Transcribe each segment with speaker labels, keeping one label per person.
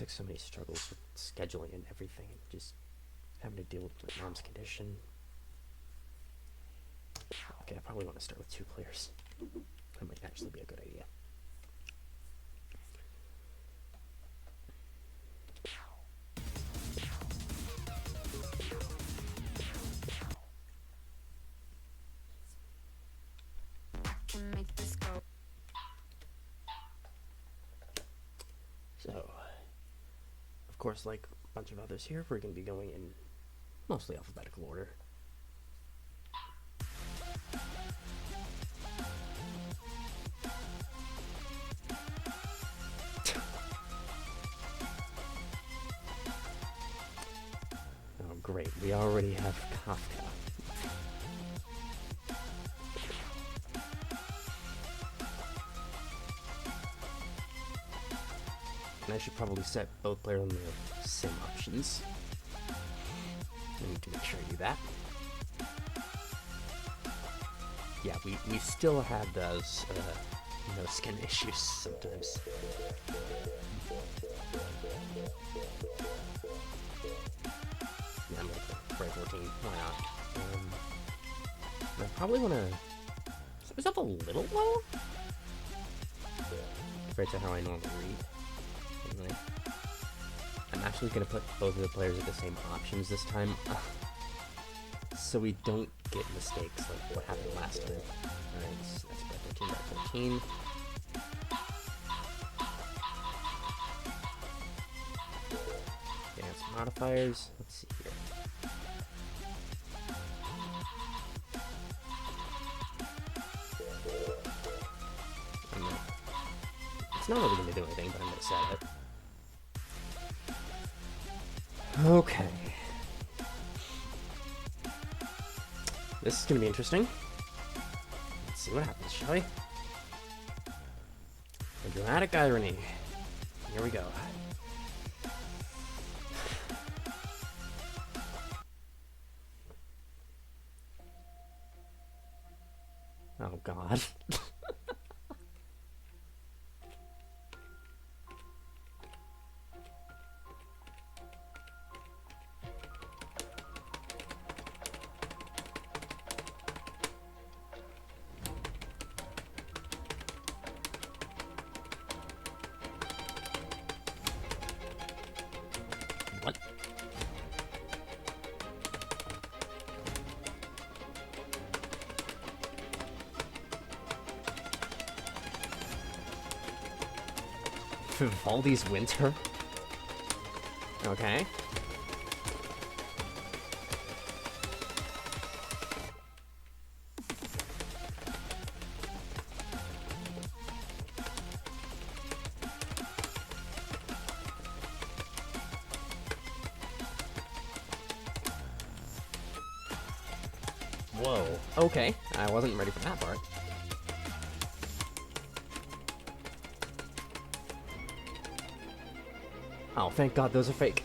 Speaker 1: took so many struggles with scheduling and everything, and just having to deal with my mom's condition. Okay, I probably want to start with 2 players. That might actually be a good idea. So, of course, like a bunch of others here, we're going to be going in mostly alphabetical order. Oh, great. We already have Kafka. And I should probably set both players on the same options. I need to make sure I do that. Yeah, we still have those no skin issues sometimes. Yeah, I'm gonna play 14. Why not? I probably want to set myself a little low compared to how I normally read. Anyway, I'm actually going to put both of the players at the same options this time, so we don't get mistakes like what happened last time. Alright, so that's by 14 by 14. Advanced modifiers. Let's see here. It's not really going to do anything, but I'm going to set it. Okay. This is going to be interesting. Let's see what happens, shall we? The dramatic irony. Here we go. Oh, God. What? Vivaldi's Winter? Okay. Whoa. Okay. I wasn't ready for that part. Oh, thank God those are fake.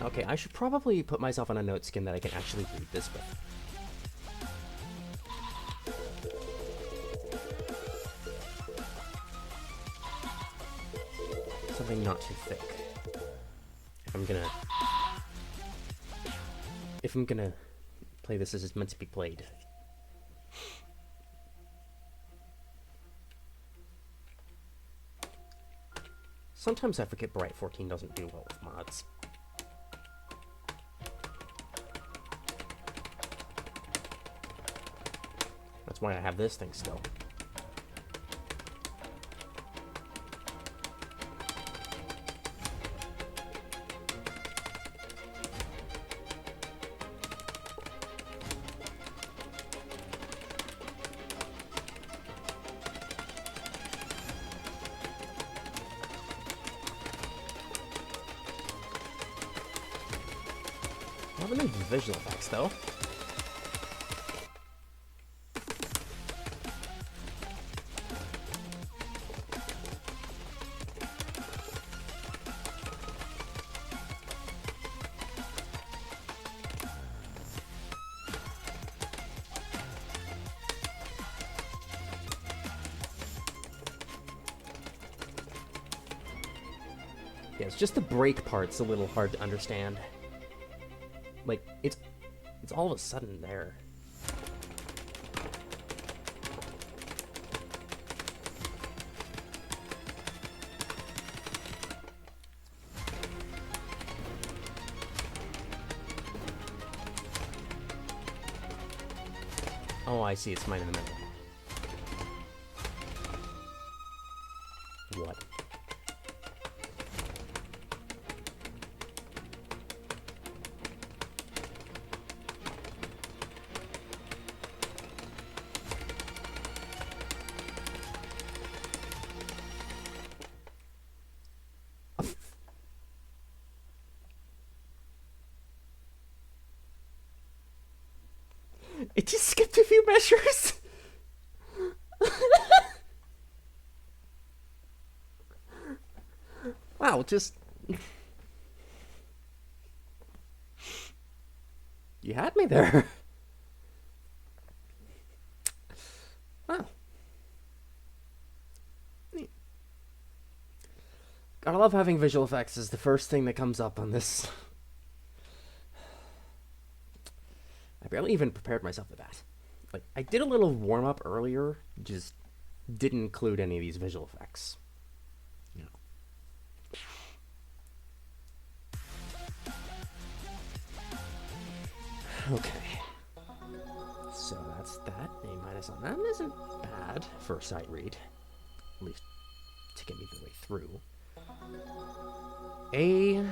Speaker 1: Okay, I should probably put myself on a note skin that I can actually read this with. Something not too thick. If I'm gonna play this as it's meant to be played. Sometimes I forget Bright 14 doesn't do well with mods. That's why I have this thing still. I haven't used visual effects though. Yeah, it's just the break part's a little hard to understand. Like, it's all of a sudden there. Oh, I see. It's mine in the middle. What? It just skipped a few measures. Wow, just... You had me there. Wow. Neat. Gotta love having visual effects as the first thing that comes up on this. I barely even prepared myself for that. Like, I did a little warm-up earlier, just didn't include any of these visual effects. You know. Okay. So that's that. A minus on that isn't bad for a sight read. At least to get me the way through. A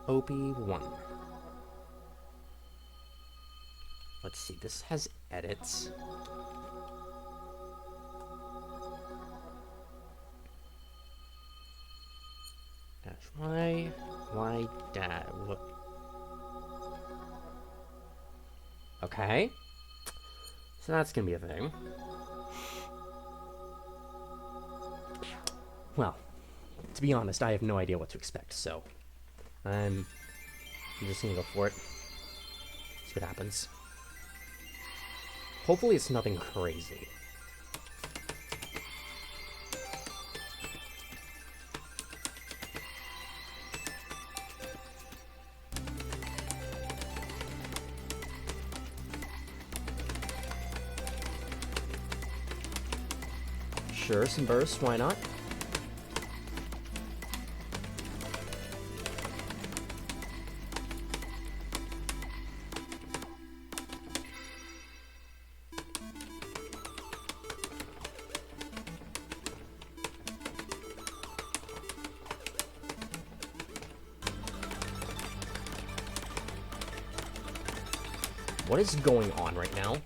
Speaker 1: OP1. Let's see, this has edits. Dash Y dash, what? Okay. So that's gonna be a thing. Well, to be honest, I have no idea what to expect, so I'm just gonna go for it. See what happens. Hopefully it's nothing crazy. Sure, some bursts, why not? What is going on right now?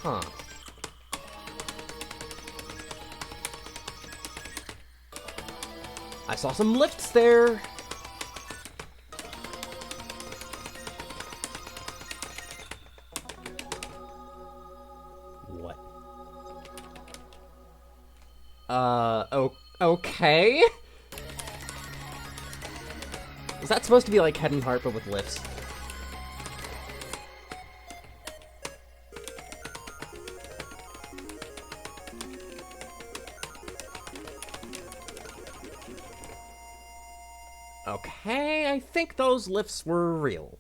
Speaker 1: Huh. I saw some lifts there. What? Okay. Is that supposed to be like Head and Heart but with lifts? Okay, I think those lifts were real.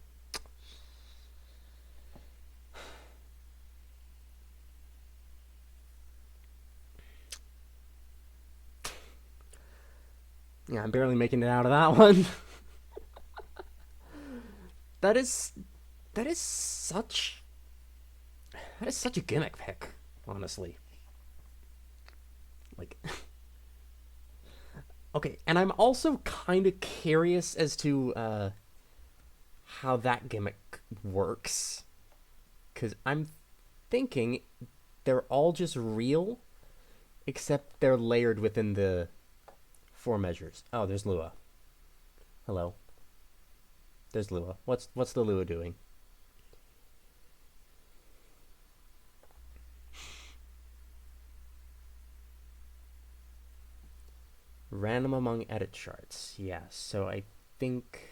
Speaker 1: Yeah, I'm barely making it out of that one. That is such a gimmick pick, honestly. Like, okay, and I'm also kind of curious as to how that gimmick works, because I'm thinking they're all just real, except they're layered within the 4 measures. Oh, there's Lua. Hello. There's Lua. What's the Lua doing? Random among edit charts. Yeah, so I think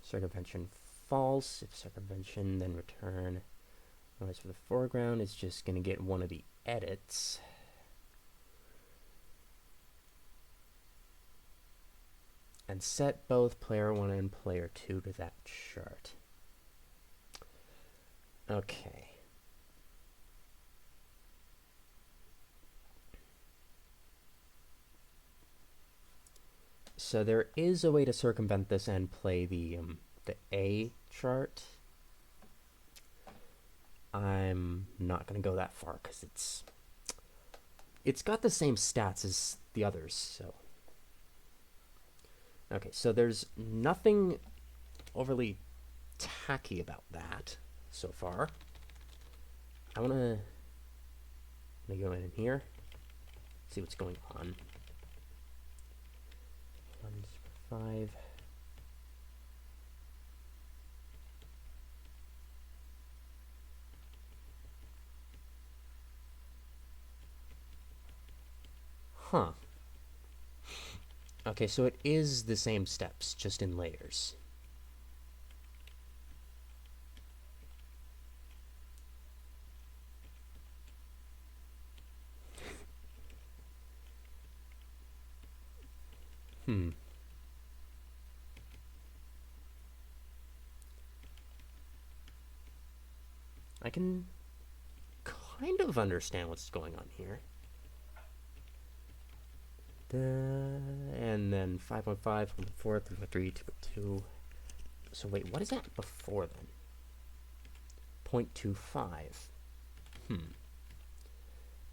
Speaker 1: circumvention false. If circumvention, then return. Otherwise, for the foreground, it's just going to get one of the edits. And set both player 1 and player 2 to that chart. Okay. So there is a way to circumvent this and play the A chart. I'm not going to go that far because it's got the same stats as the others, so. Okay, so there's nothing overly tacky about that so far. I want to go in here, see what's going on. 5. Huh. Okay, so it is the same steps, just in layers. I can kind of understand what's going on here. And then 5.5, 5.4, 3.3, 2.2. So wait, what is that before then? 0.25.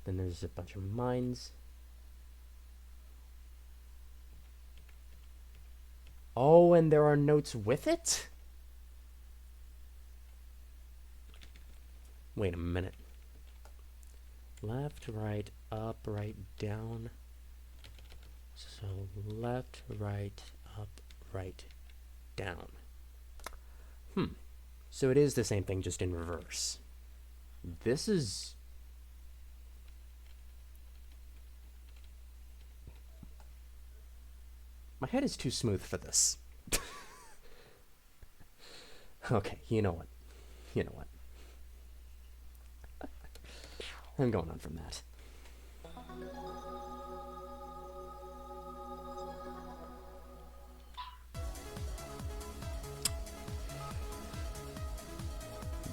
Speaker 1: Then there's a bunch of mines. Oh, and there are notes with it? Wait a minute. Left, right, up, right, down. So left, right, up, right, down. So it is the same thing, just in reverse. This is... My head is too smooth for this. Okay, you know what? You know what? I'm going on from that.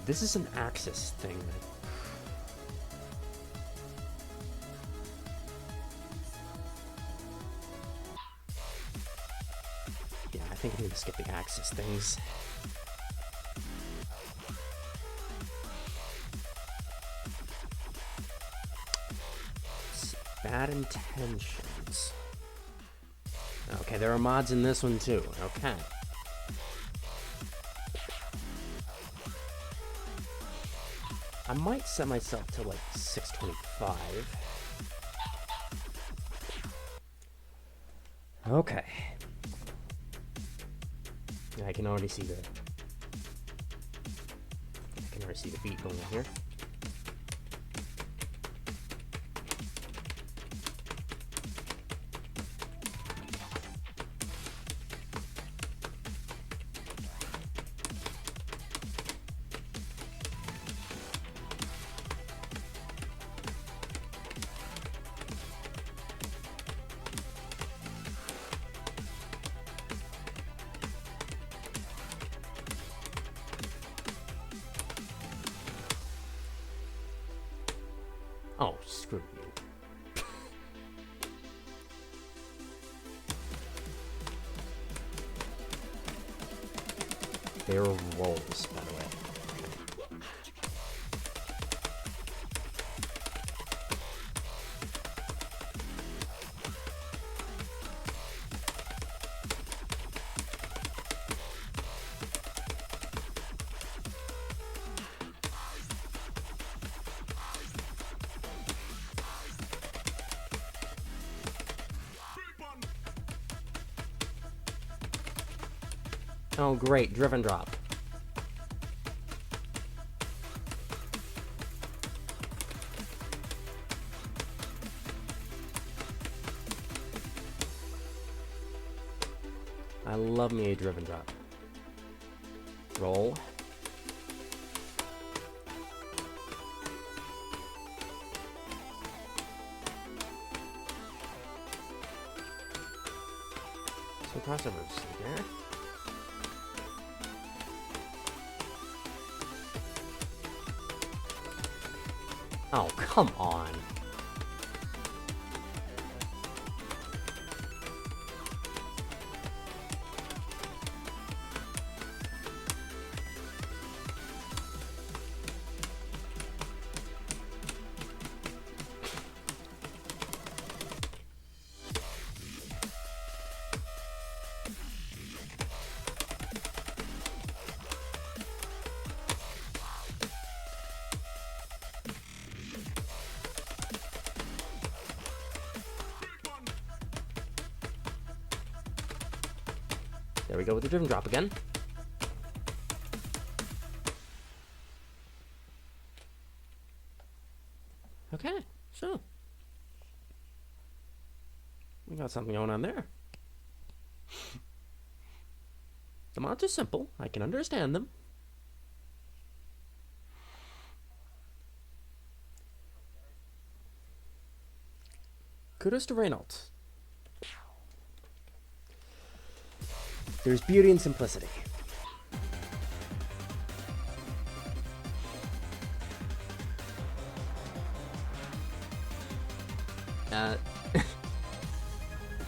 Speaker 1: This is an Axis thing. Yeah, I think I need to skip the Axis things. Bad intentions. Okay, there are mods in this one too. Okay. I might set myself to like 625. Okay. I can already see the beat going on here. Oh, screw you. They're rolls, by the way. Oh, great. Driven drop. I love me a driven drop. Roll. Some crossovers here. Oh, come on. There we go with the driven drop again. Okay, so we got something going on there. The mods are simple. I can understand them. Kudos to Reynolds. There's beauty in simplicity.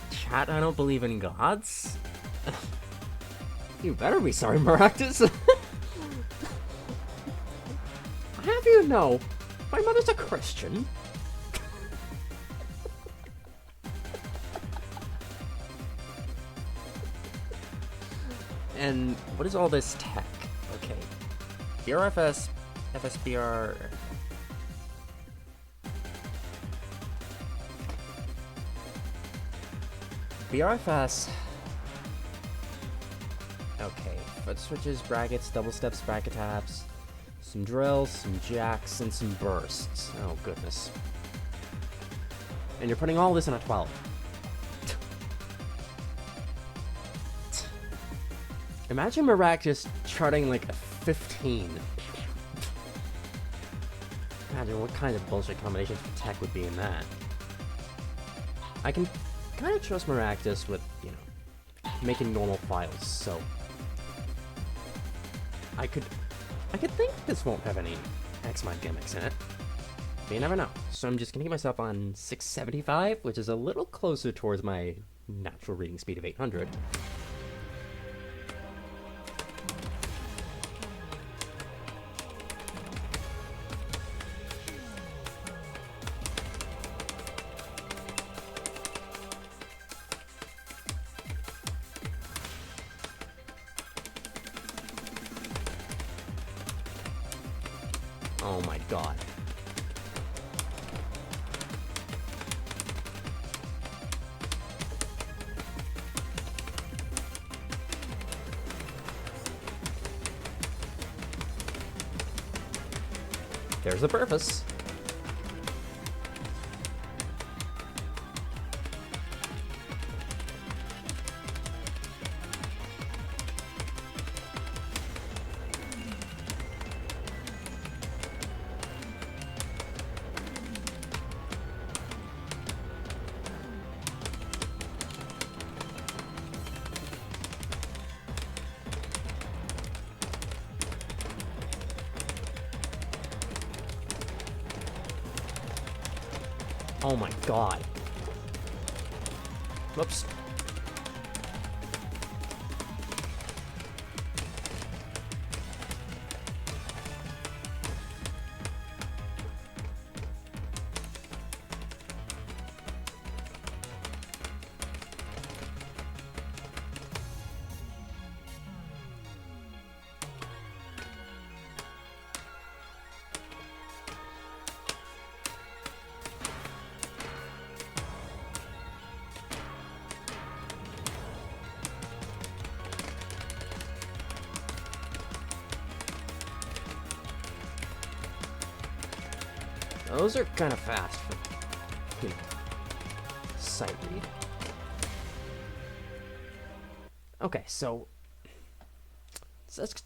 Speaker 1: Chat, I don't believe in gods. You better be sorry, Maractus. I have you know, my mother's a Christian. And what is all this tech? Okay. BRFS, FSBR. BRFS. Okay. Foot switches, brackets, double steps, bracket taps, some drills, some jacks, and some bursts. Oh, goodness. And you're putting all this in a 12. Imagine Marak just charting like a 15. Imagine what kind of bullshit combinations for tech would be in that. I can kind of trust Maractus with, you know, making normal files, so I could think this won't have any Xmind gimmicks in it. But you never know. So I'm just gonna get myself on 675, which is a little closer towards my natural reading speed of 800. Oh my god. There's the purpose. Oh my god. Whoops. Those are kind of fast for, you know, sight read. Okay, so that's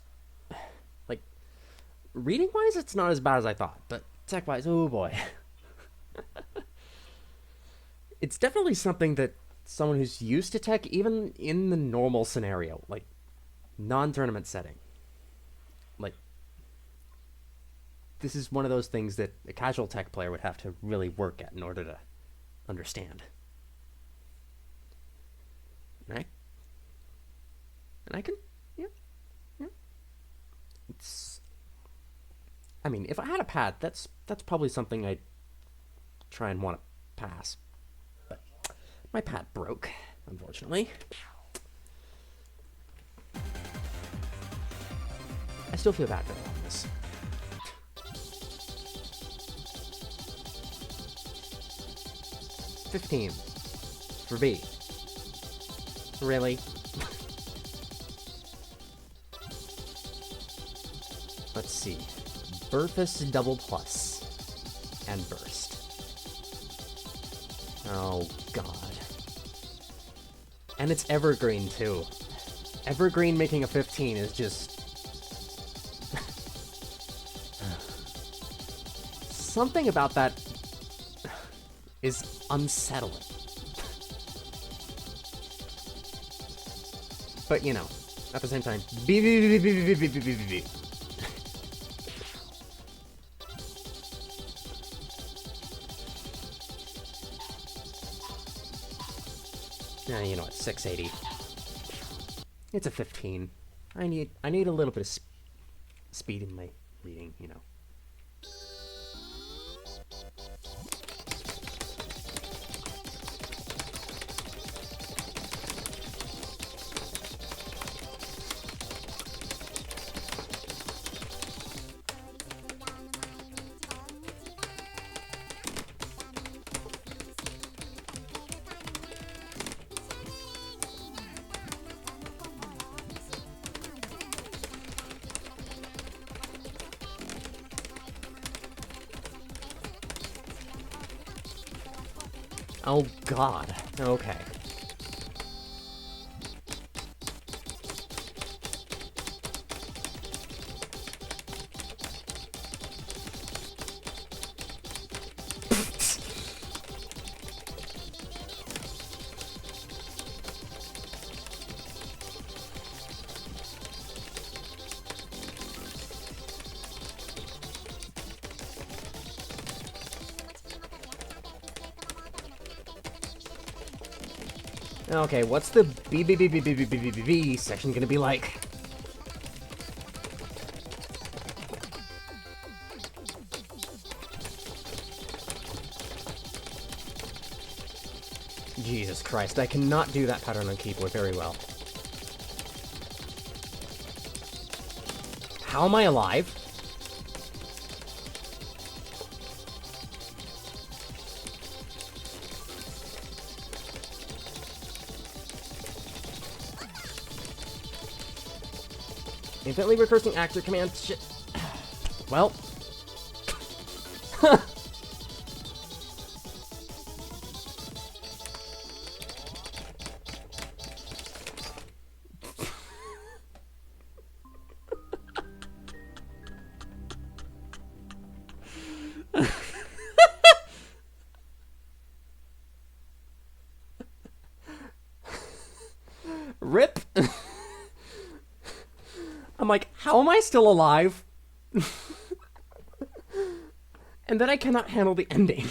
Speaker 1: like reading-wise, it's not as bad as I thought, but tech-wise, oh boy. It's definitely something that someone who's used to tech, even in the normal scenario, like non-tournament setting, like this is one of those things that a casual tech player would have to really work at in order to understand. Right? And I can, yeah. It's, I mean, if I had a pad, that's probably something I'd try and want to pass. But my pad broke, unfortunately. I still feel bad for all this. $15 for B. Really? Let's see. Burfus double plus. And burst. Oh, God. And it's Evergreen, too. Evergreen making a 15 is just... Something about that is unsettling. But, you know, at the same time, B. Yeah, you know what, 680. It's a 15. I need a little bit of speed in my reading, you know. Oh, God. Okay. Okay, what's the B section gonna be like? Jesus Christ, I cannot do that pattern on keyboard very well. How am I alive? Infinitely recursing actor command. Shit. Well. Rip. I'm like, how am I still alive? And then I cannot handle the ending.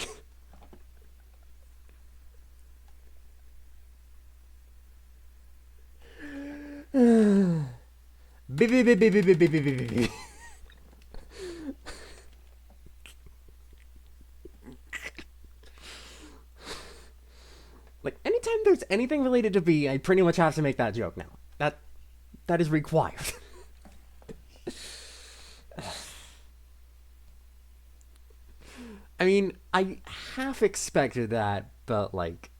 Speaker 1: Like, anytime there's anything related to B, I pretty much have to make that joke now. That is required. I mean, I half expected that, but, like,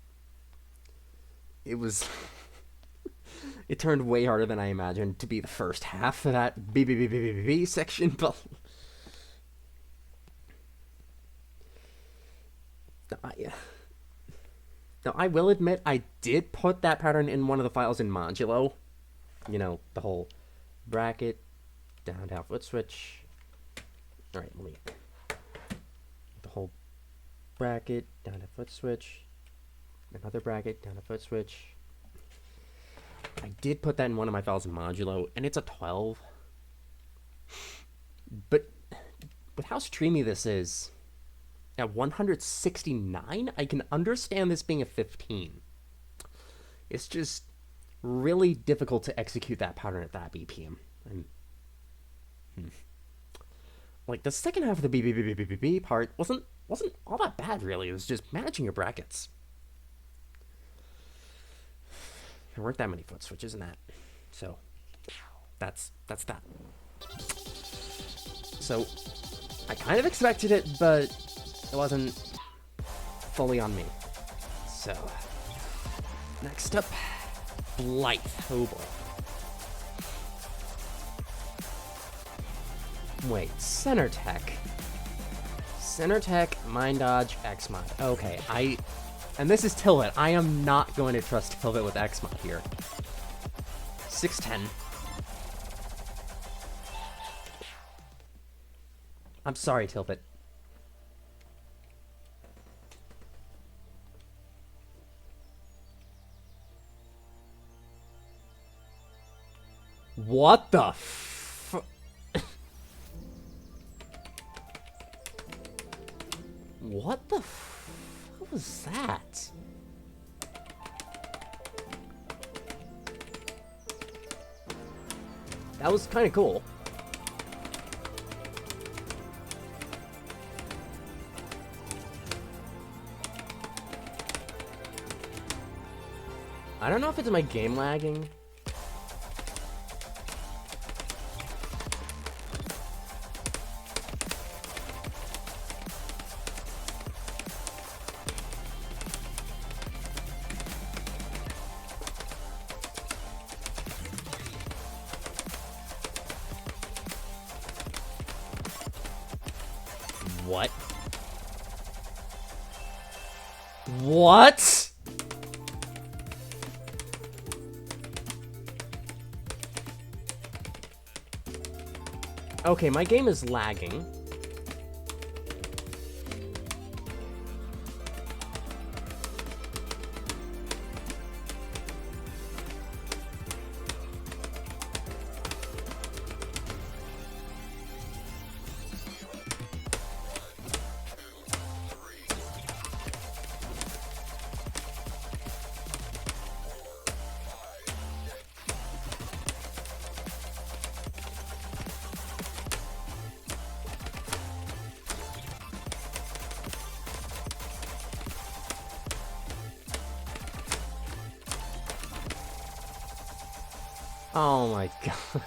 Speaker 1: it was... it turned way harder than I imagined to be the first half of that B section, but... Now, I will admit I did put that pattern in one of the files in Modulo. You know, the whole bracket, down, down, foot switch. All right, let me... The whole bracket, down to foot switch. Another bracket, down to foot switch. I did put that in one of my files in Modulo, and it's a 12. But with how streamy this is, at 169, I can understand this being a 15. It's just really difficult to execute that pattern at that BPM. And like the second half of the B part wasn't all that bad really. It was just managing your brackets. There weren't that many foot switches in that, so that's that. So I kind of expected it, but it wasn't fully on me. So next up, Blythe. Oh boy. Wait, Center Tech. Center Tech, Mind Dodge, Xmod. Okay, and this is Tilbit. I am not going to trust Tilbit with Xmod here. 610. I'm sorry, Tilbit. What the What the what was that? That was kind of cool. I don't know if it's my game lagging. What? What? Okay, my game is lagging. Oh my god.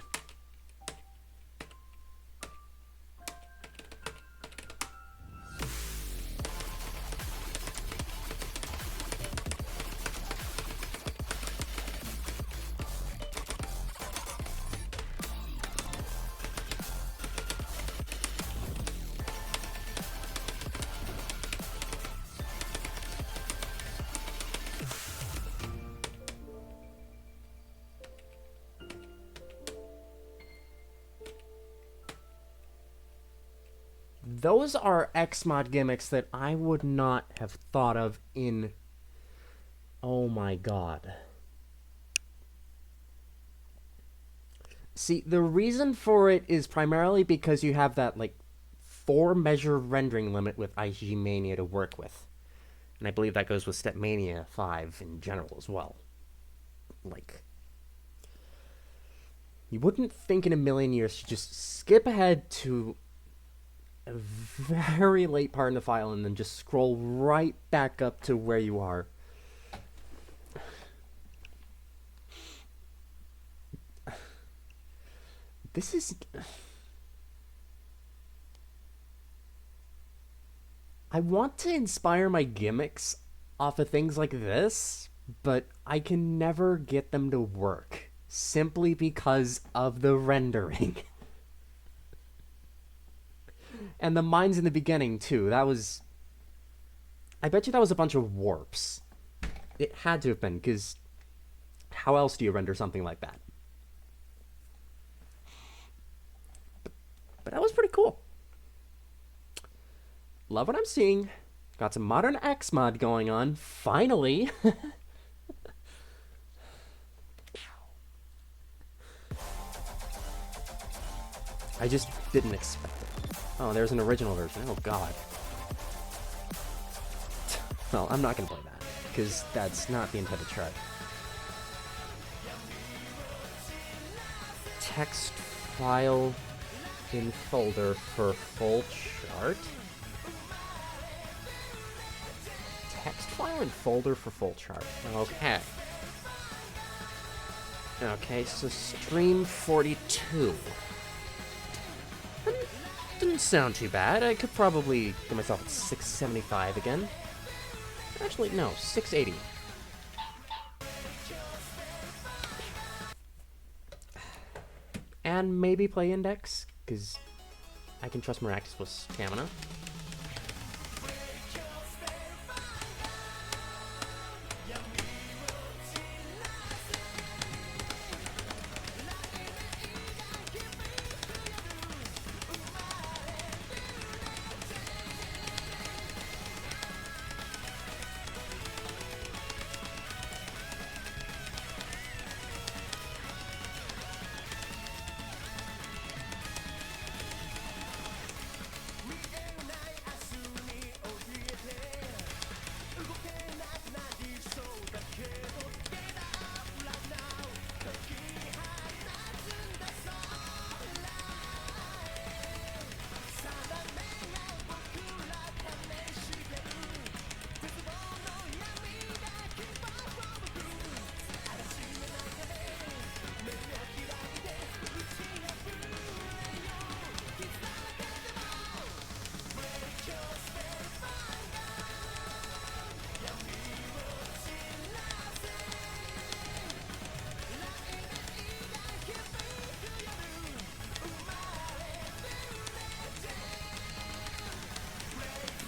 Speaker 1: Those are Xmod gimmicks that I would not have thought of in... Oh my god. See, the reason for it is primarily because you have that, like, 4-measure rendering limit with IG Mania to work with. And I believe that goes with Step Mania 5 in general as well. Like... You wouldn't think in a million years to just skip ahead to a very late part in the file and then just scroll right back up to where you are. This is... I want to inspire my gimmicks off of things like this, but I can never get them to work, simply because of the rendering. And the mines in the beginning, too. That was... I bet you that was a bunch of warps. It had to have been, because how else do you render something like that? But that was pretty cool. Love what I'm seeing. Got some modern X mod going on. Finally. I just didn't expect it. Oh, there's an original version. Oh, God. Well, I'm not going to play that, because that's not the intended chart. Text file in folder for full chart? Text file in folder for full chart. Okay. Okay, so stream 42. Didn't sound too bad. I could probably get myself at 675 again. Actually, no, 680. And maybe play Index, because I can trust Maractus with stamina.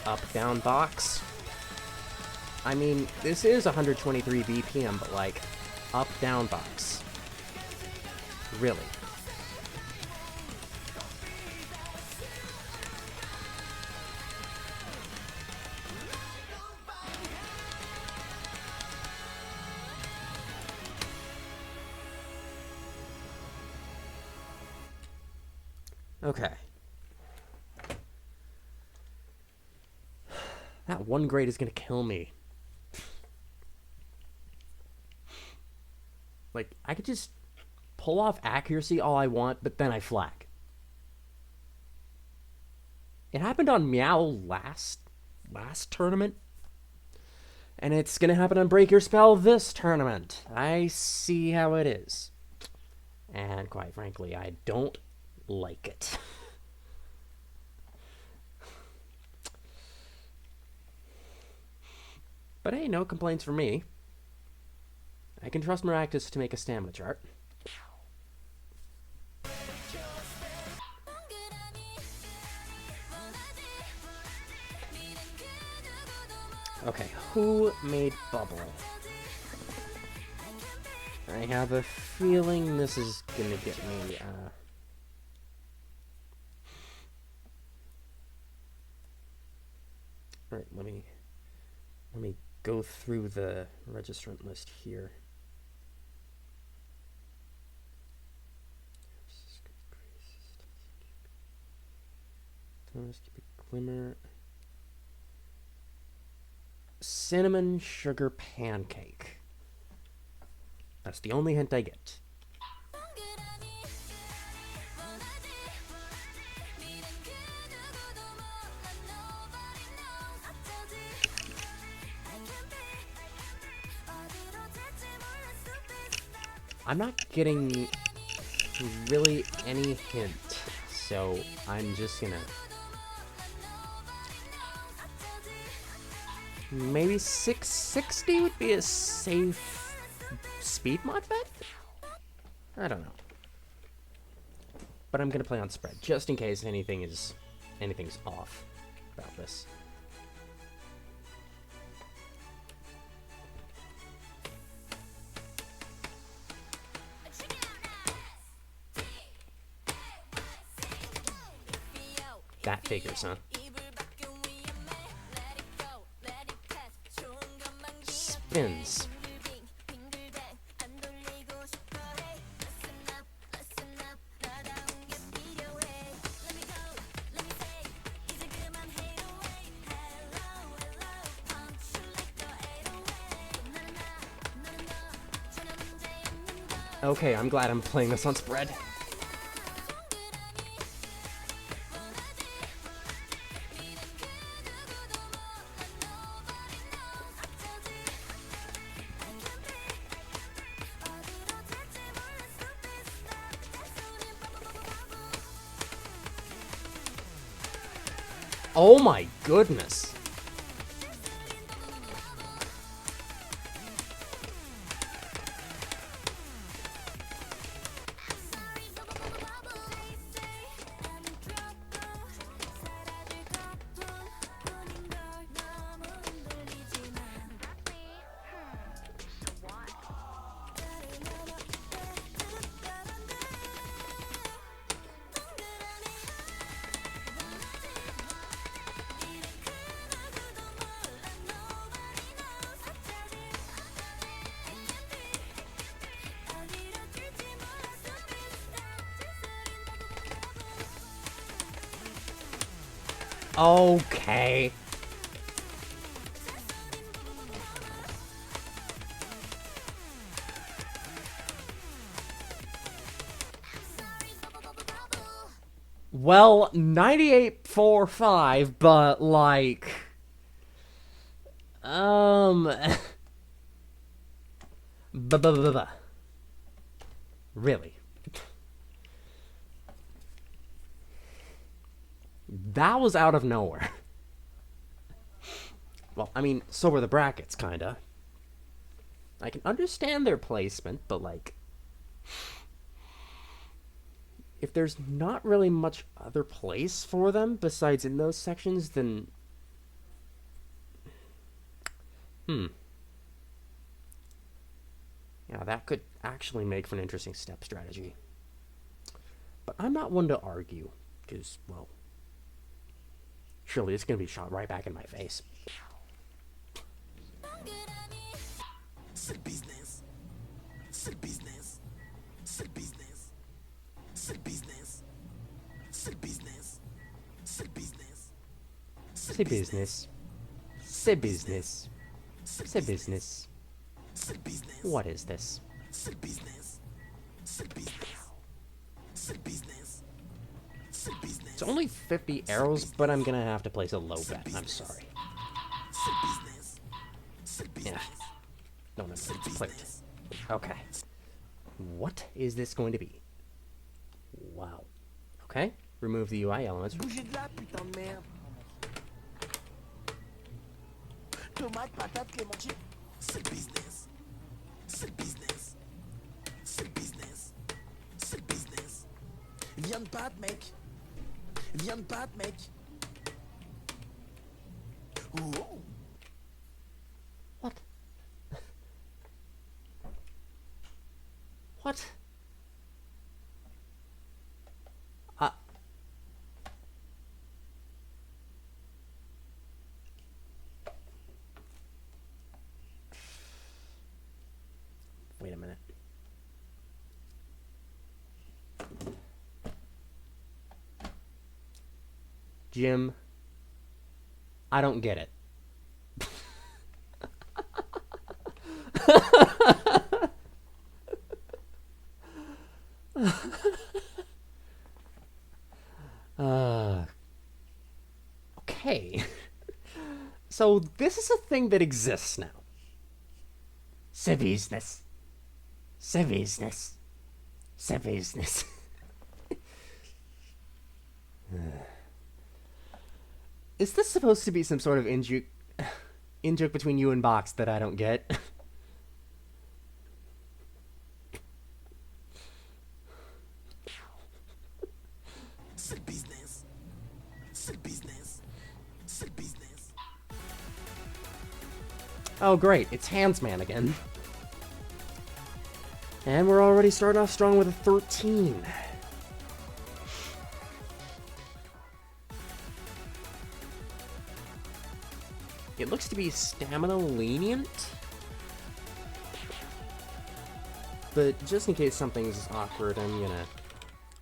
Speaker 1: Up-down box. I mean, this is 123 BPM, but like, up-down box. Really. Okay. That one grade is gonna kill me. Like, I could just pull off accuracy all I want, but then I flag. It happened on Meow last tournament. And it's gonna happen on Break Your Spell this tournament. I see how it is. And quite frankly, I don't like it. But hey, no complaints from me. I can trust Maractus to make a stamina chart. Okay, who made Bubble? I have a feeling this is gonna get me, Alright, let me go through the registrant list here. Glimmer. Cinnamon sugar pancake. That's the only hint I get. I'm not getting really any hint, so I'm just gonna... Maybe 660 would be a safe speed mod bet? I don't know. But I'm gonna play on spread, just in case anything's off about this. That figures, huh? Spins. Okay, I'm glad I'm playing this on spread. Oh my goodness. Okay. Well, 98.45, but like really? That was out of nowhere. Well, I mean, so were the brackets, kinda. I can understand their placement, but like, if there's not really much other place for them besides in those sections, then yeah, that could actually make for an interesting step strategy. But I'm not one to argue, because, well, surely it's going to be shot right back in my face.
Speaker 2: Business. Business. Business. Business. Business. Business.
Speaker 1: Say business. Say business. Say business. What is this?
Speaker 2: Business. Business.
Speaker 1: It's only 50 arrows, but I'm gonna have to place a low bet. I'm sorry. Yeah. No, it's cleared. Okay. What is this going to be? Wow. Okay. Remove the UI elements.
Speaker 2: Bougez de là, putain de merde. Tomate, patate, clémentine. C'est business. C'est business. C'est business. C'est business. Viande pâte, mec. Viande pâte, mec. Oh.
Speaker 1: What? What? Wait a minute. Jim, I don't get it. Okay. So this is a thing that exists now. C'est business. C'est business. C'est business. Is this supposed to be some sort of in-joke between you and Box that I don't get?
Speaker 2: C'est business. C'est business. C'est business.
Speaker 1: Oh great, it's Handsman again. And we're already starting off strong with a 13. It looks to be stamina lenient. But just in case something's awkward, I'm gonna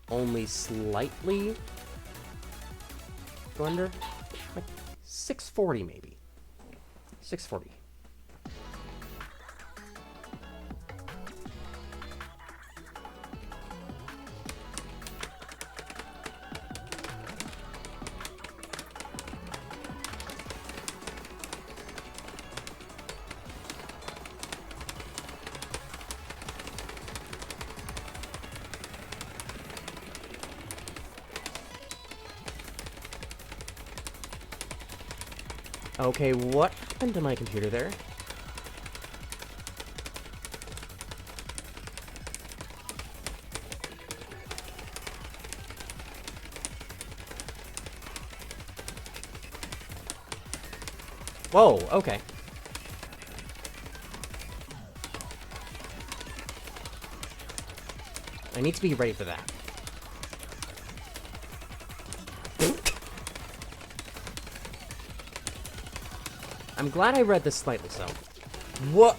Speaker 1: only slightly go under. Like 640 maybe. 640. Okay, what happened to my computer there? Whoa, okay. I need to be ready for that. I'm glad I read this slightly, so. What?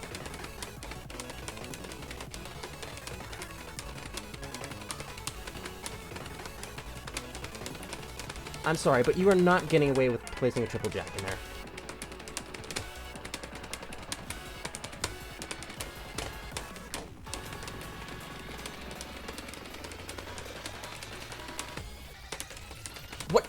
Speaker 1: I'm sorry, but you are not getting away with placing a triple jack in there. What?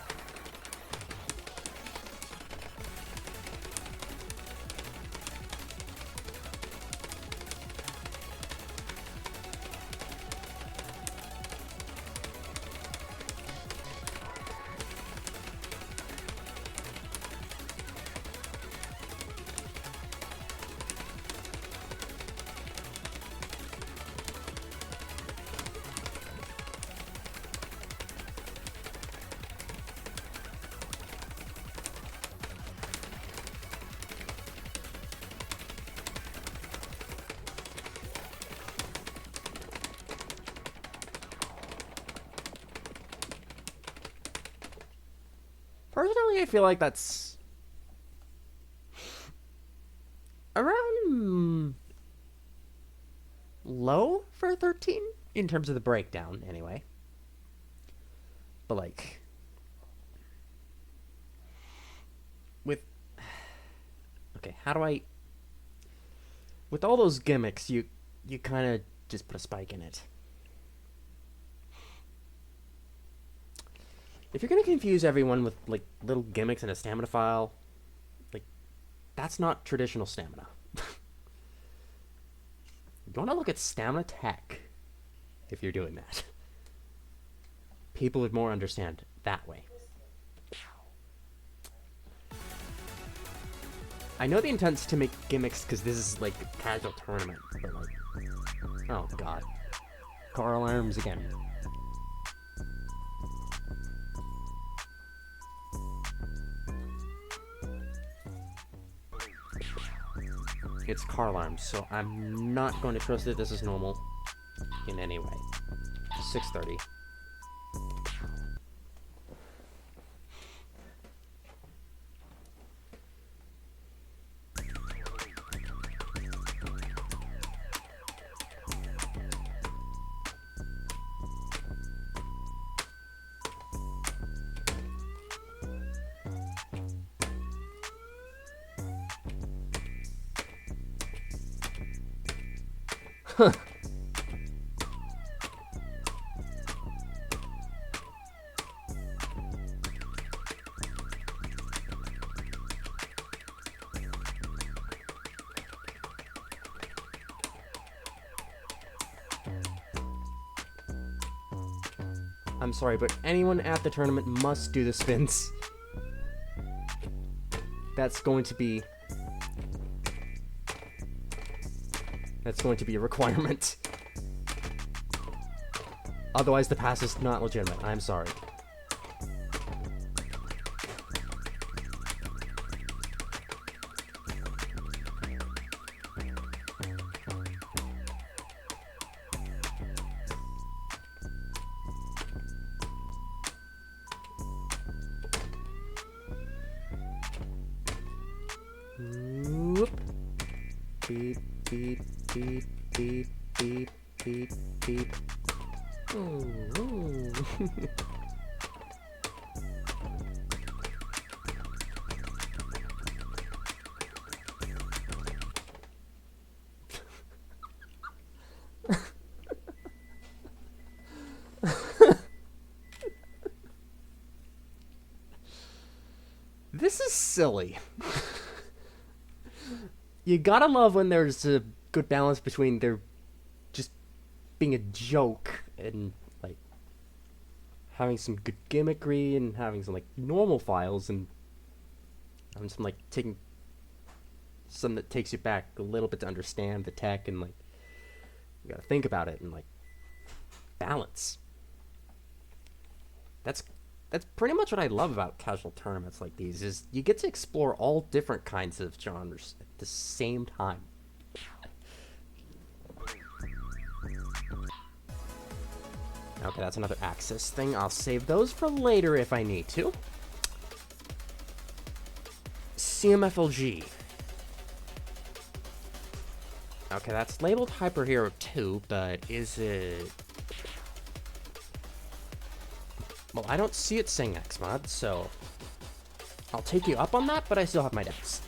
Speaker 1: Personally, I feel like that's around low for 13 in terms of the breakdown, anyway. But like, with okay, how do I? With all those gimmicks, you kind of just put a spike in it. If you're gonna confuse everyone with like little gimmicks and a stamina file, like that's not traditional stamina. You want to look at stamina tech if you're doing that. People would more understand that way. I know the intent's to make gimmicks because this is like a casual tournament, but like, oh god, car alarms again. It's car alarms, so I'm not going to trust that this is normal in any way. 6:30. Huh. I'm sorry, but anyone at the tournament must do the spins. That's going to be a requirement. Otherwise, the pass is not legitimate. I'm sorry. Whoop. Beep, beep, beep, beep, beep, beep, beep. Ooh. This is silly. You gotta love when there's a good balance between there just being a joke and like having some good gimmickry and having some like normal files and having some like taking some that takes you back a little bit to understand the tech and like you gotta think about it and like balance. That's pretty much what I love about casual tournaments like these is you get to explore all different kinds of genres at the same time. Okay, that's another Axis thing. I'll save those for later if I need to. CMFLG. Okay, that's labeled Hyper Hero 2, but is it... Well, I don't see it saying Xmod, so I'll take you up on that, but I still have my doubts.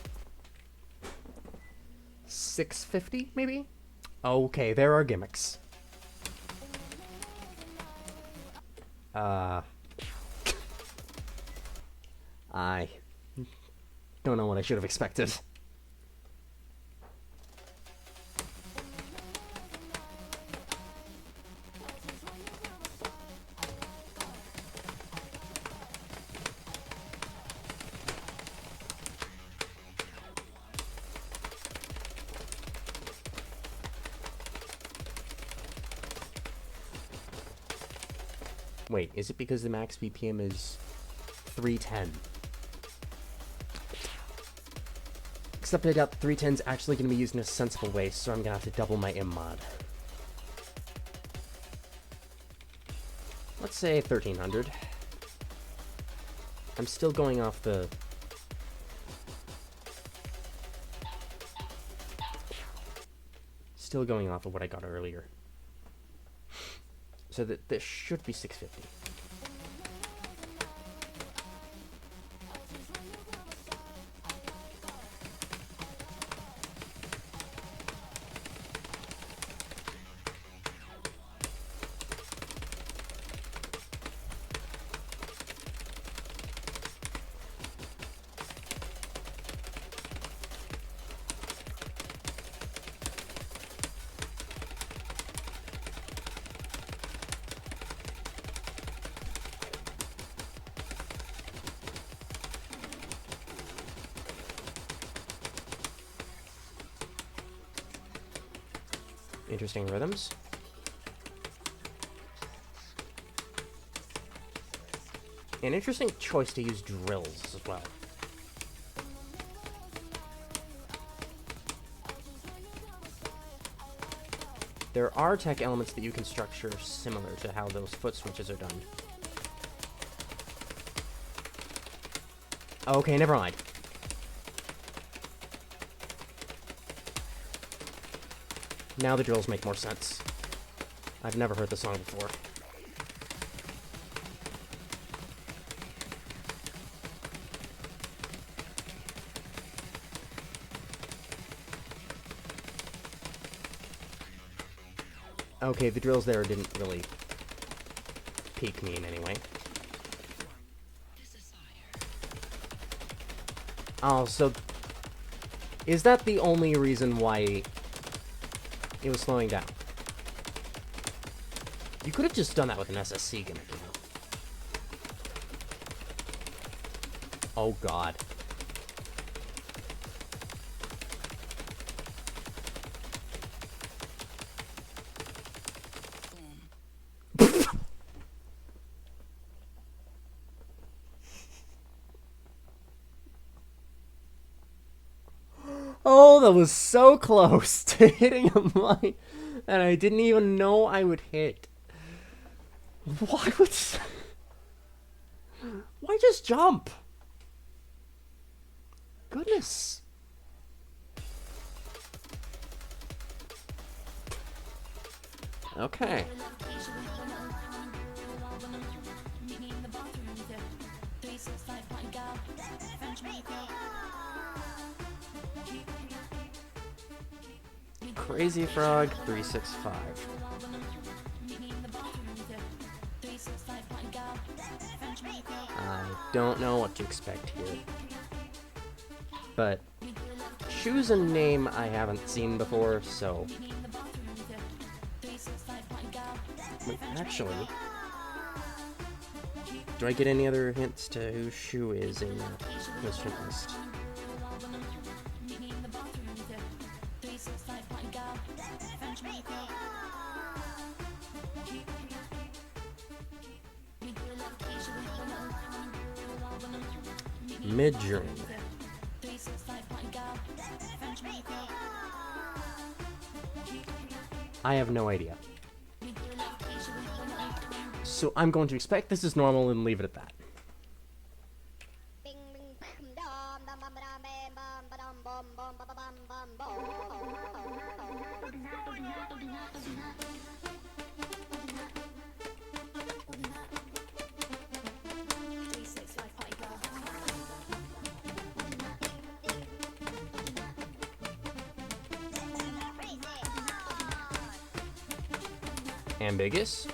Speaker 1: 650, maybe? Okay, there are gimmicks. I don't know what I should have expected. Wait, is it because the max BPM is 310? Except I doubt 310's actually going to be used in a sensible way, so I'm going to have to double my immod. Let's say 1300. I'm still going off the... Still going off of what I got earlier. So that this should be 650. Interesting rhythms. An interesting choice to use drills as well. There are tech elements that you can structure similar to how those foot switches are done. Okay, never mind. Now the drills make more sense. I've never heard the song before. Okay, the drills there didn't really pique me in any way. Oh, so... Is that the only reason why it was slowing down? You could have just done that with an SSC gimmick, you know? Oh god. Oh, that was so close to hitting a mine, and I didn't even know I would hit. Why would... Why just jump? Goodness. Okay. Crazy Frog 365. I don't know what to expect here. But choose a name I haven't seen before, so... Wait, actually... Do I get any other hints to who Shu is in this hint list? Midjourney. I have no idea. So I'm going to expect this is normal and leave it at that. Ambiguous.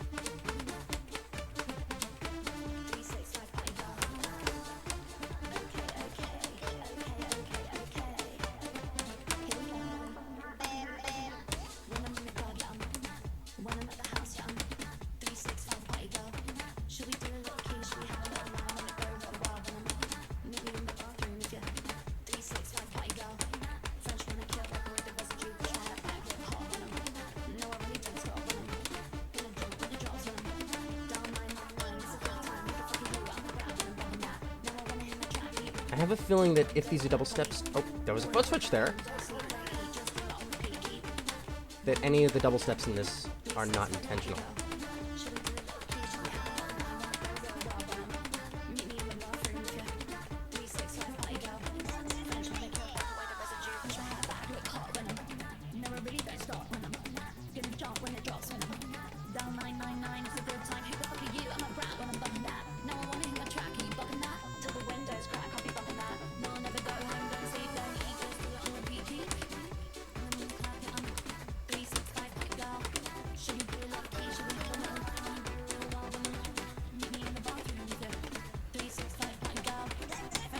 Speaker 1: I have a feeling that if these are double steps... Oh, there was a foot switch there. That any of the double steps in this are not intentional.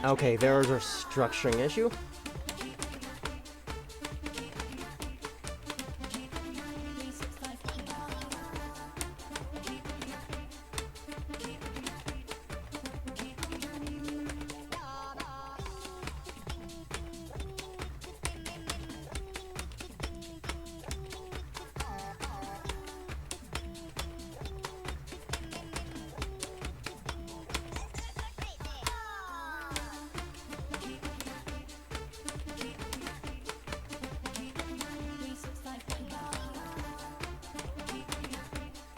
Speaker 1: Okay, there's our structuring issue.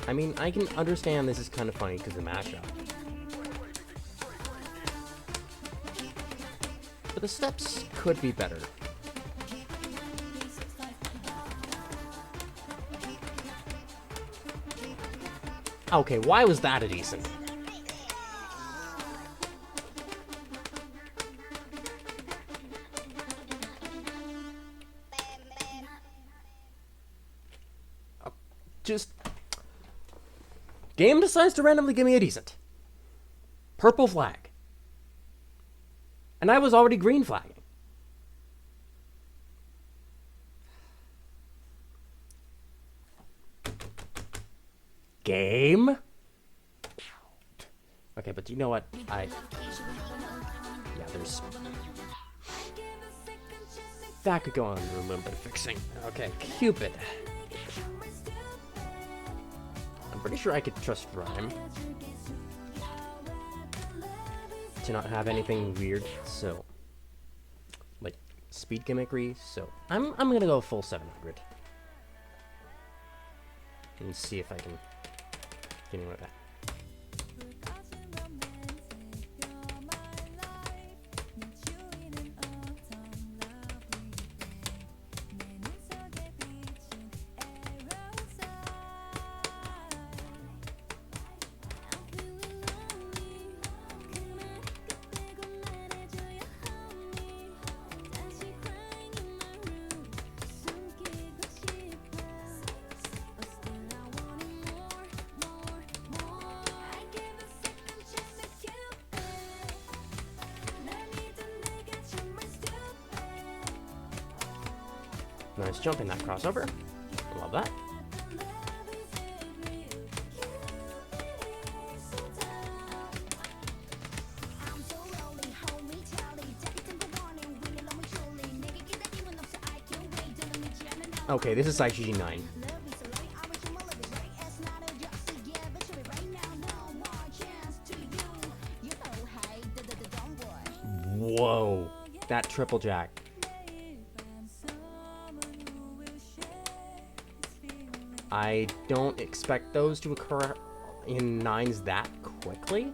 Speaker 1: I mean, I can understand this is kind of funny because of the mashup. But the steps could be better. Okay, why was that a decent? Just... Game decides to randomly give me a decent. Purple flag. And I was already green flagging. Game? Okay, but you know what? Yeah, there's... That could go on to a little bit of fixing. Okay, Cupid. I'm pretty sure I could trust Rhyme to not have anything weird, so... Like, speed gimmickry, so... I'm gonna go full 700. And see if I can get anywhere with that. Nice jump in that crossover. Love that. Okay, this is Saishiji 9. Whoa, that triple jack. I don't expect those to occur in 9s that quickly.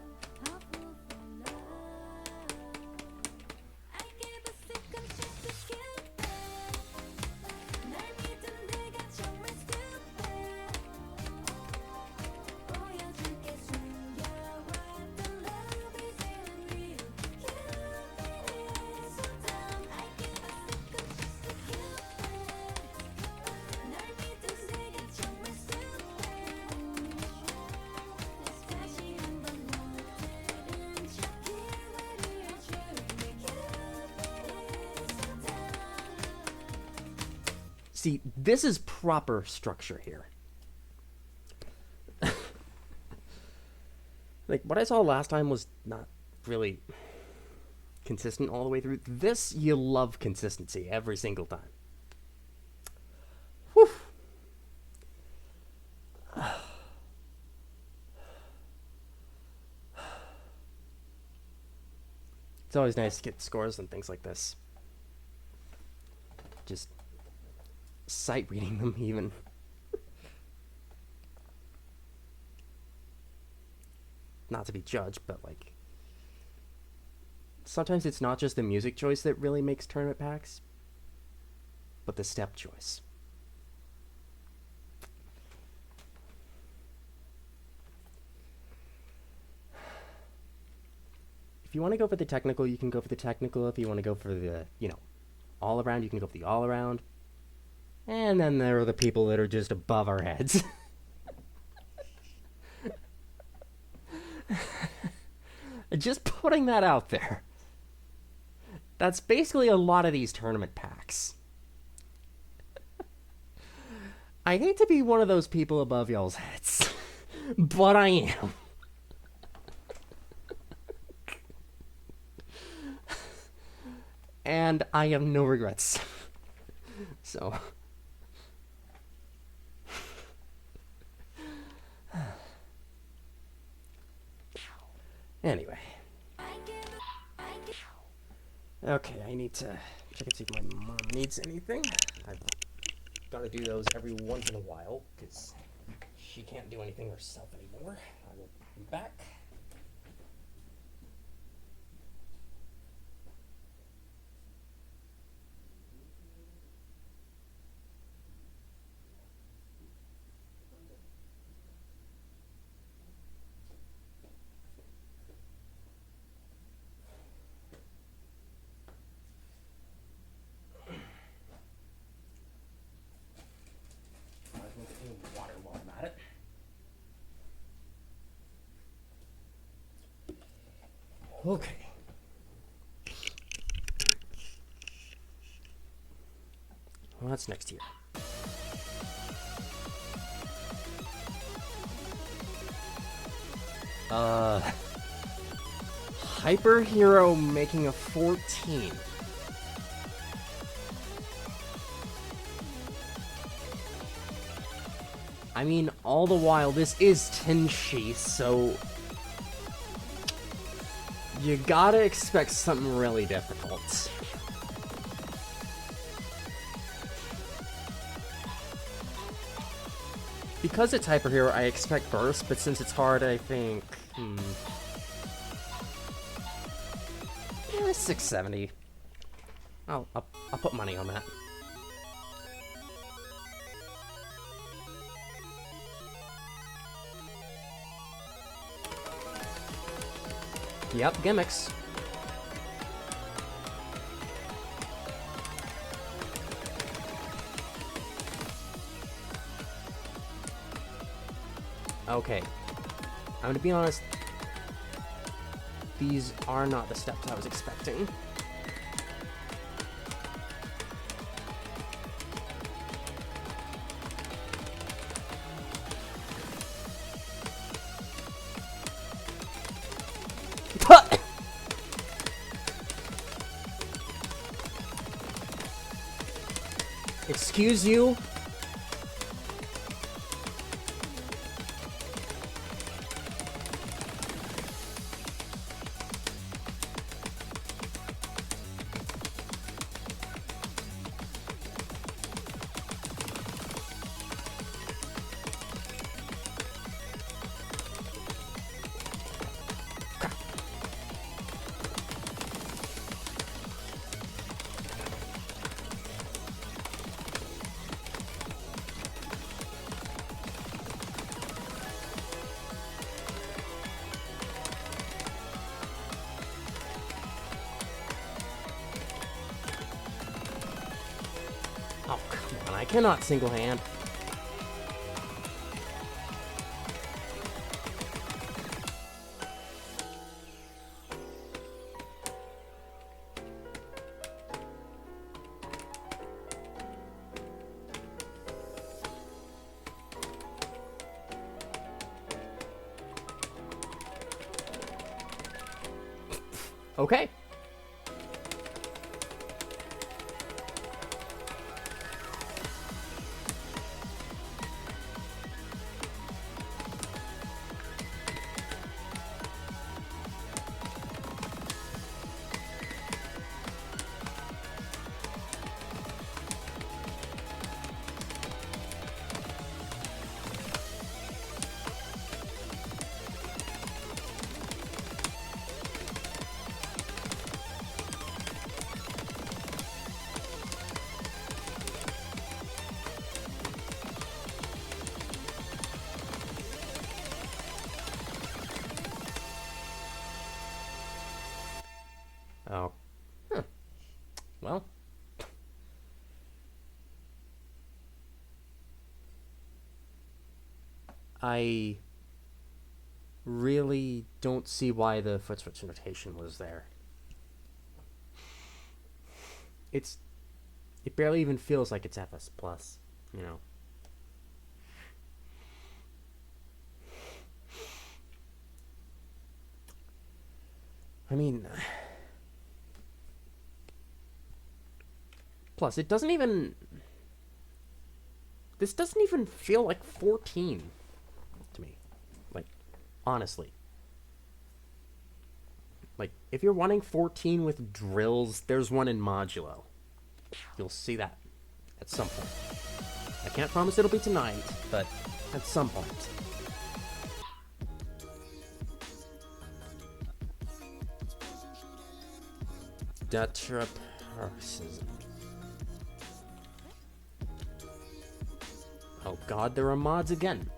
Speaker 1: See, this is proper structure here. Like, what I saw last time was not really consistent all the way through. This, you love consistency every single time. Whew. It's always nice to get scores and things like this. Just sight reading them even. Not to be judged, but like sometimes it's not just the music choice that really makes tournament packs, but the step choice. If you want to go for the technical, you can go for the technical. If you want to go for the, all around, you can go for the all around. And then there are the people that are just above our heads. Just putting that out there. That's basically a lot of these tournament packs. I hate to be one of those people above y'all's heads, but I am. And I have no regrets. So... Anyway. Okay, I need to check and see if my mom needs anything. I've got to do those every once in a while, because she can't do anything herself anymore. I will be back. Water while I'm at it. Okay. Well, that's next year. Hyper Hero making a 14. I mean, all the while, this is Tenshi, so you gotta expect something really difficult. Because it's Hyper Hero, I expect burst, but since it's hard, I think... 670. I'll put money on that. Yep, gimmicks. Okay. I'm gonna be honest. These are not the steps I was expecting. Excuse you? Oh, come on, I cannot single hand. Okay. Oh. Huh. Well. I really don't see why the foot switch notation was there. It barely even feels like it's FS plus, you know. I mean, plus it doesn't even, this doesn't even feel like 14 to me. Like, honestly. Like, if you're wanting 14 with drills, there's one in Modulo. You'll see that at some point. I can't promise it'll be tonight, but at some point. Detraparsism. Oh god, there are mods again.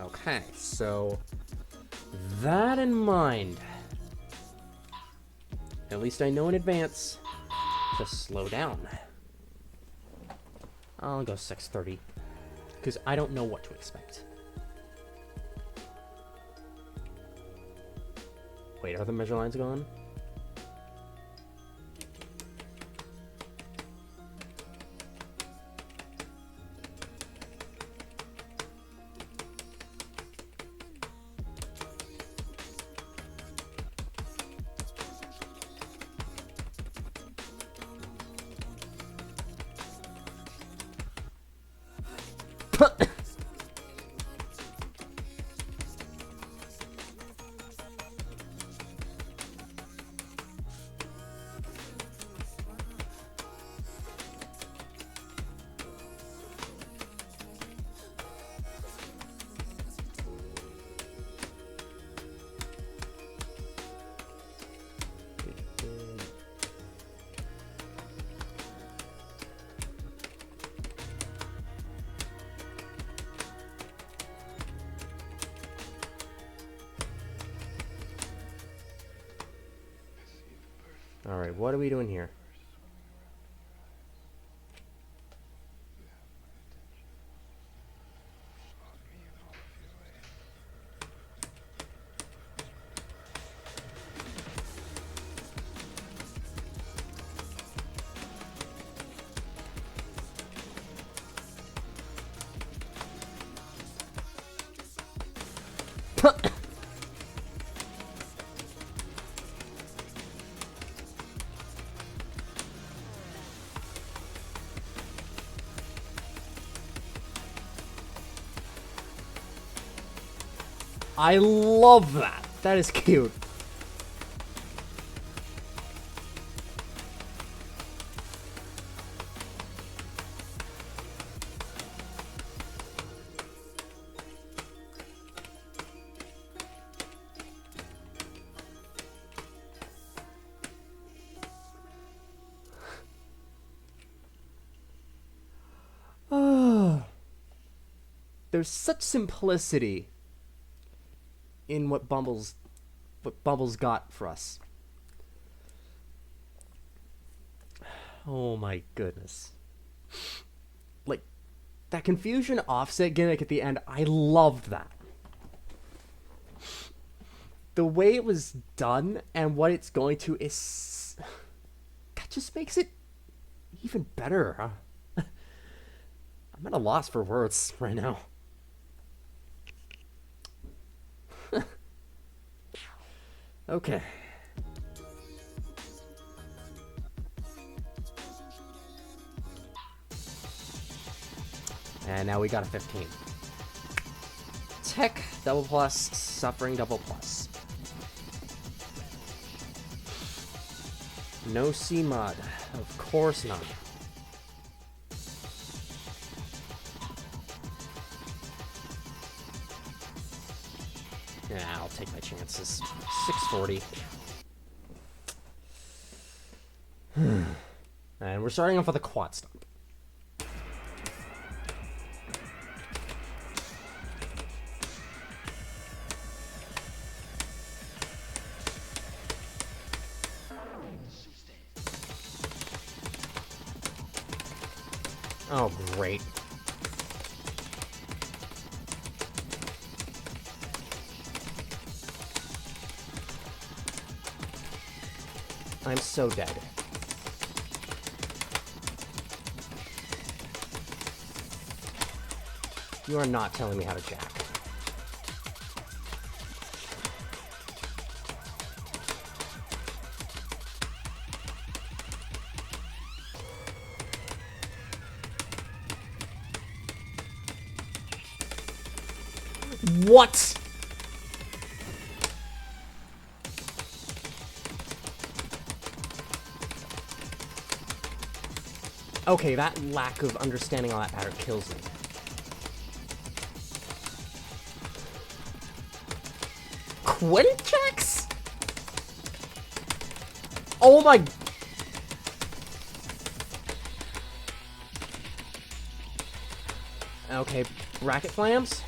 Speaker 1: Okay, so that in mind, at least I know in advance to slow down. I'll go 630, because I don't know what to expect. Wait, are the measure lines gone? Alright, what are we doing here? I love that. That is cute. There's such simplicity in what Bumbles got for us. Oh my goodness. Like, that confusion offset gimmick at the end, I loved that. The way it was done and what it's going to is... that just makes it even better, huh? I'm at a loss for words right now. Okay. And now we got a 15. Tech, double plus, suffering, double plus. No C-mod. Of course not. Yeah, I'll take my chances. 640. And we're starting off with a quad stomp. Oh, great. I'm so dead. You are not telling me how to jack. What? Okay, that lack of understanding on that pattern kills me. Quintex? Oh my... Okay, bracket flams?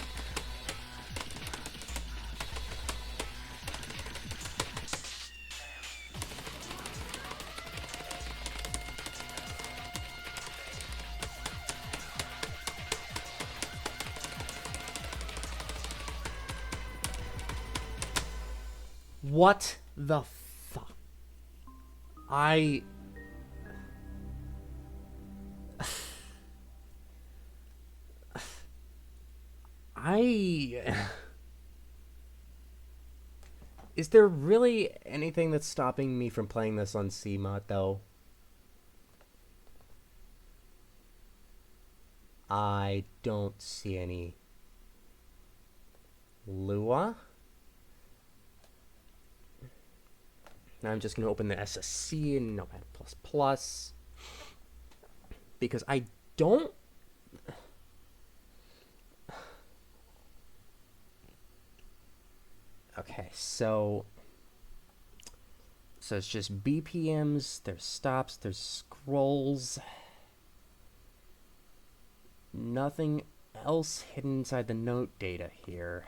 Speaker 1: What the fuck? I... Is there really anything that's stopping me from playing this on CMOD, though? I don't see any. Lua? Now I'm just going to open the SSC and Notepad++. Because I don't... Okay, so it's just BPMs, there's stops, there's scrolls. Nothing else hidden inside the note data here.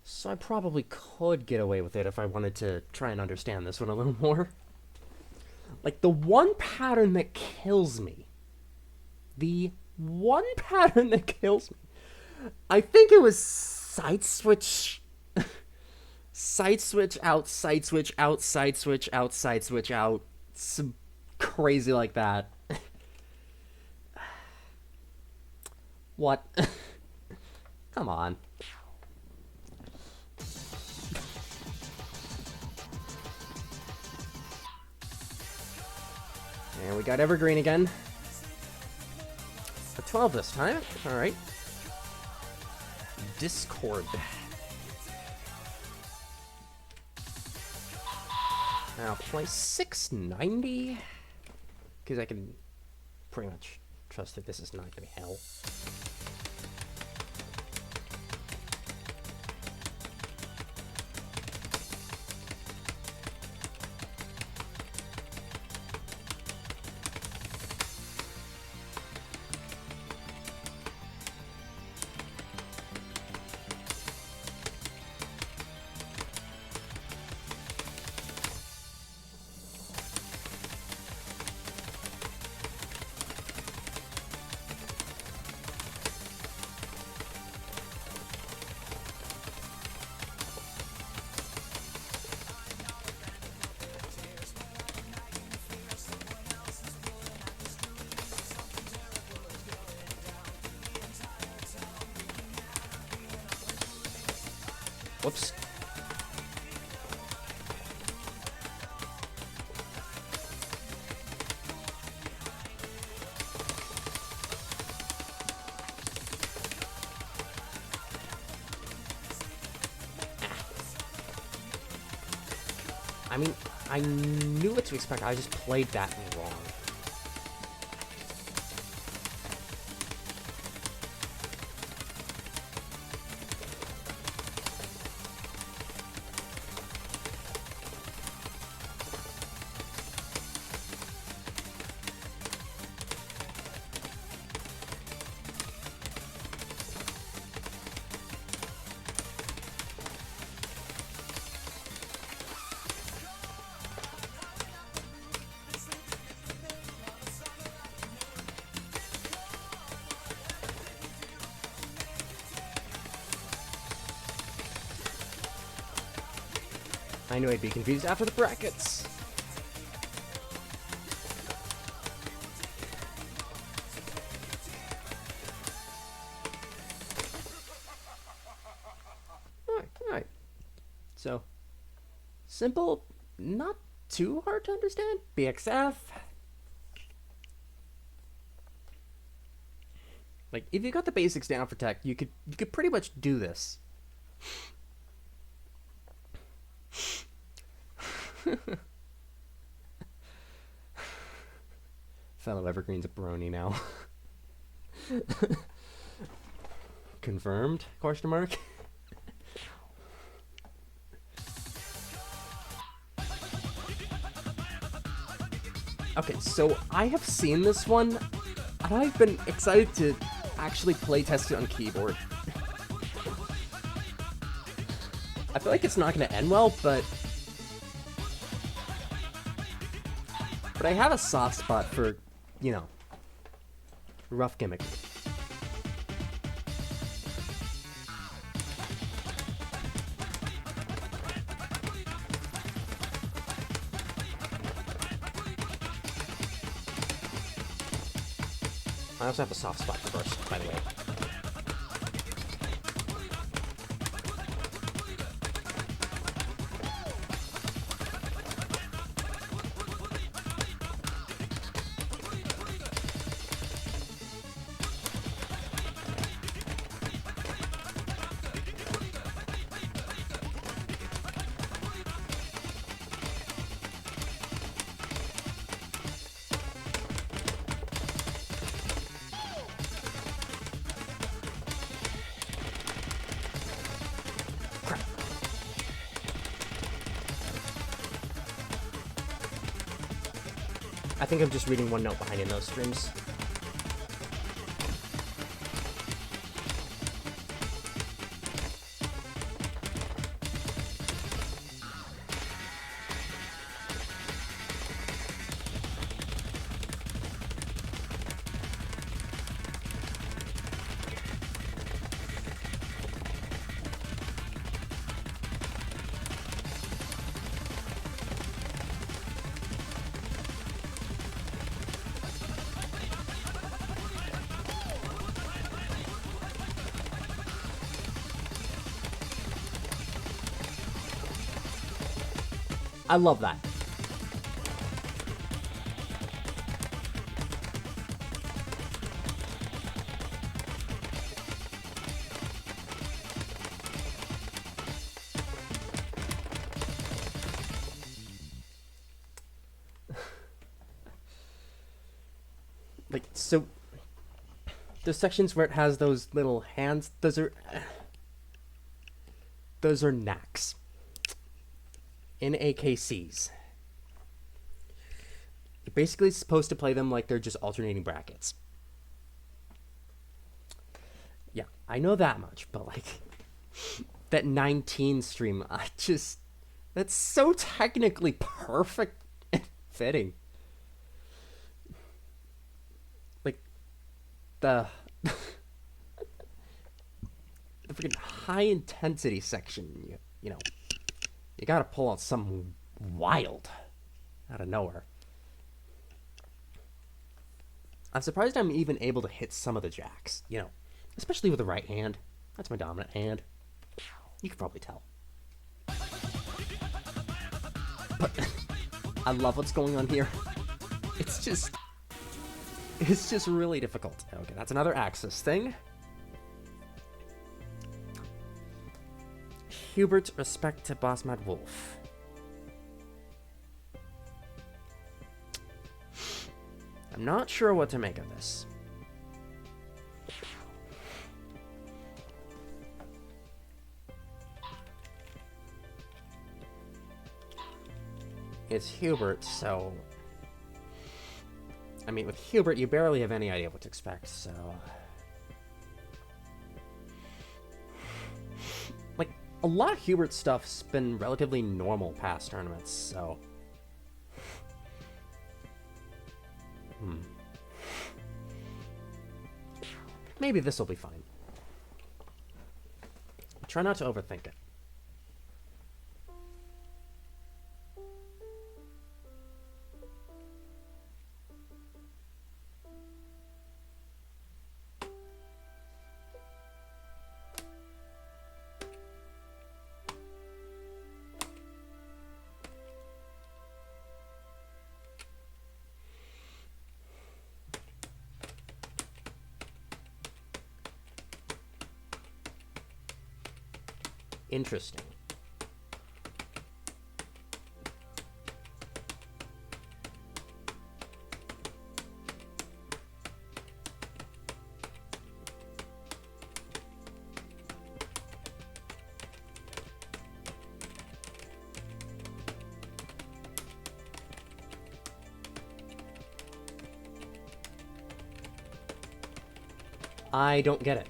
Speaker 1: So I probably could get away with it if I wanted to try and understand this one a little more. Like, the one pattern that kills me. The one pattern that kills me. I think it was side switch. Side switch out, side switch out, side switch out, side switch out. Some crazy like that. What? Come on. And we got Evergreen again. For 12 this time. Alright. Discord. I'll play 690 because I can pretty much trust that this is not gonna be hell. Whoops. I mean, I knew what to expect. I just played that wrong. I knew I'd be confused after the brackets. Alright. So, simple, not too hard to understand. BXF. Like, if you got the basics down for tech, you could pretty much do this. Fellow Evergreen's a brony now. Confirmed? Question mark. Okay, so I have seen this one, and I've been excited to actually play test it on keyboard. I feel like it's not going to end well, but I have a soft spot for, you know, rough gimmick. I also have a soft spot for burst, by the way. I think I'm just reading one note behind in those streams. I love that. Like, so the sections where it has those little hands, those are knacks. NAKCs. You're basically supposed to play them like they're just alternating brackets. Yeah, I know that much, but like that 19 stream, that's so technically perfect and fitting. Like the freaking high intensity section, you know, you gotta pull out something wild out of nowhere. I'm surprised I'm even able to hit some of the jacks, you know, especially with the right hand. That's my dominant hand. You could probably tell. But I love what's going on here. It's just really difficult. Okay, that's another Axis thing. Hubert's respect to Boss Mad Wolf. I'm not sure what to make of this. It's Hubert, so... I mean, with Hubert, you barely have any idea what to expect, so... Like, a lot of Hubert stuff's been relatively normal past tournaments, so... Maybe this will be fine. Try not to overthink it. Interesting. I don't get it.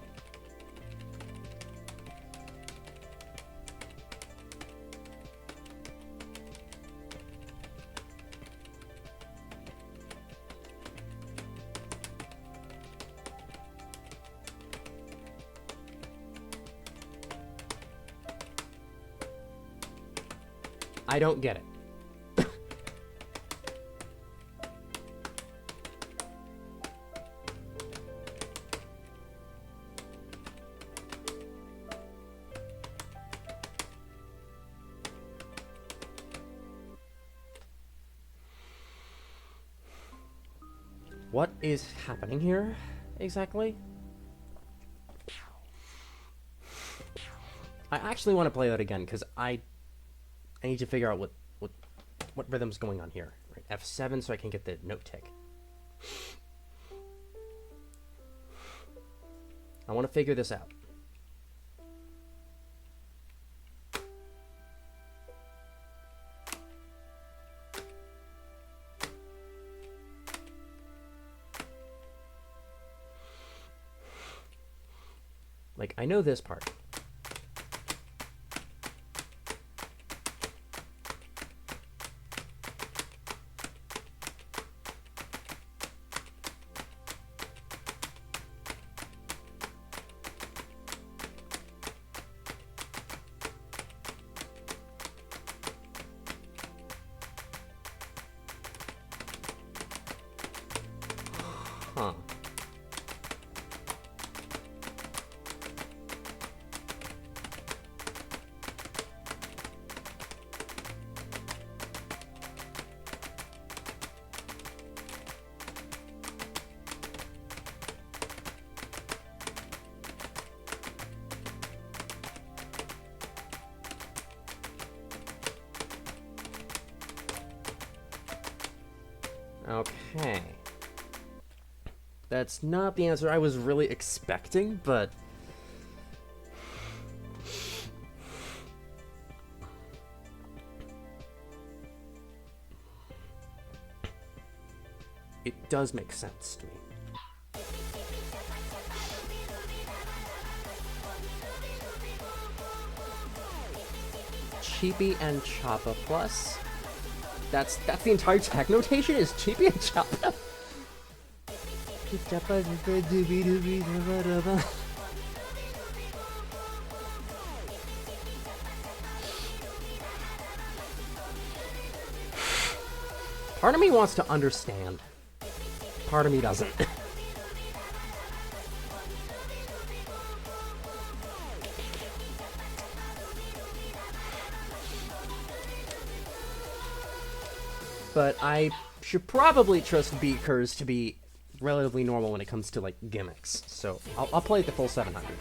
Speaker 1: I don't get it. What is happening here exactly? I actually want to play that again because I need to figure out what rhythm's going on here. Right, F7 so I can get the note tick. I want to figure this out. Like, I know this part. Huh. Okay. That's not the answer I was really expecting, but... it does make sense to me. Cheapy and Choppa Plus. That's the entire tag notation is Cheapy and Choppa. Part of me wants to understand. Part of me doesn't. But I should probably trust Beakers to be relatively normal when it comes to, like, gimmicks. So, I'll play the full 700.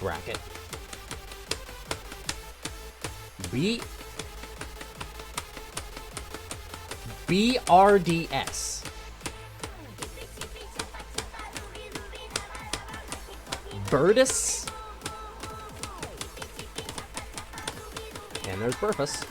Speaker 1: Bracket. BRDS. Birdus. And there's Burfus.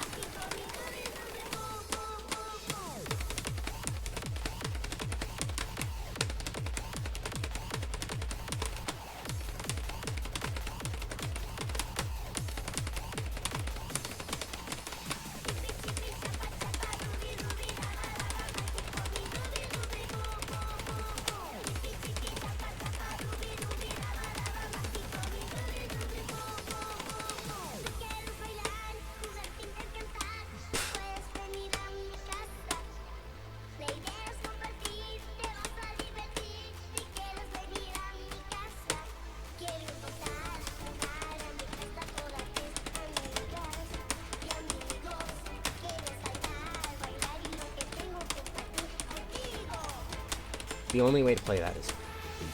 Speaker 1: The only way to play that is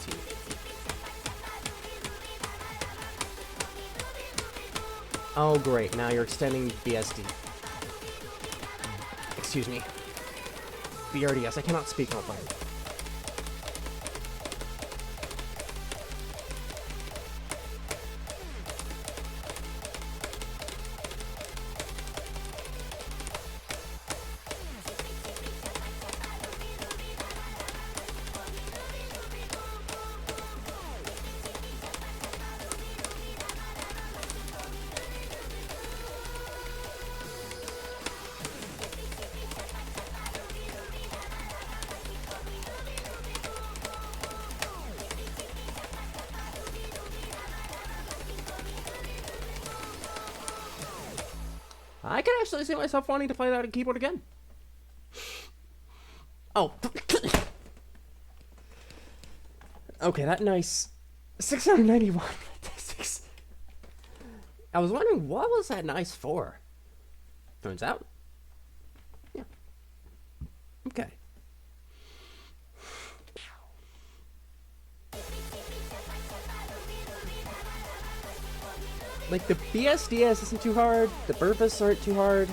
Speaker 1: BT. Oh great, now you're extending BSD. Excuse me. BRDS, I cannot speak on fire. I can actually see myself wanting to play that on keyboard again. Oh. Okay, that nice 691. I was wondering, what was that nice for? Turns out. Yeah. Okay. Like, the BSDS isn't too hard, the Burfus aren't too hard.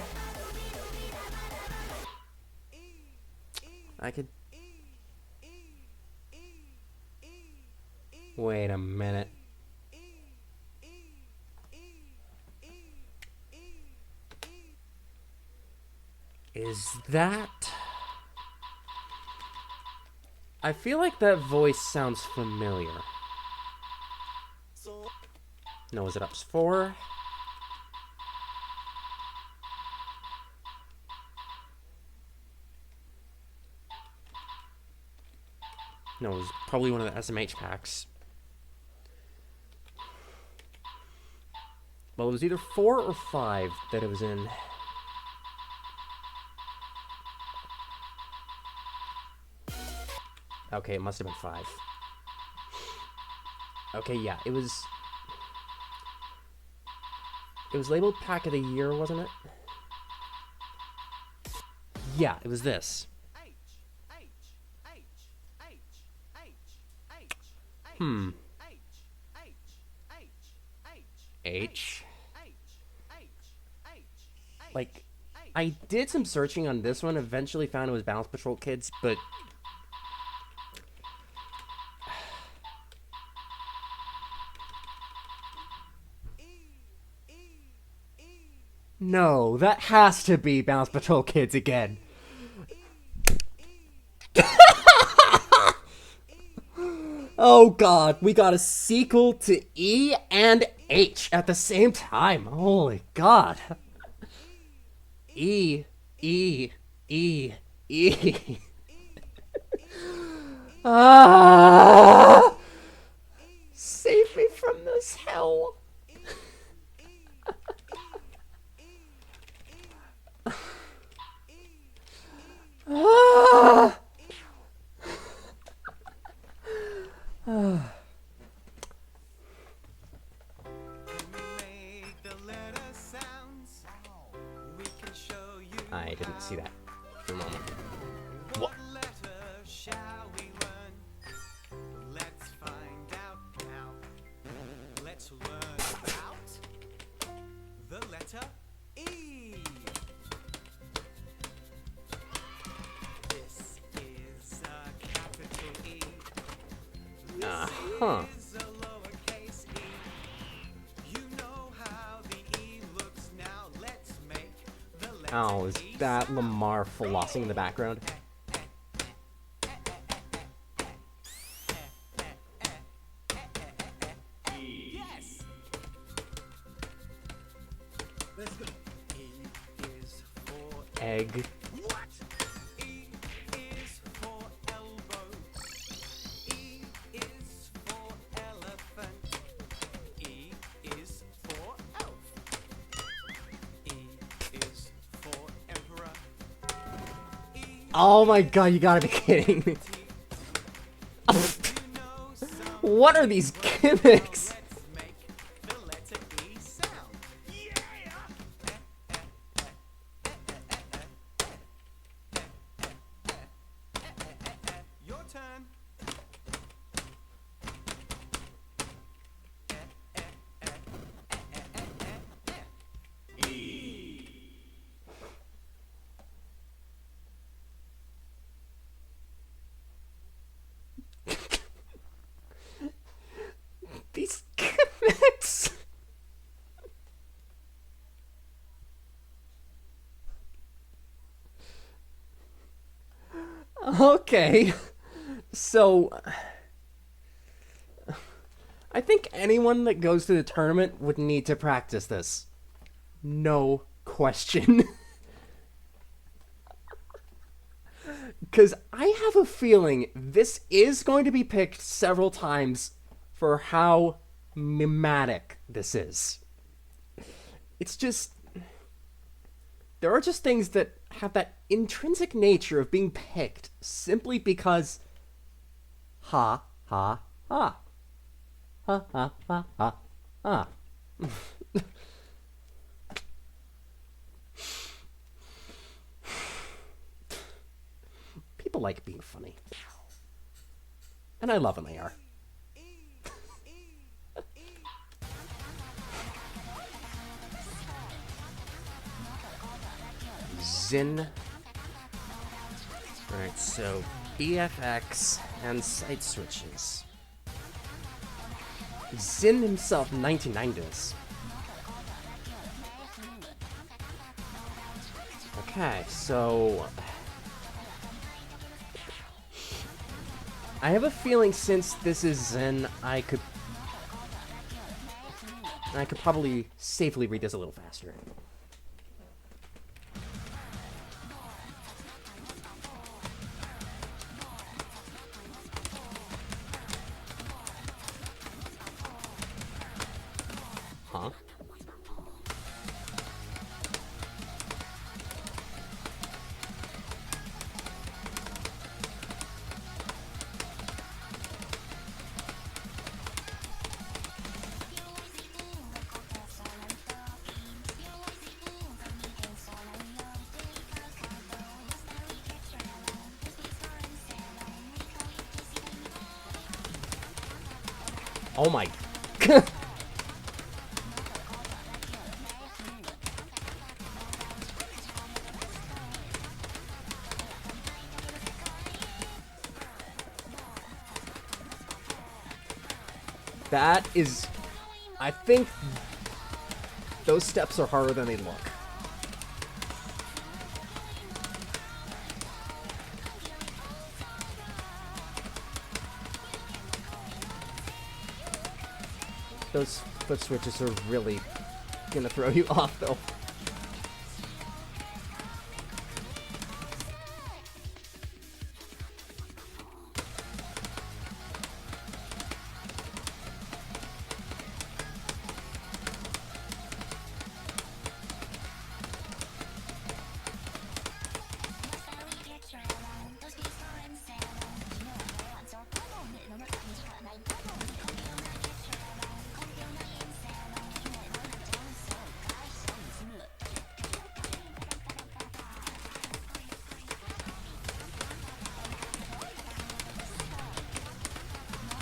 Speaker 1: I could... Wait a minute. Is that... I feel like that voice sounds familiar. No, is it ups 4? No, it was probably one of the SMH packs. Well, it was either 4 or 5 that it was in. Okay, it must have been 5. Okay, yeah, it was labeled Pack of the Year, wasn't it? Yeah, it was this. Hmm. H. Like, I did some searching on this one, eventually found it was Balance Patrol Kids, but... No, that has to be Balance Patrol Kids again. Oh god, we got a sequel to E and H at the same time. Holy god. E, E, E, E. Ah! Save me from this hell. Ah! I didn't see that for a moment. What?
Speaker 2: Shall we learn? Let's find out now. Let's learn about the letter E. This is a capital E.
Speaker 1: Uh-huh.
Speaker 2: This is a lowercase e. You know how the E looks now. Let's make the letter
Speaker 1: Oh, is
Speaker 2: E
Speaker 1: that
Speaker 2: sound.
Speaker 1: Lamar flossing in the background?
Speaker 2: Yes. Let's go. E is for
Speaker 1: Egg.
Speaker 2: what? E is for elbow. E is for elephant. E is for elf. E is for emperor. E
Speaker 1: Oh my god, you gotta be kidding me.
Speaker 2: you know some.
Speaker 1: What are these gimmicks?
Speaker 2: Let's make the letter E sound. Yeah. Your turn.
Speaker 1: These gimmicks. Okay. So, I think anyone that goes to the tournament would need to practice this. No question. Because I have a feeling this is going to be picked several times for how mimetic this is. It's just... There are just things that have that intrinsic nature of being picked simply because... Ha, ha, ha. Ha, ha, ha, ha, ha. People like being funny. And I love when they are. Zin. Alright, so BFX and site switches. Zin himself 1990 this. Okay, so I have a feeling since this is Zen, I could probably safely read this a little faster. Huh? Oh my... That is... I think those steps are harder than they look. Those foot switches are really gonna throw you off, though.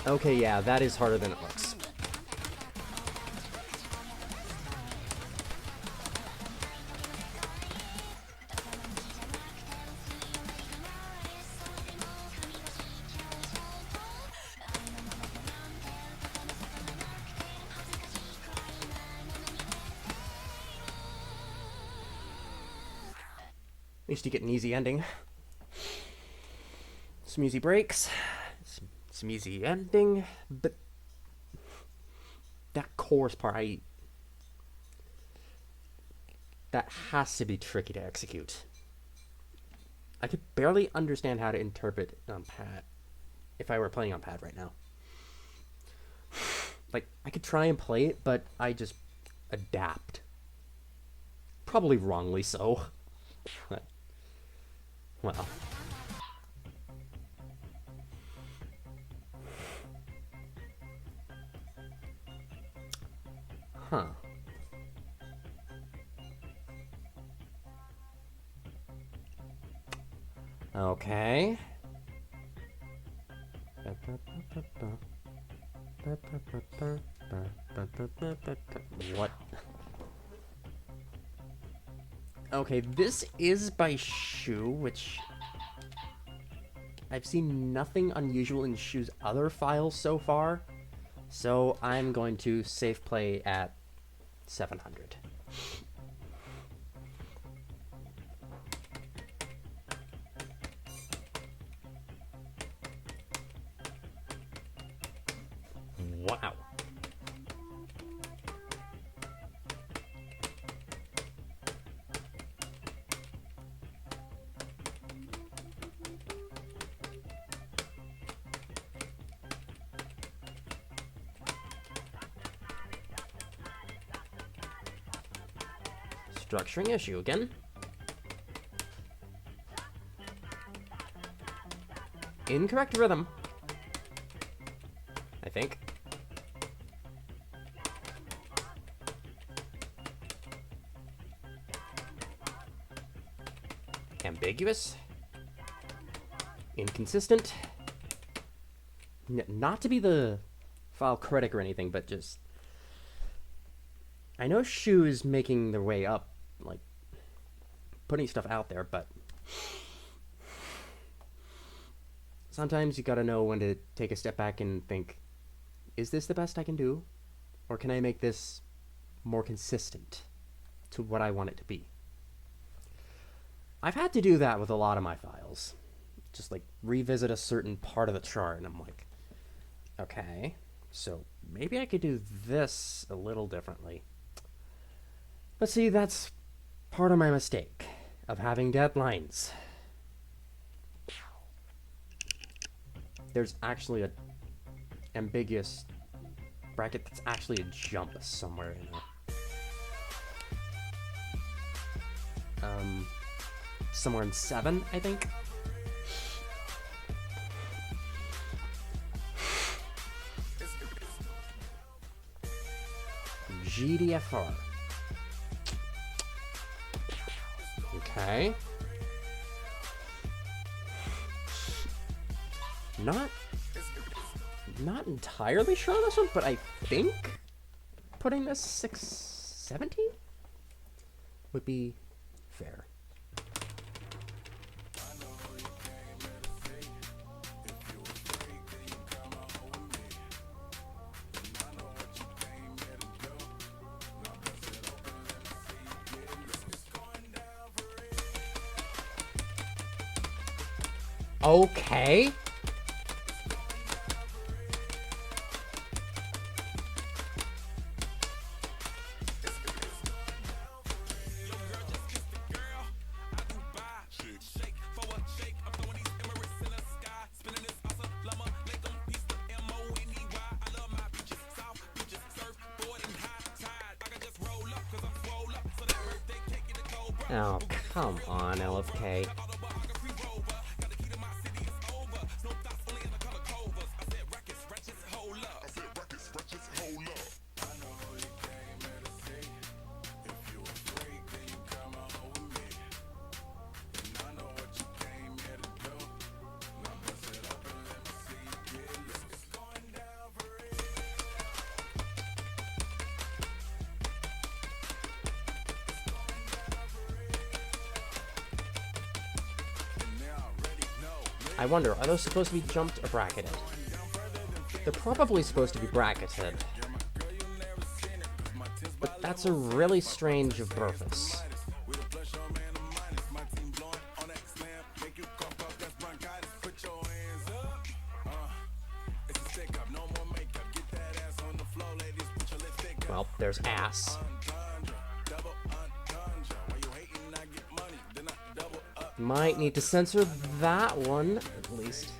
Speaker 1: Okay, yeah, that is harder than it looks. At least you get an easy ending. Some easy breaks. Some easy ending. But that chorus part, that has to be tricky to execute. I could barely understand how to interpret it on pad if I were playing on pad right now. Like, I could try and play it, but I just adapt. Probably wrongly so. Well. Huh. Okay. What? Okay, this is by Shu, which I've seen nothing unusual in Shu's other files so far, so I'm going to safe play at 700. Wow. Structuring issue again. Incorrect rhythm, I think. Ambiguous. Inconsistent. Not to be the file critic or anything, but just... I know Shu is making their way up, like, putting stuff out there, but... sometimes you gotta know when to take a step back and think, is this the best I can do? Or can I make this more consistent to what I want it to be? I've had to do that with a lot of my files. Just like revisit a certain part of the chart and I'm like, okay, so maybe I could do this a little differently. But see, that's part of my mistake of having deadlines. There's actually a ambiguous bracket that's actually a jump somewhere in it. Somewhere in 7, I think. GDFR. Okay. not entirely sure on this one, but I think putting this 617 would be fair. Okay. Oh, come on, LFK. I wonder, are those supposed to be jumped or bracketed? They're probably supposed to be bracketed. But that's a really strange Burfus. Well, there's ass. Might need to censor that one, at least.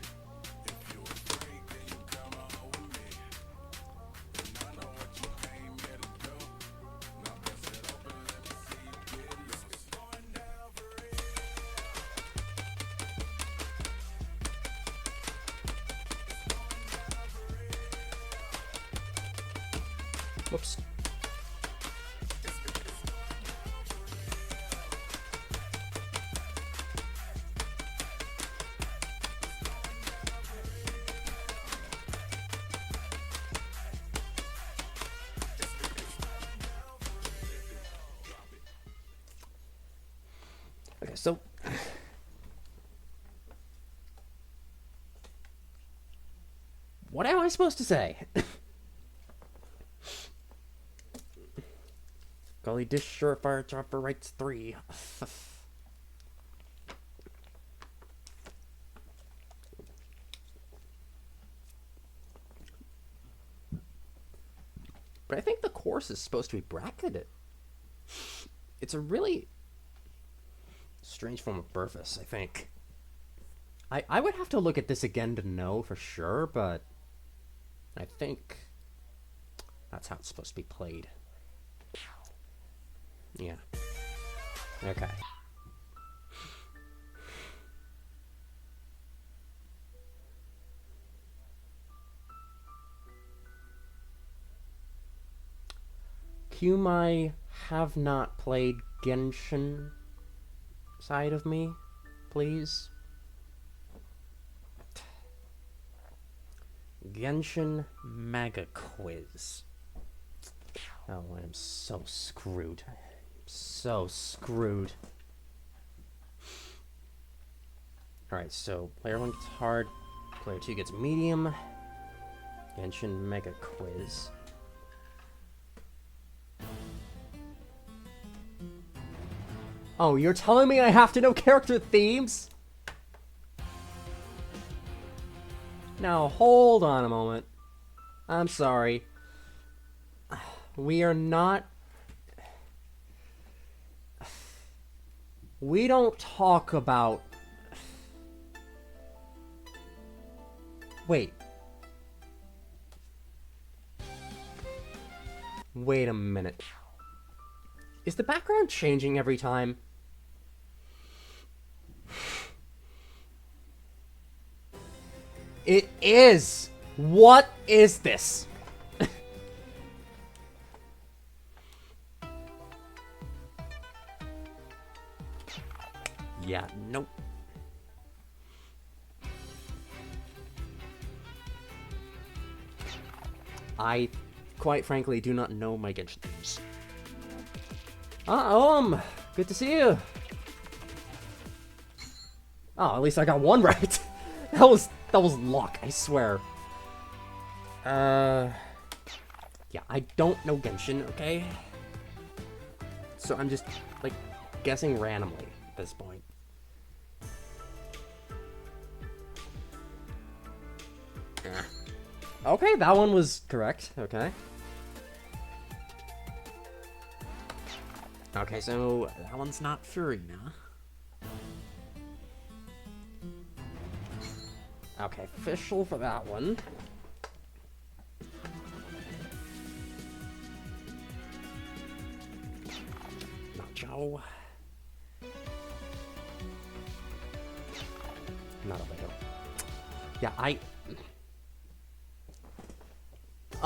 Speaker 1: Whoops. Okay, so what am I supposed to say? Golly dish surefire chopper writes 3. But I think the course is supposed to be bracketed. It's a really strange form of Burfus, I think. I would have to look at this again to know for sure, but I think that's how it's supposed to be played. Yeah. Okay. Kumai have not played Genshin side of me, please. Genshin Mega Quiz. Oh, I'm so screwed. So screwed. Alright, so player 1 gets hard, player 2 gets medium. Genshin Mega Quiz. Oh, you're telling me I have to know character themes? Now, hold on a moment. I'm sorry. We are not... We don't talk about... Wait. Wait a minute. Is the background changing every time? It is! What is this? Yeah, nope. I, quite frankly, do not know my Genshin names. Good to see you. Oh, at least I got one right. that was luck, I swear. Yeah, I don't know Genshin, okay? So I'm just, like, guessing randomly at this point. Okay, that one was correct. Okay. Okay, so that one's not Furina. Okay, official for that one. Nacho. Not a little. Yeah,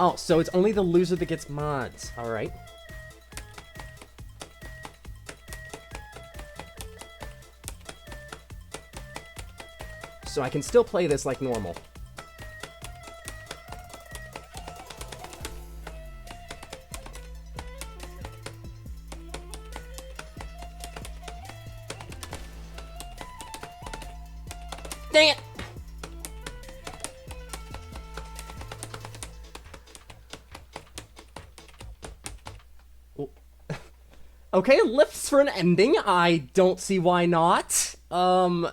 Speaker 1: Oh, so it's only the loser that gets mods. Alright. So I can still play this like normal. Dang it! Okay, lifts for an ending. I don't see why not. Alright,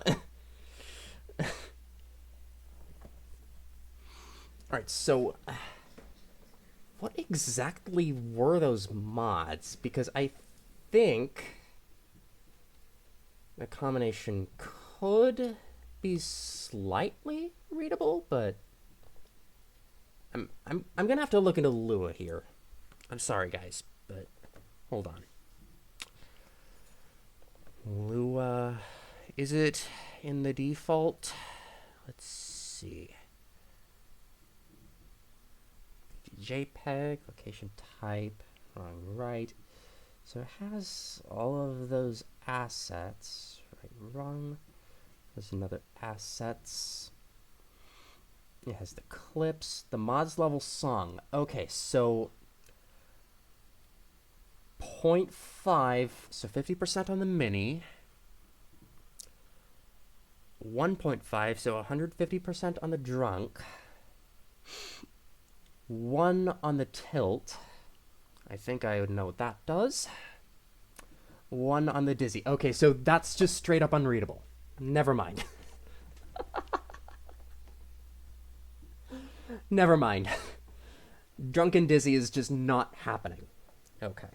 Speaker 1: so what exactly were those mods? Because I think the combination could be slightly readable, but I'm gonna have to look into Lua here. I'm sorry, guys, but hold on. Lua, is it in the default? Let's see. JPEG, location type, wrong, right. So it has all of those assets, right, wrong. There's another assets. It has the clips, the mods level song. Okay, so 0.5, so 50% on the mini. 1.5, so 150% on the drunk. 1 on the tilt. I think I would know what that does. 1 on the dizzy. Okay, so that's just straight up unreadable. Never mind. Never mind. Drunken dizzy is just not happening. Okay.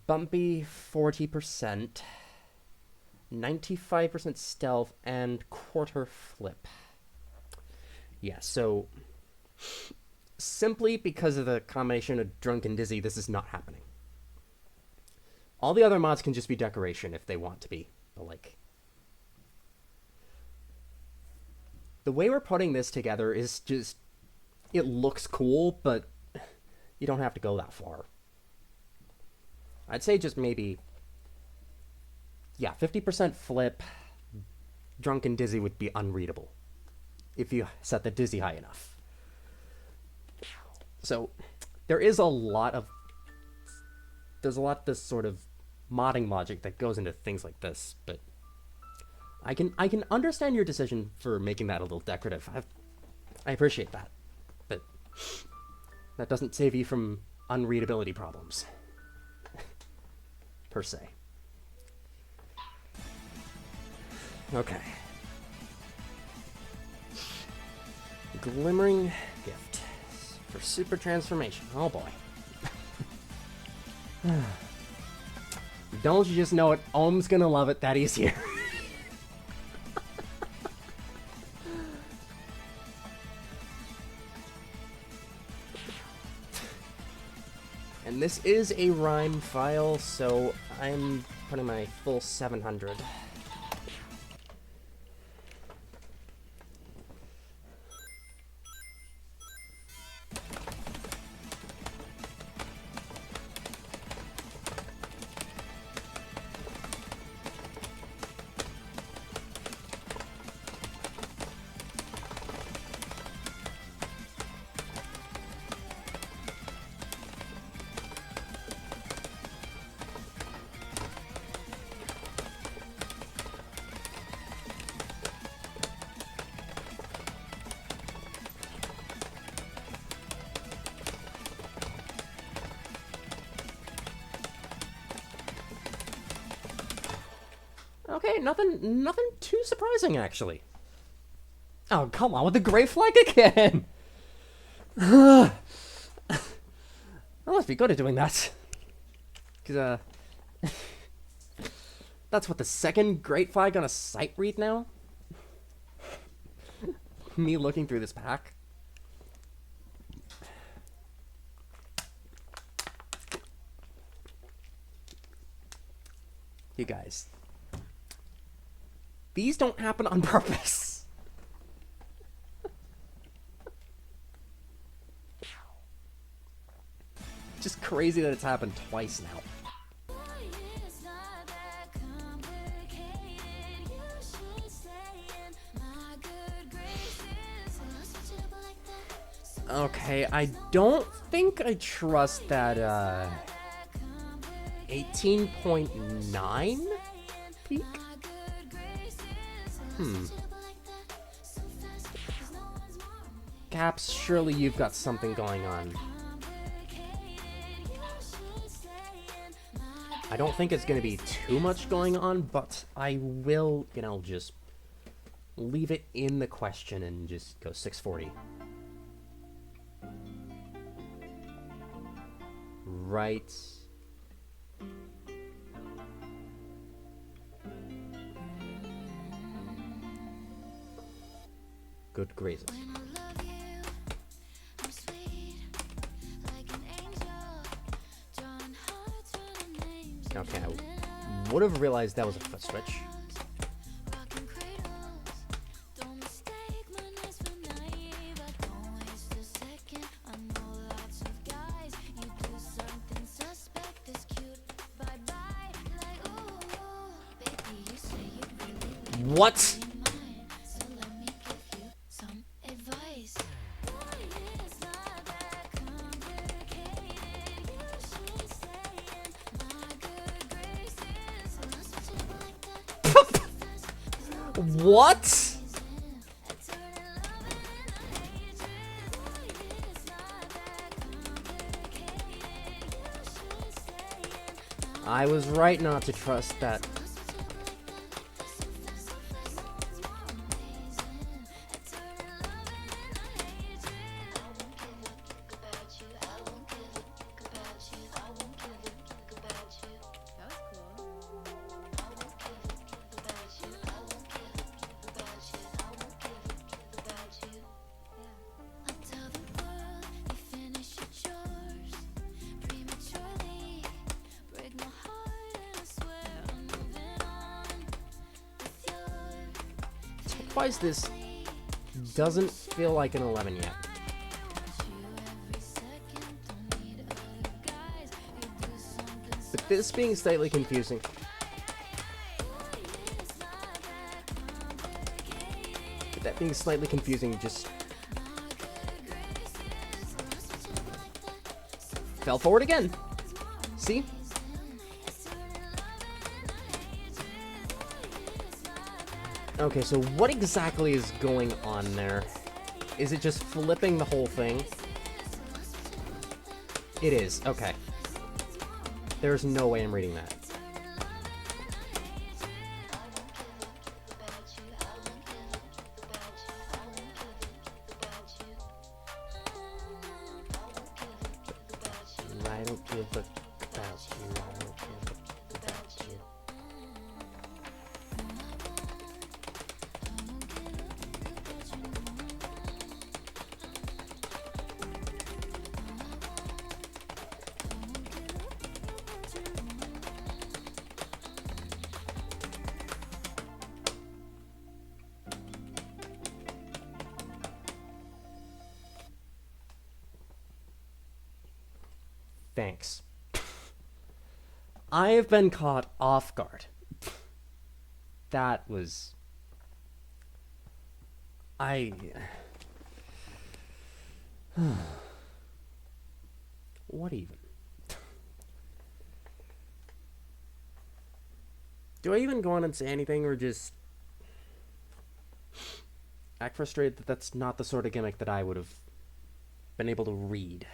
Speaker 1: Bumpy 40%. 95% stealth and quarter flip. Yeah, so simply because of the combination of drunk and dizzy, this is not happening. All the other mods can just be decoration if they want to be, but like, the way we're putting this together is just, it looks cool, but you don't have to go that far. I'd say just maybe, yeah, 50% flip. Drunk and dizzy would be unreadable if you set the dizzy high enough. So there is a lot of, there's a lot of this sort of modding logic that goes into things like this, but I can understand your decision for making that a little decorative. I appreciate that, but that doesn't save you from unreadability problems, per se. Okay. Glimmering gift for super transformation. Oh boy. Don't you just know it? Ohm's gonna love it that he's here. And this is a rhyme file, so I'm putting my full 700. Okay, nothing too surprising, actually. Oh, come on, with the gray flag again! I must be good at doing that. Because, that's what, the second great flag on a sight read now? Me looking through this pack. You guys. These don't happen on purpose. Just crazy that it's happened twice now. Okay, I don't think I trust that, 18.9 peak? Caps, surely you've got something going on. I don't think it's going to be too much going on, but I will, you know, just leave it in the question and just go 640. Right. Good gracious. Okay, I would have realized that was a foot switch. What? What? I was right not to trust that. Wise this doesn't feel like an 11 yet. But this being slightly confusing. But that being slightly confusing just fell forward again. See? Okay, so what exactly is going on there? Is it just flipping the whole thing? It is, okay. There's no way I'm reading that. I don't give a about you. I don't give about you. Thanks. I have been caught off guard. That was... What even? Do I even go on and say anything, or just act frustrated that that's not the sort of gimmick that I would have been able to read,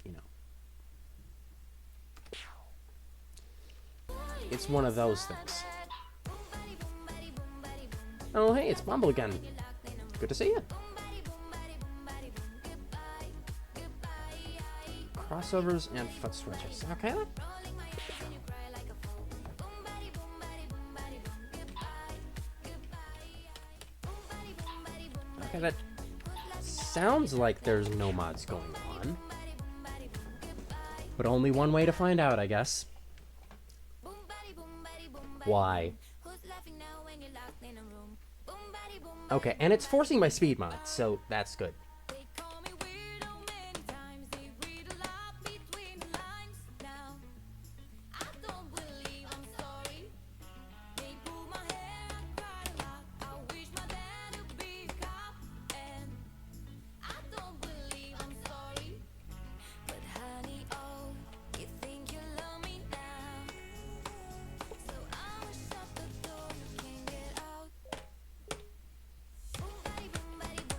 Speaker 1: you know? It's one of those things. Oh, hey, it's Bumble again. Good to see you. Crossovers and foot switches. Okay, okay, that sounds like there's no mods going on. But only one way to find out, I guess. Why? Okay, and it's forcing my speed mod, so that's good.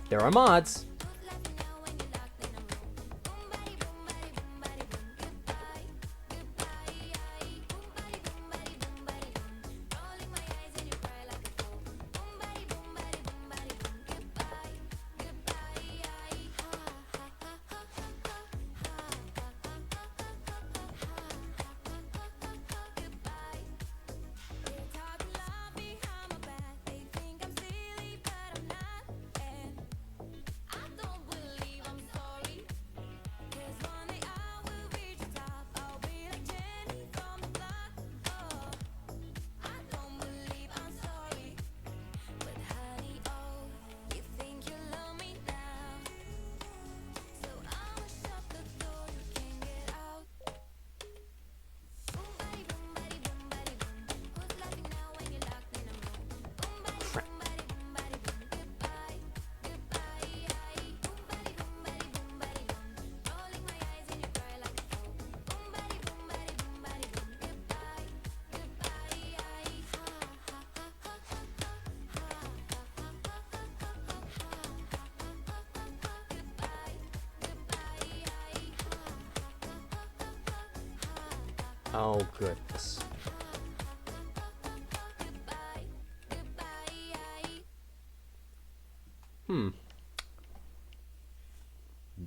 Speaker 1: There are mods. Oh, goodness.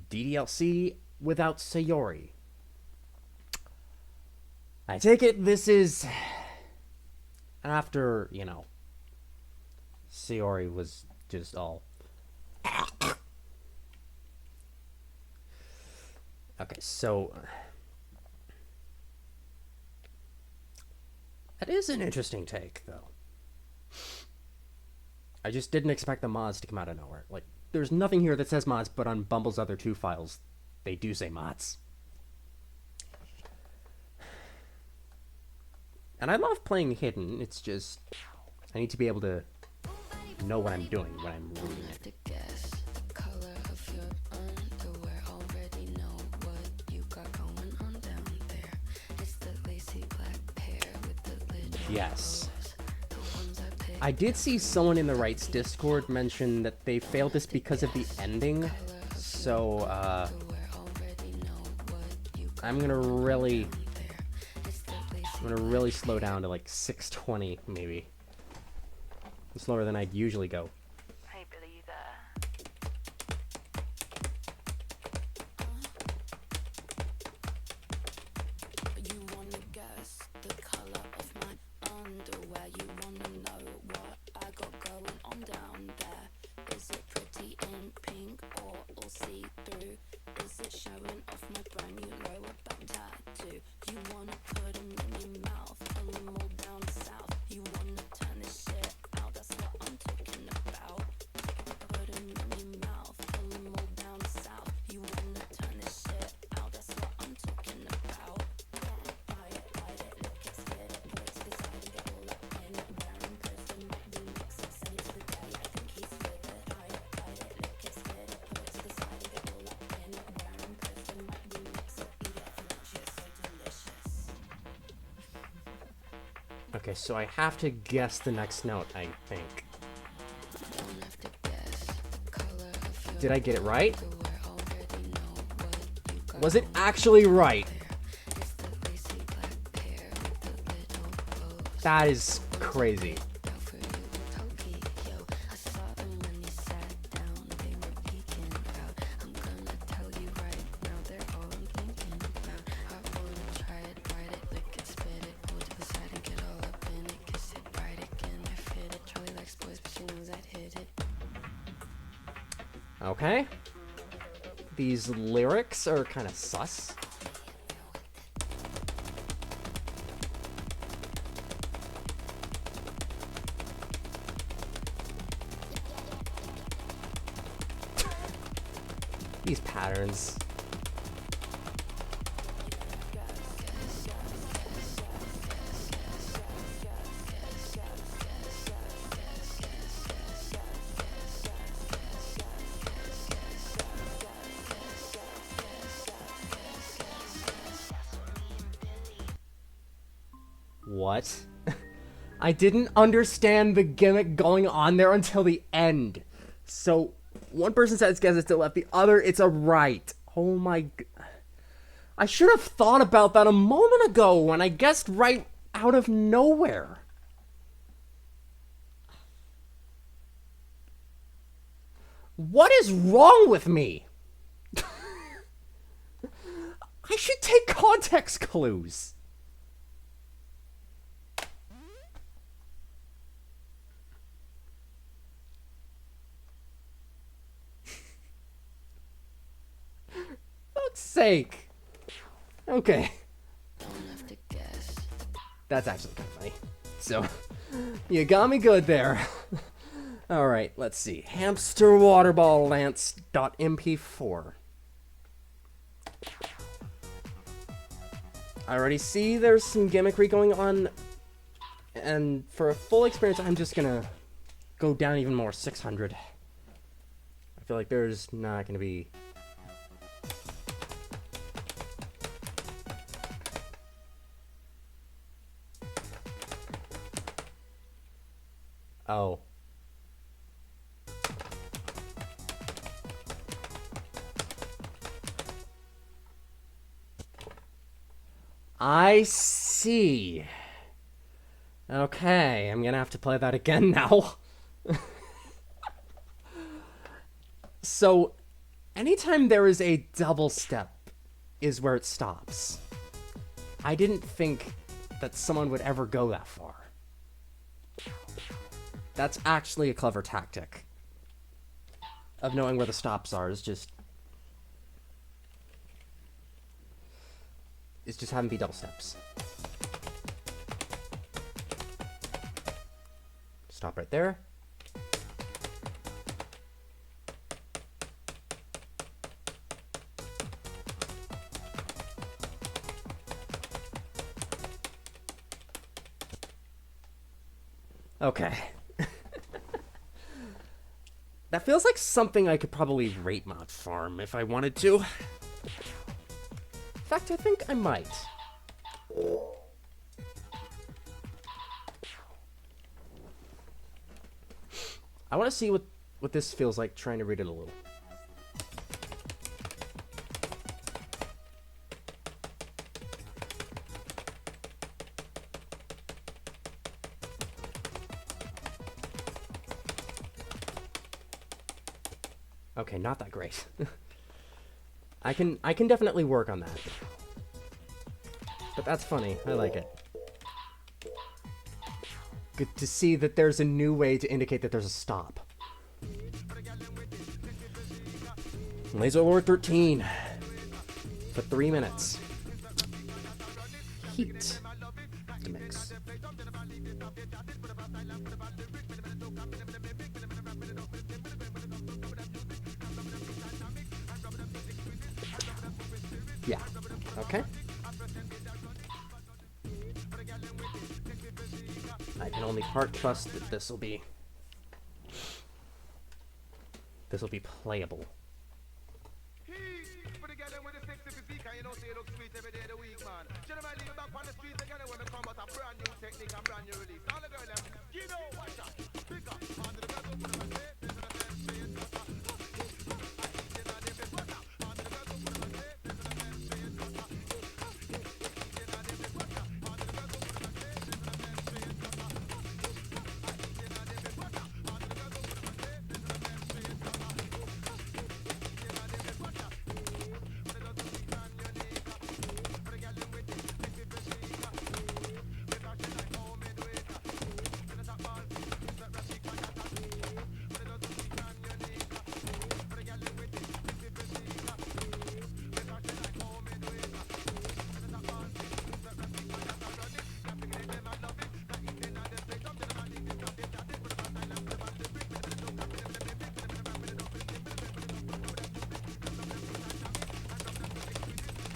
Speaker 1: DDLC without Sayori. I take it this is after, you know, Sayori was just all... Okay, so... That is an interesting take, though. I just didn't expect the mods to come out of nowhere. Like, there's nothing here that says mods, but on Bumble's other two files, they do say mods. And I love playing hidden, it's just... I need to be able to know what I'm doing when I'm reading it. Yes. I did see someone in the Rights Discord mention that they failed this because of the ending. So, I'm gonna really slow down to like 620 maybe. Slower than I'd usually go.
Speaker 3: Hey Billy, you there?
Speaker 4: You wanna guess the color of my underwear? You wanna know what I got going on down there? Is it pretty in pink or all see-through? Is it showing off my brand new lower back tattoo? You wanna put them in your mouth, pull them all down south. You wanna turn this shit out, that's what I'm talking about. Put them in your mouth, pull them all down south. You wanna turn this shit out, that's what I'm talking about. Bite it, lick it, spit it, put it to the side and get all up in it. Wearing person might be mixed, send it to the guy, I think he's with it. Bite it, lick it, spit it, put it to the side and get all up in it. Wearing person might be mixed, eat it for lunch, it's so delicious.
Speaker 1: Okay, so I have to guess the next note, I think.
Speaker 4: Don't have to guess the color of your
Speaker 1: Did I get it right?
Speaker 4: underwear, already know what you got
Speaker 1: Was it
Speaker 4: going
Speaker 1: actually right?
Speaker 4: there. It's the lacy black pair with the little bows.
Speaker 1: That is crazy.
Speaker 4: Out for you, Toki, yo.
Speaker 1: Okay. These lyrics are kind of sus. These patterns. What? I didn't understand the gimmick going on there until the end. So, one person says guess it's to the left, the other it's a right. Oh my... I should have thought about that a moment ago when I guessed right out of nowhere. What is wrong with me? I should take context clues. Fuck's sake. Okay. That's actually kind of funny. So, you got me good there. Alright, let's see. Hamster waterball lance.mp4. I already see there's some gimmickry going on. And for a full experience, I'm just gonna go down even more. 600. I feel like there's not gonna be... Oh. I see. Okay, I'm gonna have to play that again now. So, anytime there is a double step is where it stops. I didn't think that someone would ever go that far. That's actually a clever tactic of knowing where the stops are. Is just having be double steps. Stop right there. Okay. That feels like something I could probably rate mod farm if I wanted to. In fact, I think I might. I want to see what this feels like trying to read it a little. Okay, not that great. I can definitely work on that. But that's funny. I like it. Good to see that there's a new way to indicate that there's a stop. Laser Lord 13 for 3 minutes. Heat to mix. Yeah. Okay. I can only part trust that this will be playable.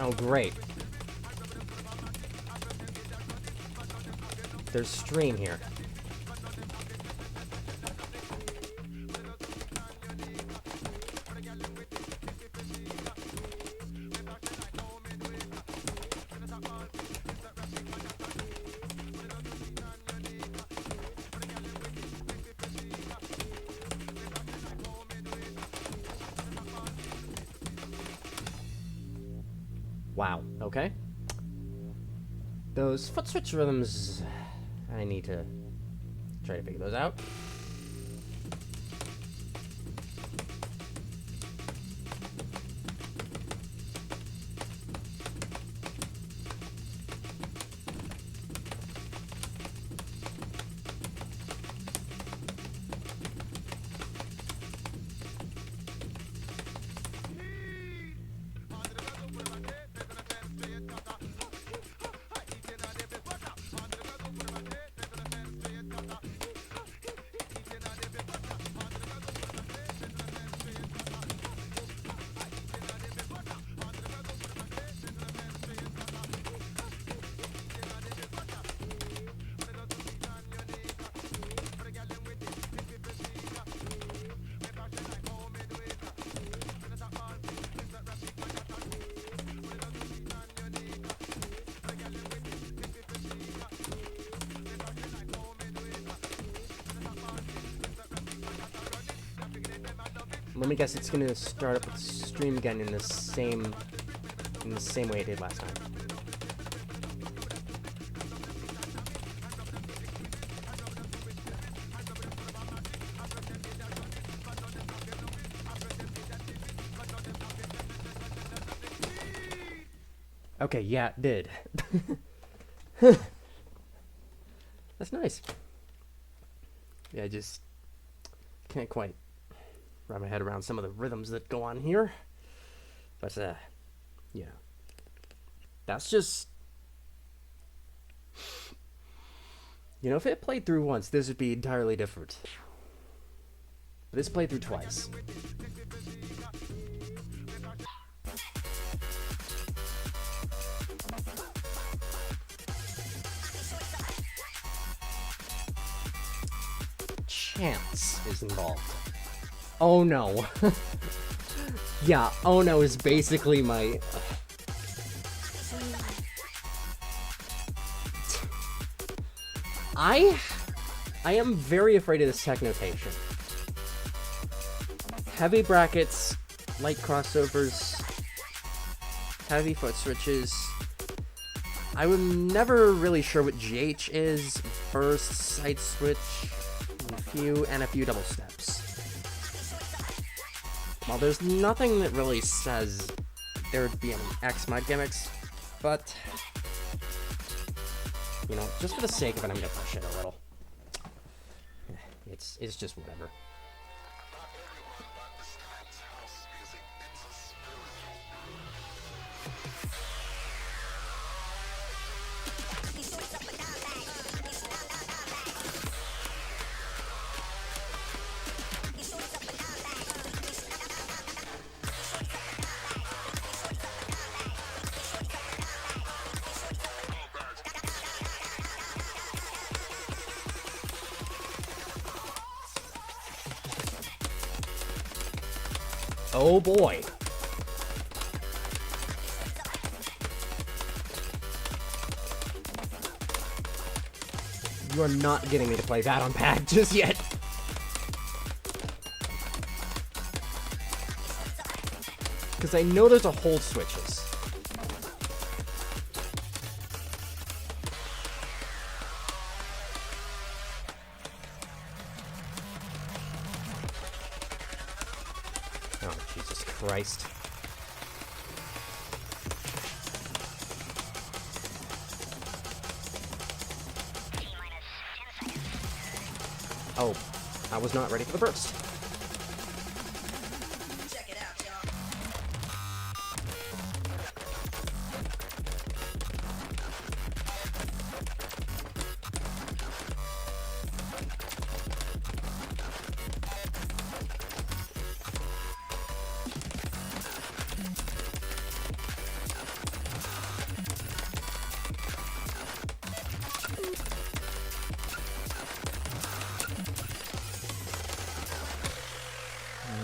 Speaker 1: Oh, great. There's stream here. Wow, okay. Those foot switch rhythms, I need to try to figure those out. Let me guess, it's gonna start up the stream again in the same way it did last time. Okay, yeah, it did. That's nice. Yeah, I just can't quite wrap my head around some of the rhythms that go on here. But, yeah. That's just... You know, if it played through once, this would be entirely different. But this played through twice. Chance is involved. Oh no. Yeah, oh no is basically my... I am very afraid of this tech notation. Heavy brackets, light crossovers, heavy foot switches. I'm never really sure what GH is. Burst, side switch, and a few double steps. Well, there's nothing that really says there would be any X-Mod gimmicks, but, you know, just for the sake of it, I'm gonna push it a little. It's just whatever. Oh boy. You are not getting me to play that on pad just yet. Because I know there's a hold switches. Oh, Jesus Christ. Oh, I was not ready for the burst.
Speaker 3: Check it out, y'all.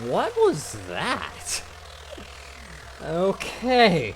Speaker 1: What was that? Okay.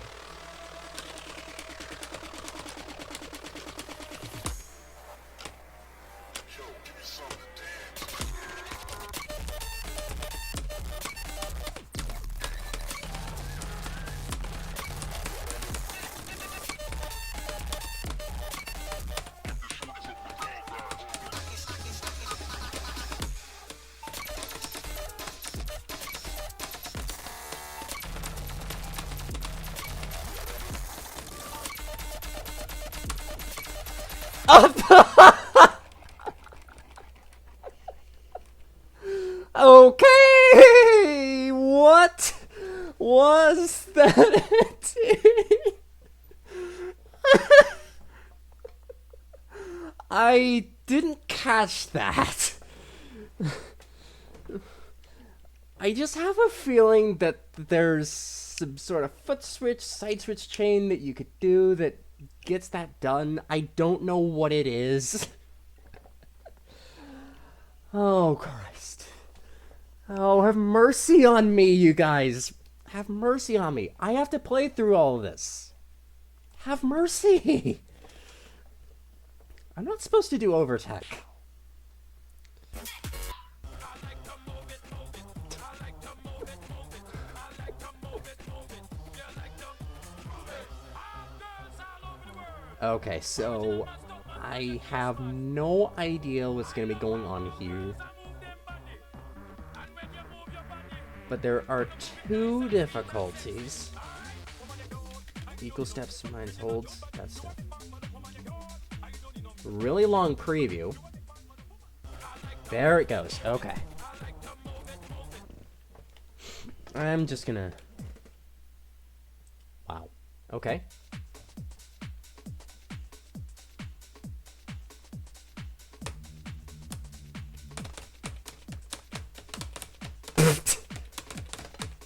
Speaker 1: Okay, what was that? I didn't catch that. I just have a feeling that there's some sort of foot switch, side switch chain that you could do that gets that done. I don't know what it is. Oh, Christ. Oh, have mercy on me, you guys. Have mercy on me. I have to play through all of this. Have mercy. I'm not supposed to do overtech. Okay, so I have no idea what's going to be going on here. But there are two difficulties. Equal steps, minus holds, that stuff. Really long preview. There it goes. Okay. I'm just gonna... Wow. Okay.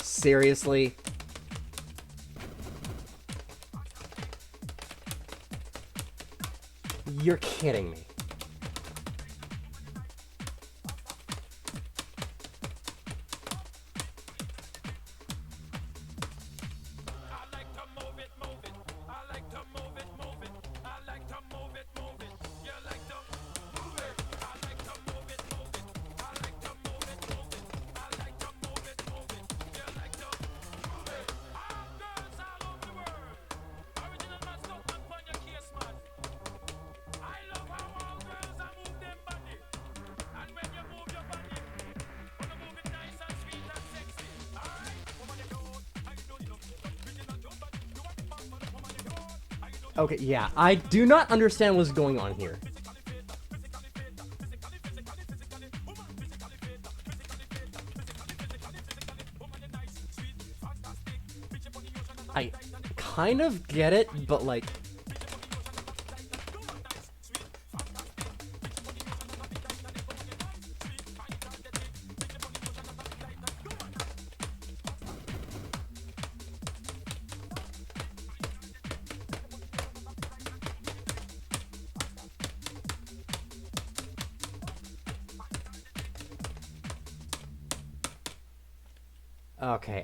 Speaker 1: Seriously? You're kidding me. Okay, yeah, I do not understand what's going on here. I kind of get it, but like... Okay,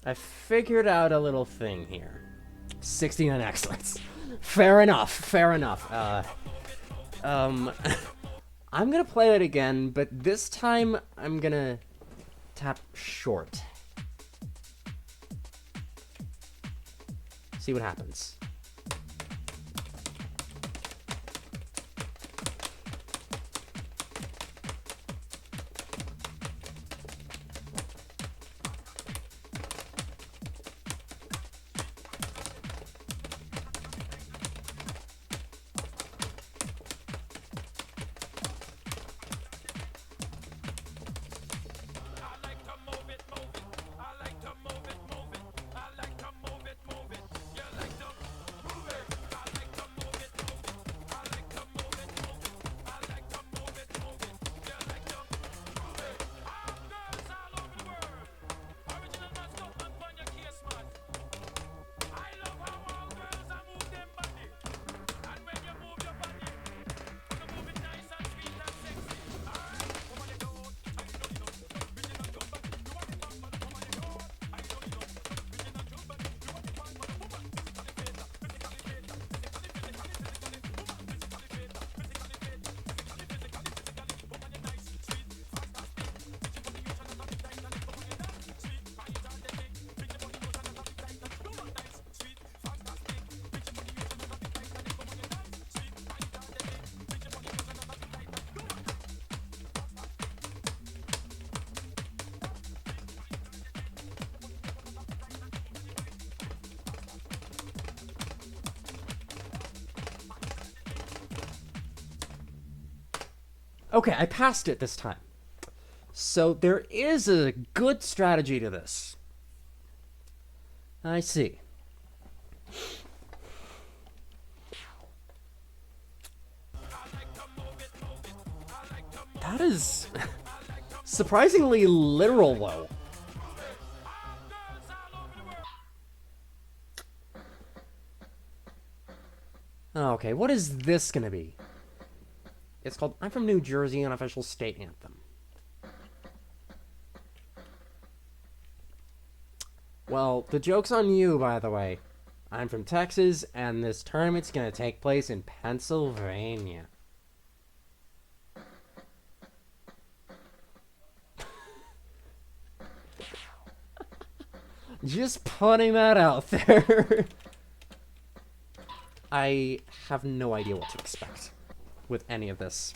Speaker 1: I figured out a little thing here. 69 excellence. Fair enough, fair enough. I'm gonna play it again, but this time I'm gonna tap short. See what happens. Okay, I passed it this time. So there is a good strategy to this. I see. That is surprisingly literal, though. Okay, what is this gonna be? It's called I'm From New Jersey, Unofficial State Anthem. Well, the joke's on you, by the way. I'm from Texas, and this tournament's gonna take place in Pennsylvania. Just putting that out there. I have no idea what to expect with any of this.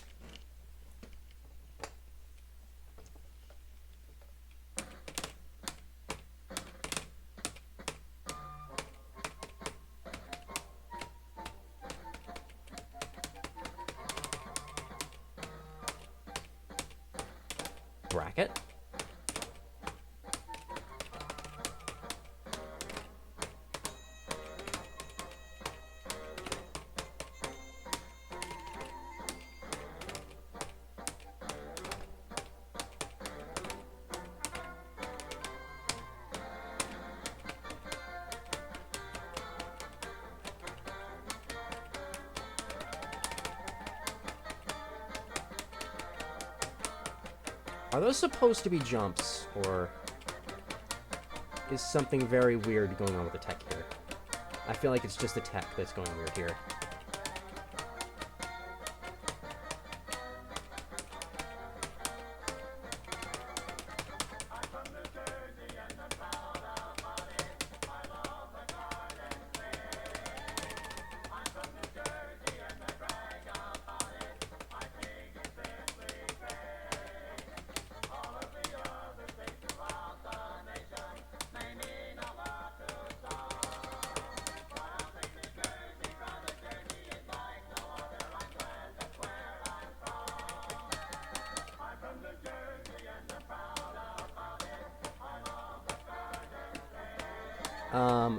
Speaker 1: Bracket. Are those supposed to be jumps, or is something very weird going on with the tech here? I feel like it's just the tech that's going weird here.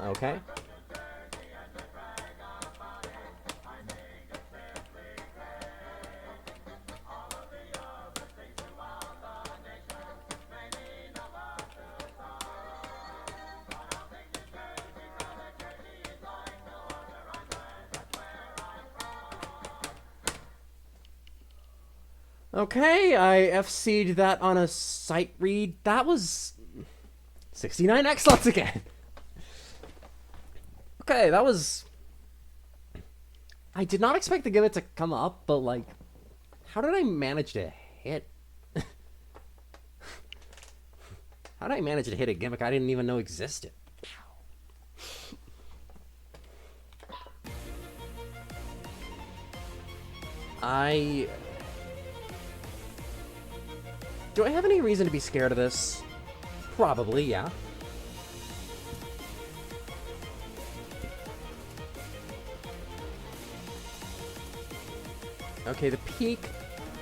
Speaker 1: Okay. Okay, I FC'd that on a sight read. That was 69 slots again. Okay, that was... I did not expect the gimmick to come up, but, like, how did I manage to hit? How did I manage to hit a gimmick I didn't even know existed? Do I have any reason to be scared of this? Probably, yeah. Okay, the peak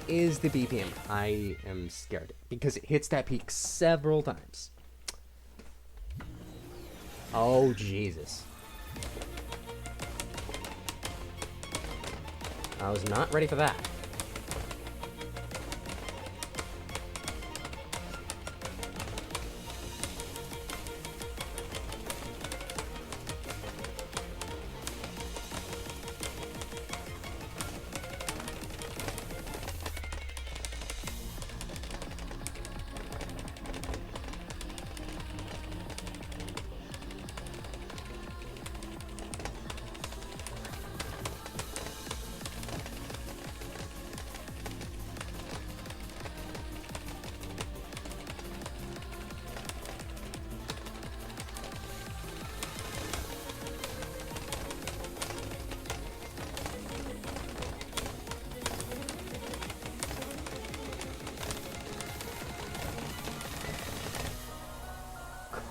Speaker 1: is the BPM. I am scared because it hits that peak several times. Oh, Jesus. I was not ready for that.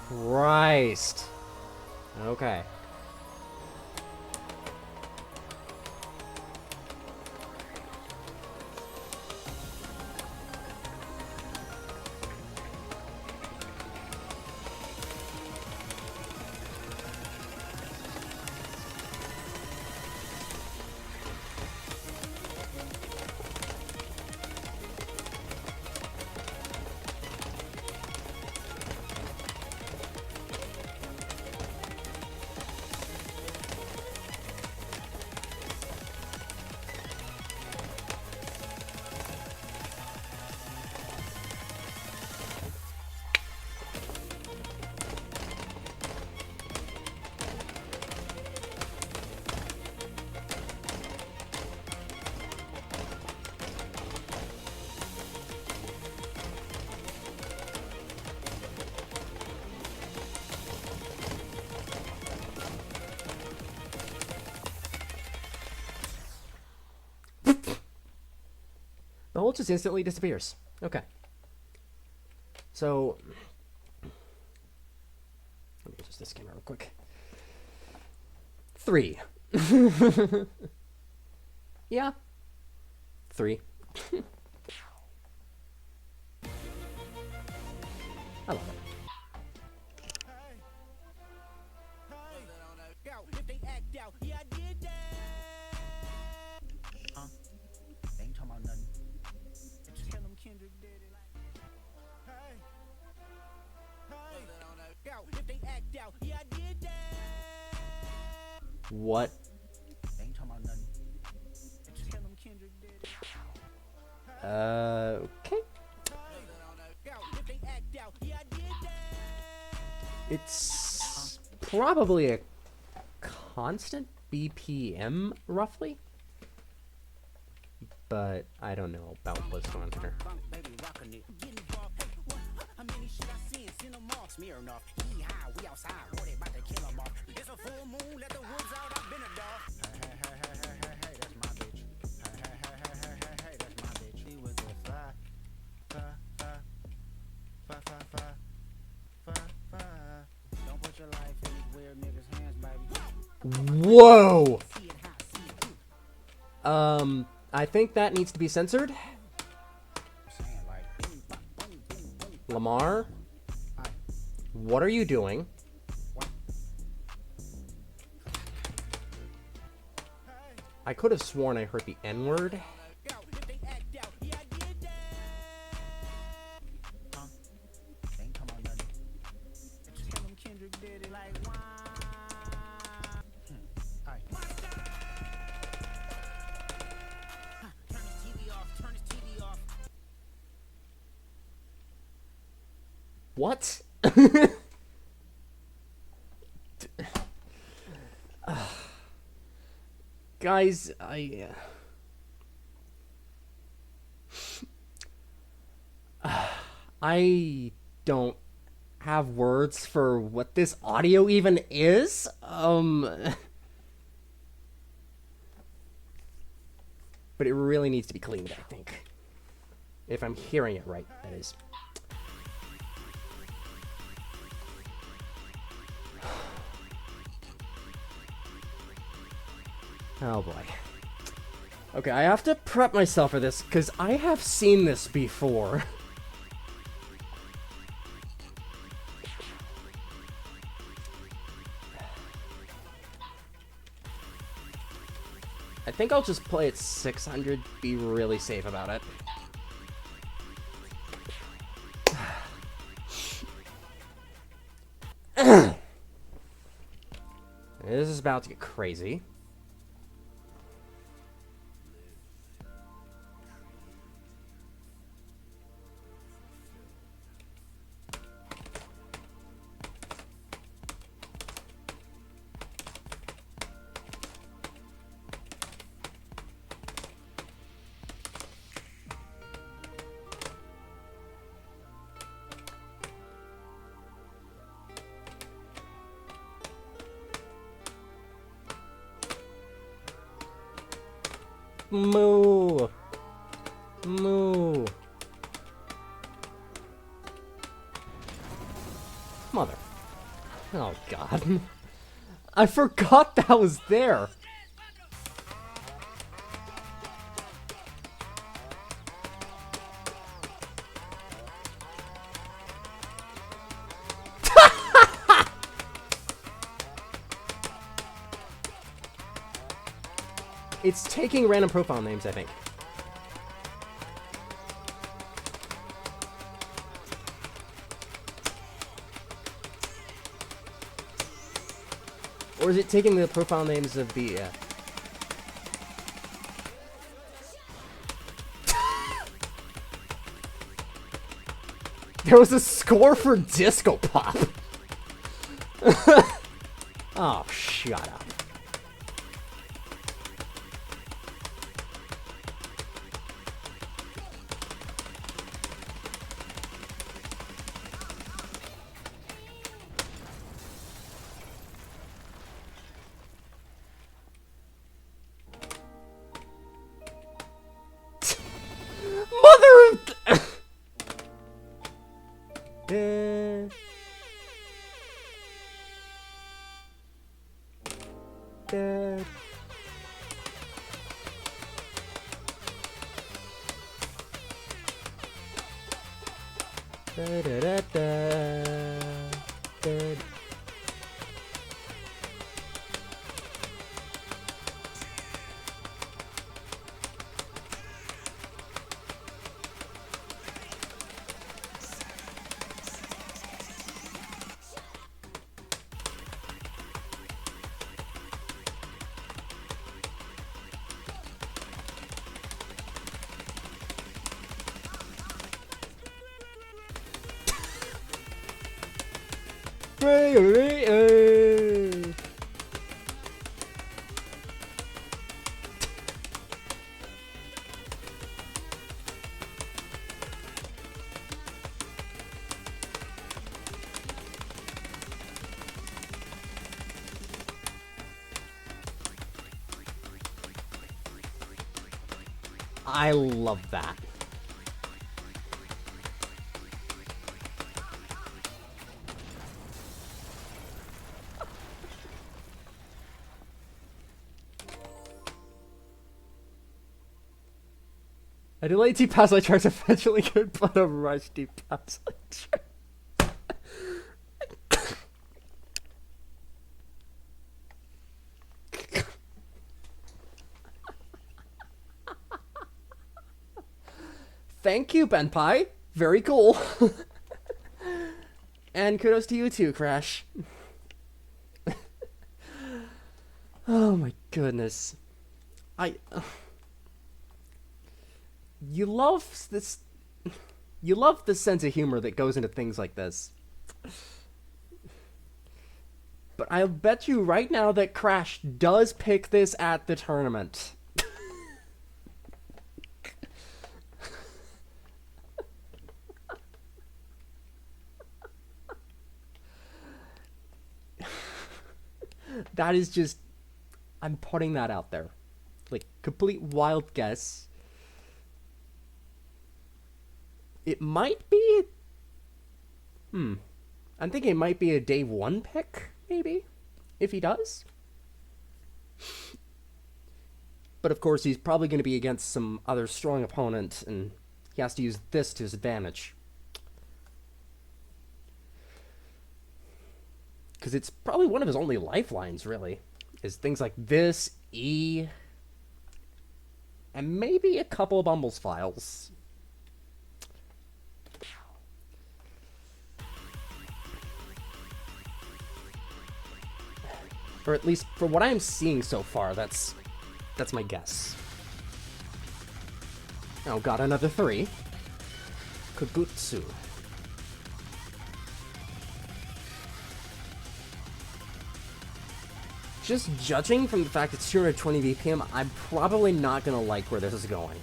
Speaker 1: Christ. Okay. just instantly disappears. Okay. So, let me adjust this camera real quick. 3. Yeah. 3. I love it.
Speaker 2: If they act out, yeah, I did that. They ain't talking about nothing. Tell them Kendrick did it like. Hey. If they act out, yeah, I did that.
Speaker 1: What?
Speaker 2: They ain't talking about nothing. Tell them Kendrick did it.
Speaker 1: Okay.
Speaker 2: If they act out, yeah, I did that.
Speaker 1: It's probably a constant BPM, roughly. But I don't know about what's going on here.
Speaker 2: Baby, rockin' it. Get involved. Hey, what? How many shit I seen? Seen them all smearing off. He high, we outside. What they about to kill them off? It's a full moon, let the wolves out. I've been a dog. Hey, that's my bitch. Hey, that's my bitch. He was a fly. Don't put your life in these weird niggas' hands, baby.
Speaker 1: Whoa!
Speaker 2: See it hot, see it too.
Speaker 1: I think that needs to be censored.
Speaker 2: I'm saying, like, boom, boom, boom, boom.
Speaker 1: Lamar, what are you doing?
Speaker 2: What?
Speaker 1: I could have sworn I heard the N-word.
Speaker 2: If they act out, yeah, I did that. They ain't talking about nothing. Tell them Kendrick did it like why? Turn his TV off. Turn his TV off.
Speaker 1: What? Guys, I don't have words for what this audio even is. But it really needs to be cleaned, I think. If I'm hearing it right, that is. Oh boy. Okay, I have to prep myself for this, because I have seen this before. I think I'll just play at 600, be really safe about it. This is about to get crazy. Moo! Moo! Mother. Oh, God. I forgot that was there. It's taking random profile names, I think. Or is it taking the profile names of the... There was a score for Disco Pop! Oh, shut up. da. Da, da, da, da. Da. I love that. A delayed T-Pass like track's eventually good, but a rush T-Pass like track. Thank you, Benpai. Very cool. And kudos to you too, Crash. Oh my goodness. You love this. You love the sense of humor that goes into things like this. But I'll bet you right now that Crash does pick this at the tournament. That is just... I'm putting that out there. Like, complete wild guess. It might be... I'm thinking it might be a day one pick, maybe? If he does? But of course, he's probably going to be against some other strong opponent, and he has to use this to his advantage. Because it's probably one of his only lifelines, really. Is things like this, E, and maybe a couple of Bumbles files. Or at least, for what I'm seeing so far, that's my guess. Oh, got another 3. Kagutsu. Just judging from the fact it's 220 BPM, I'm probably not going to like where this is going.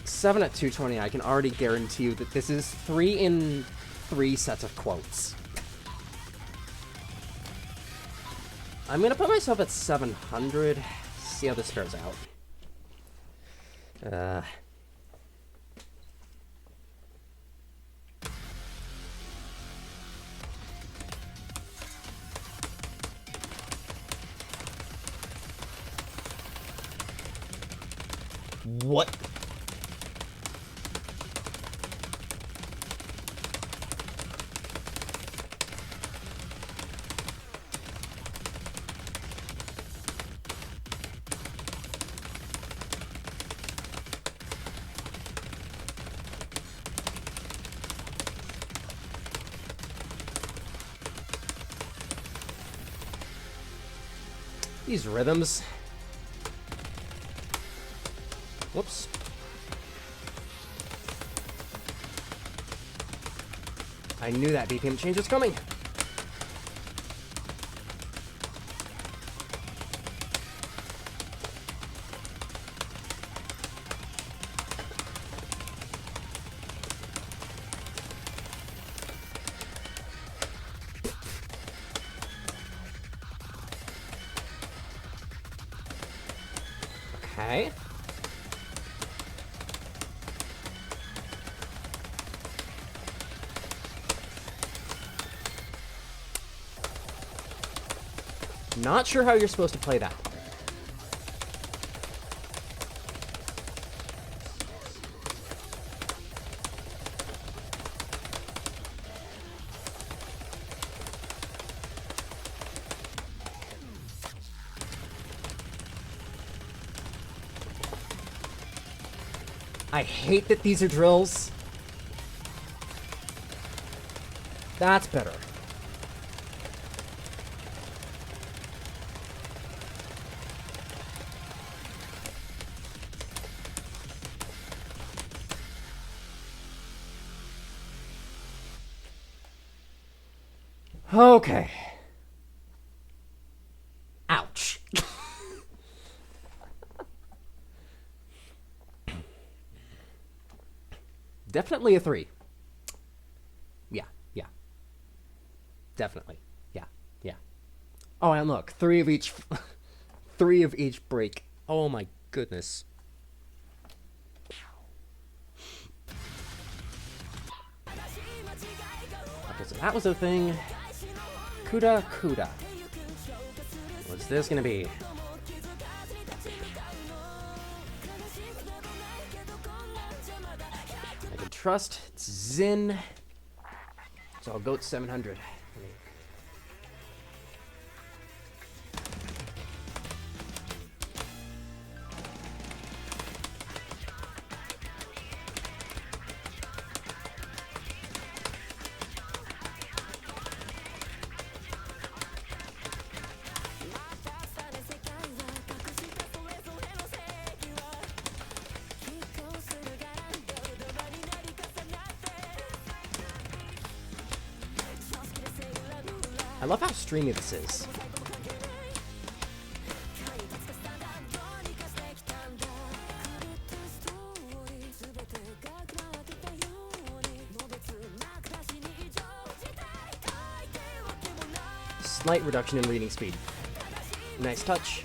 Speaker 1: 7 at 220, I can already guarantee you that this is 3 in 3 sets of quotes. I'm going to put myself at 700, see how this fares out. What? These rhythms. Whoops. I knew that BPM change was coming. Okay. Not sure how you're supposed to play that. I hate that these are drills. That's better. Okay. Ouch. Definitely a 3. Yeah. Definitely. Yeah. Oh, and look, 3 of each 3 of each break. Oh my goodness. Okay, so that was a thing. Kuda. What's this gonna be? I can trust. It's Zin. So I'll go to 700. I love how streamy this is. Slight reduction in reading speed. Nice touch.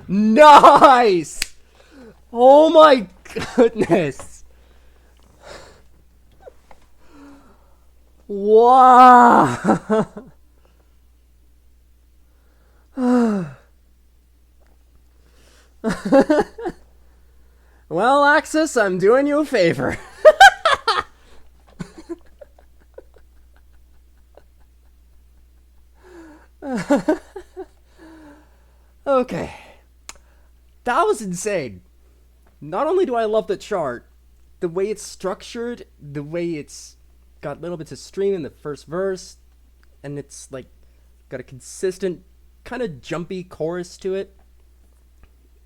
Speaker 1: Nice! Oh my goodness! Wow! Well, Axis, I'm doing you a favor. Okay. That was insane. Not only do I love the chart, the way it's structured, the way it's got little bits of stream in the first verse, and it's like got a consistent kind of jumpy chorus to it.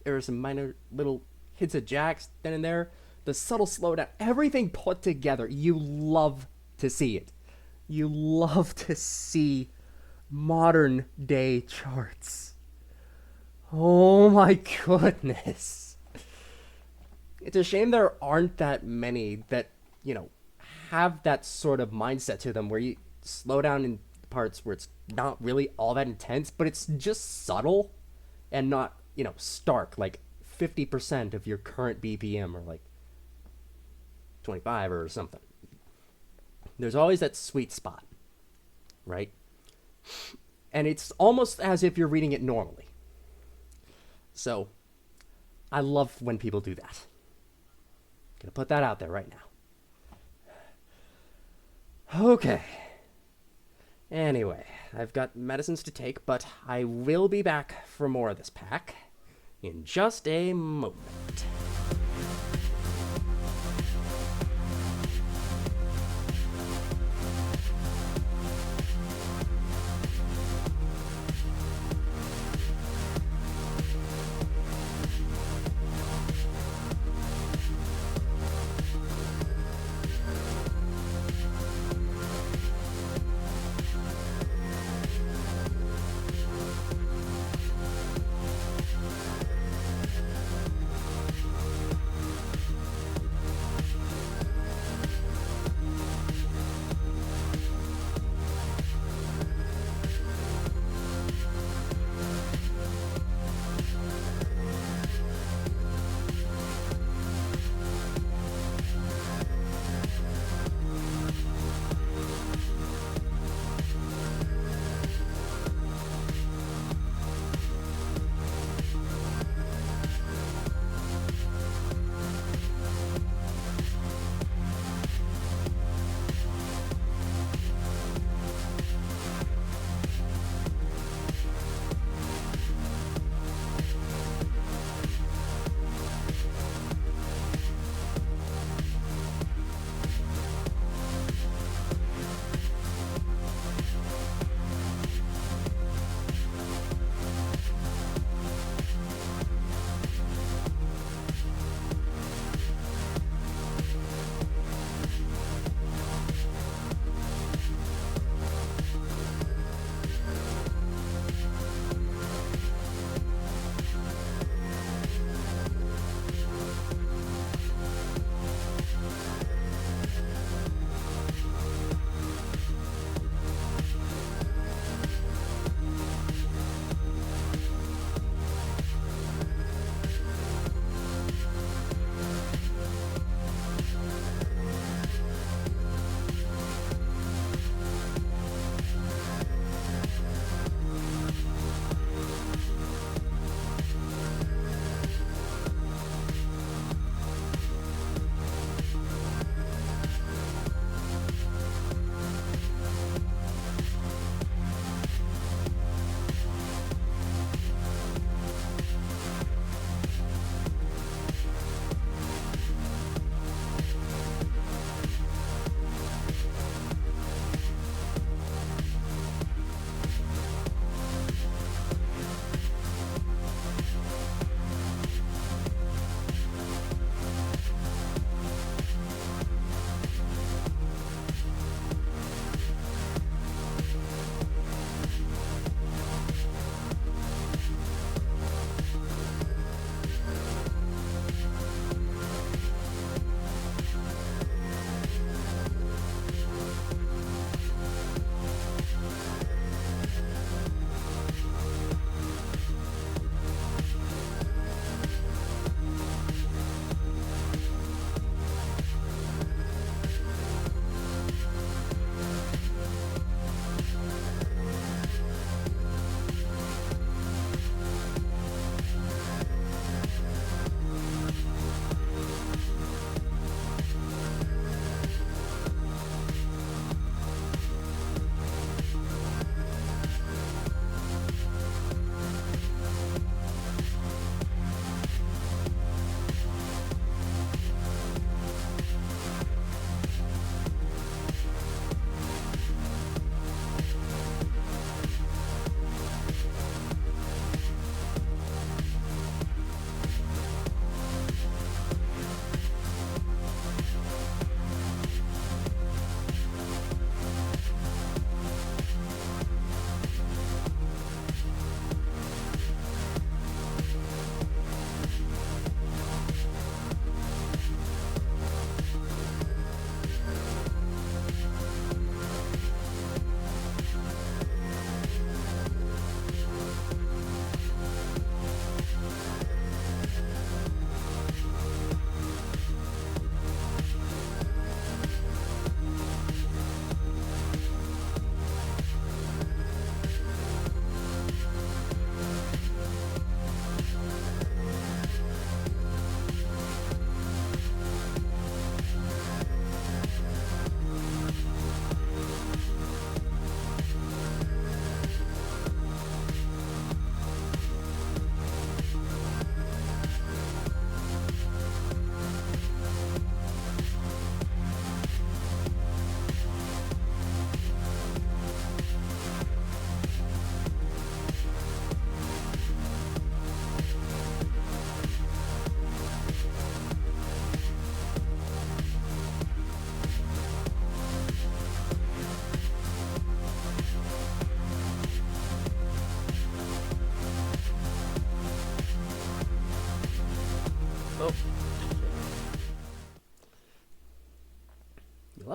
Speaker 1: There are some minor little hits of jacks then and there. The subtle slowdown, everything put together. You love to see it. You love to see modern day charts. Oh my goodness. It's a shame there aren't that many that, you know, have that sort of mindset to them where you slow down in parts where it's not really all that intense, but it's just subtle and not, you know, stark, like 50% of your current BPM or like 25 or something. There's always that sweet spot, right? And it's almost as if you're reading it normally. So, I love when people do that. Gonna put that out there right now. Okay. Anyway, I've got medicines to take, but I will be back for more of this pack in just a moment.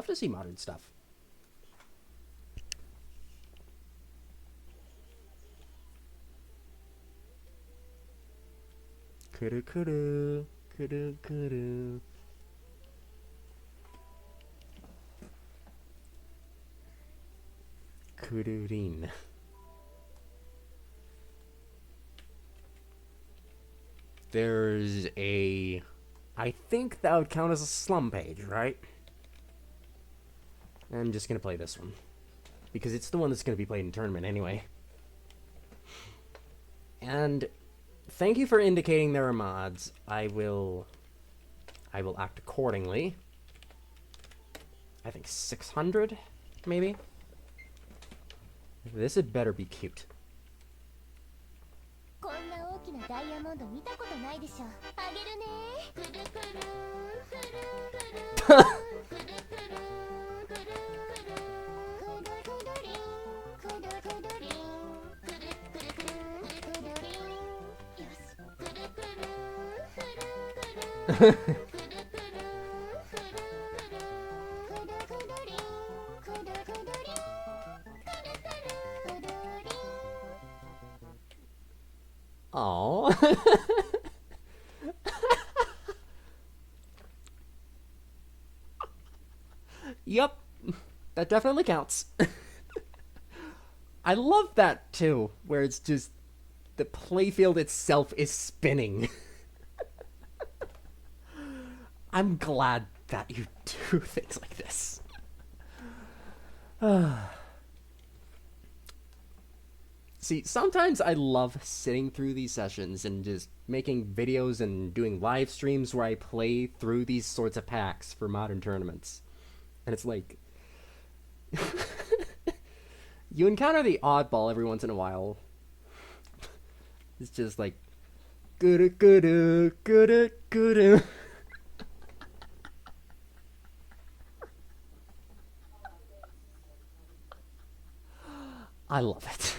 Speaker 1: love to see modern stuff. Kuru. Kururin. There's a... I think that would count as a slum page, right? I'm just gonna play this one. Because it's the one that's gonna be played in tournament anyway. And thank you for indicating there are mods. I will act accordingly. I think 600, maybe? This had better be cute.
Speaker 3: こんな大きなダイヤモンド見たことないでしょ。あげるね。くるくるくるくるくるくるくるくるくるくるくるりんくるくるくるくるりん。よし。くるくるくるくるくるくるくるくるくるくるりんくるくるくるくるくるくるりん。
Speaker 1: Aww. Yup, that definitely counts. I love that too, where it's just the playfield itself is spinning. I'm glad that you do things like this. See, sometimes I love sitting through these sessions and just making videos and doing live streams where I play through these sorts of packs for modern tournaments. And it's like... you encounter the oddball every once in a while. It's just like... Goo-doo-goo-doo. I love it.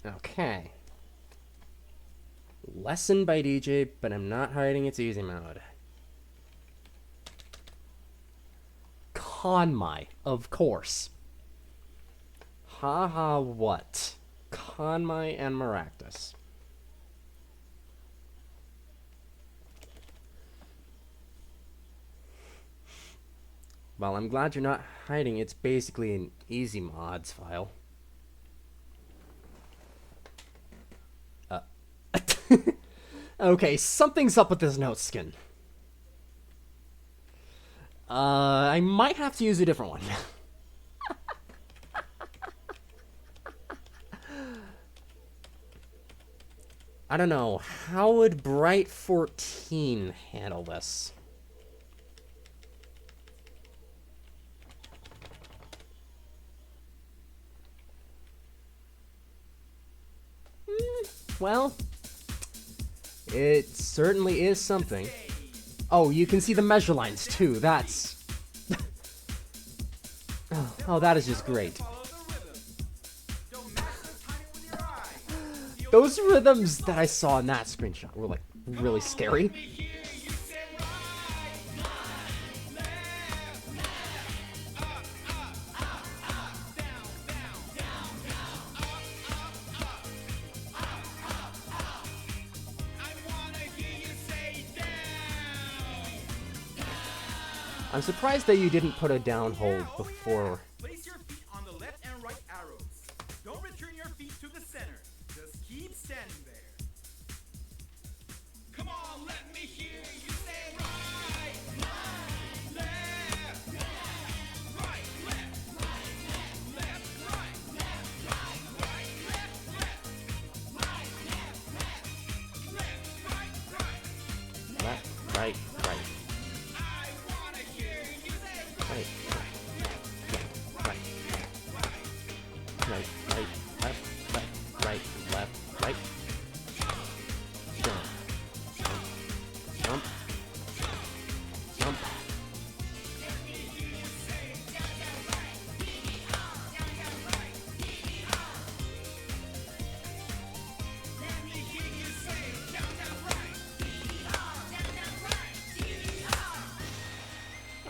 Speaker 1: Okay. Lesson by DJ, but I'm not hiding its easy mode. Konmai, of course. Haha, what? Konmai and Maractus. Well, I'm glad you're not hiding. It's basically an easy mods file. Okay, something's up with this note skin. I might have to use a different one. I don't know. How would Bright 14 handle this? Well, it certainly is something. Oh, you can see the measure lines too. That's... oh, that is just great. Those rhythms that I saw in that screenshot were like really scary. I'm surprised that you didn't put a down hold before.
Speaker 5: Place your feet on the left and right arrows. Don't return your feet to the center. Just keep standing there. Come on, let me hear you say right, left, left, right, left, left, right, right, left, right,
Speaker 1: Left, right, right. Right, left, right, left, right. Jump, jump, jump.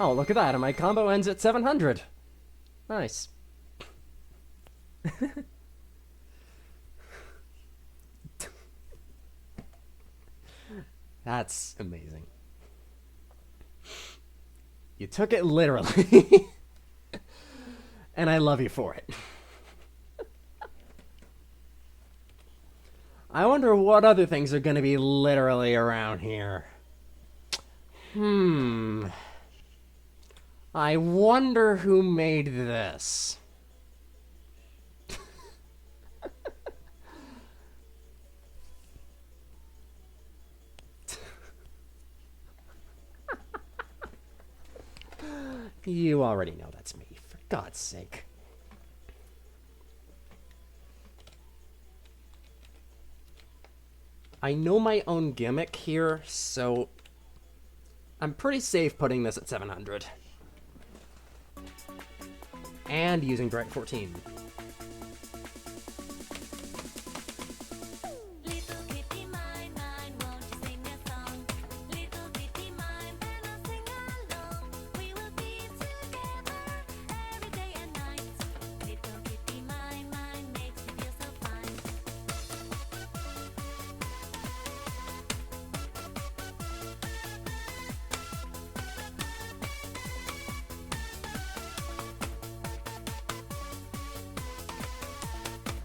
Speaker 1: Oh, look at that, and my combo ends at 700. Nice. That's amazing. You took it literally. And I love you for it. I wonder what other things are gonna be literally around here. I wonder who made this. You already know that's me, for God's sake. I know my own gimmick here, so I'm pretty safe putting this at 700. And using Bright 14.
Speaker 3: Little kitty mine, mine, won't you sing a song? Little kitty mine, then I'll sing along. We will be together every day and night. Little kitty mine, mine, makes you feel so fine.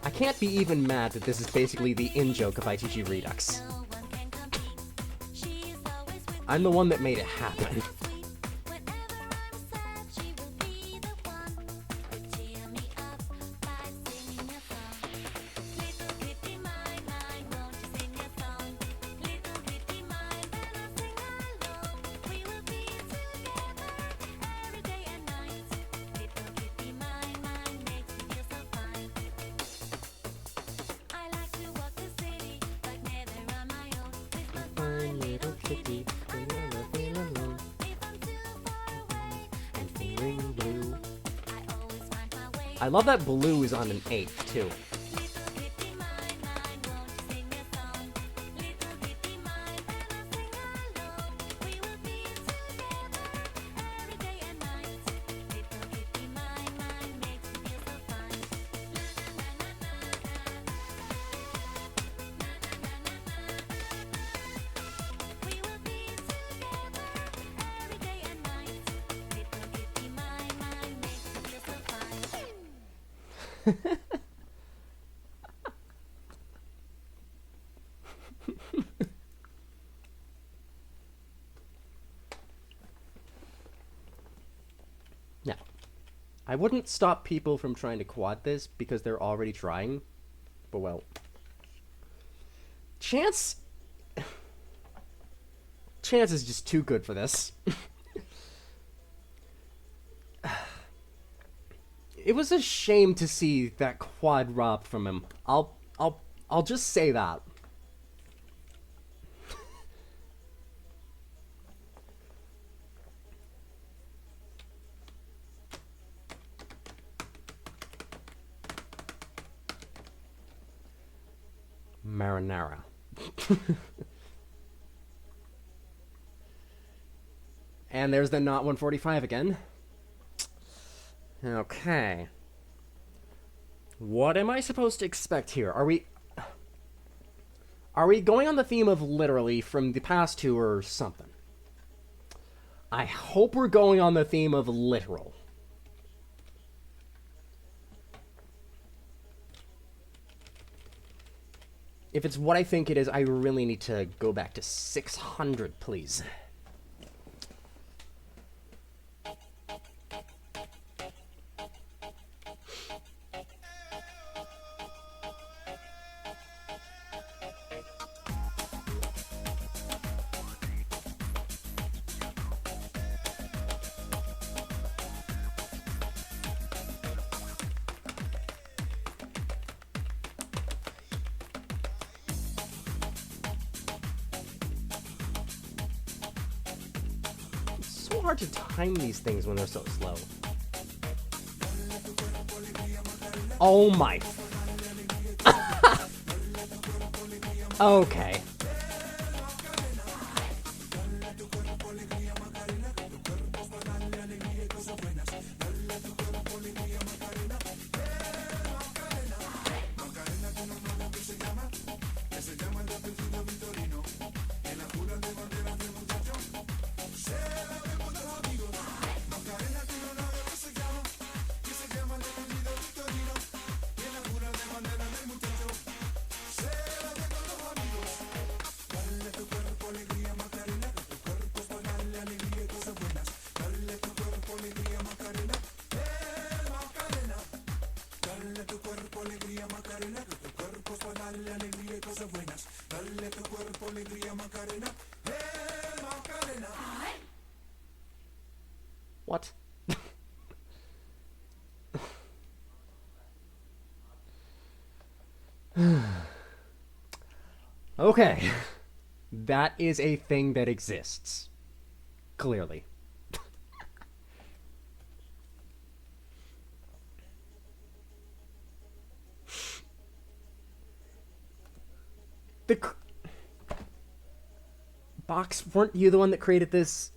Speaker 1: I can't be even mad that this is basically the in-joke of ITG Redux.
Speaker 3: No one can compete. She's always with
Speaker 1: I'm the one that made it happen.
Speaker 3: me. Whenever I'm sad, she will be the one to cheer me up by singing a song. Little kitty mine, mine, won't you sing a song? Little kitty mine, then I'll sing along. We will be together every day and night. Little kitty mine, mine, makes me feel so fine. I like to walk the city, but never on my own. With my fine little kitty, I never feel alone. If I'm too far away and feeling blue, I always find my way.
Speaker 1: I love that blue is on an 8, too.
Speaker 3: Little kitty mine, mine, won't you sing a song? Little kitty mine, then I'll sing along. We will be together every day and night. Little kitty mine, mine, makes me feel so fine. We will be together every day and night. Little kitty mine, mine, makes me feel so fine.
Speaker 1: Now, I wouldn't stop people from trying to quad this because they're already trying, but well. Chance is just too good for this. It was a shame to see that quad robbed from him. I'll just say that. Marinara. And there's the not 145 again. Okay. What am I supposed to expect here? Are we going on the theme of literally from the past two or something? I hope we're going on the theme of literal. If it's what I think it is, I really need to go back to 600, please. It's so hard to time these things when they're so slow. Oh my. Okay. What? Okay. That is a thing that exists. Clearly. Box, weren't you the one that created this?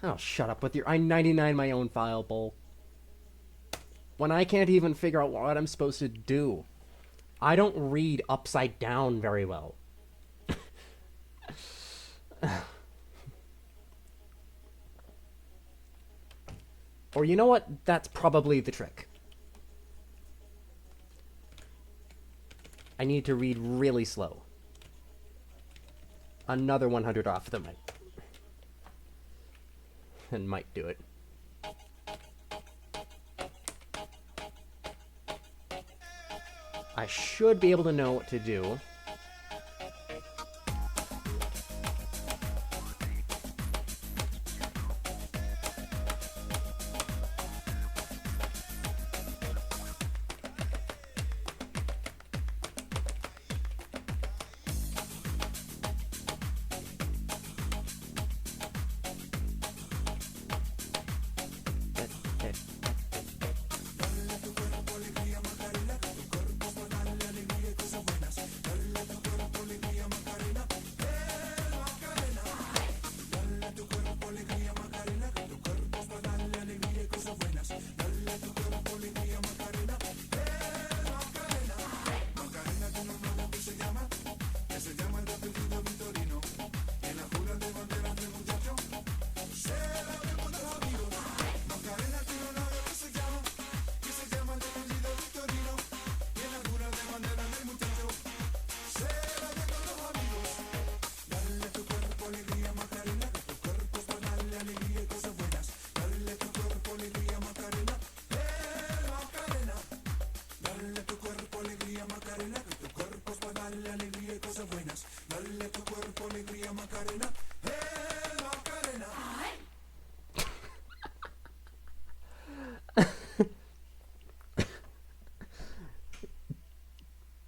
Speaker 1: Oh, shut up with your I-99 my own file, Bull. When I can't even figure out what I'm supposed to do. I don't read upside down very well. Or you know what? That's probably the trick. I need to read really slow. Another 100 off the mic. And might do it. I should be able to know what to do.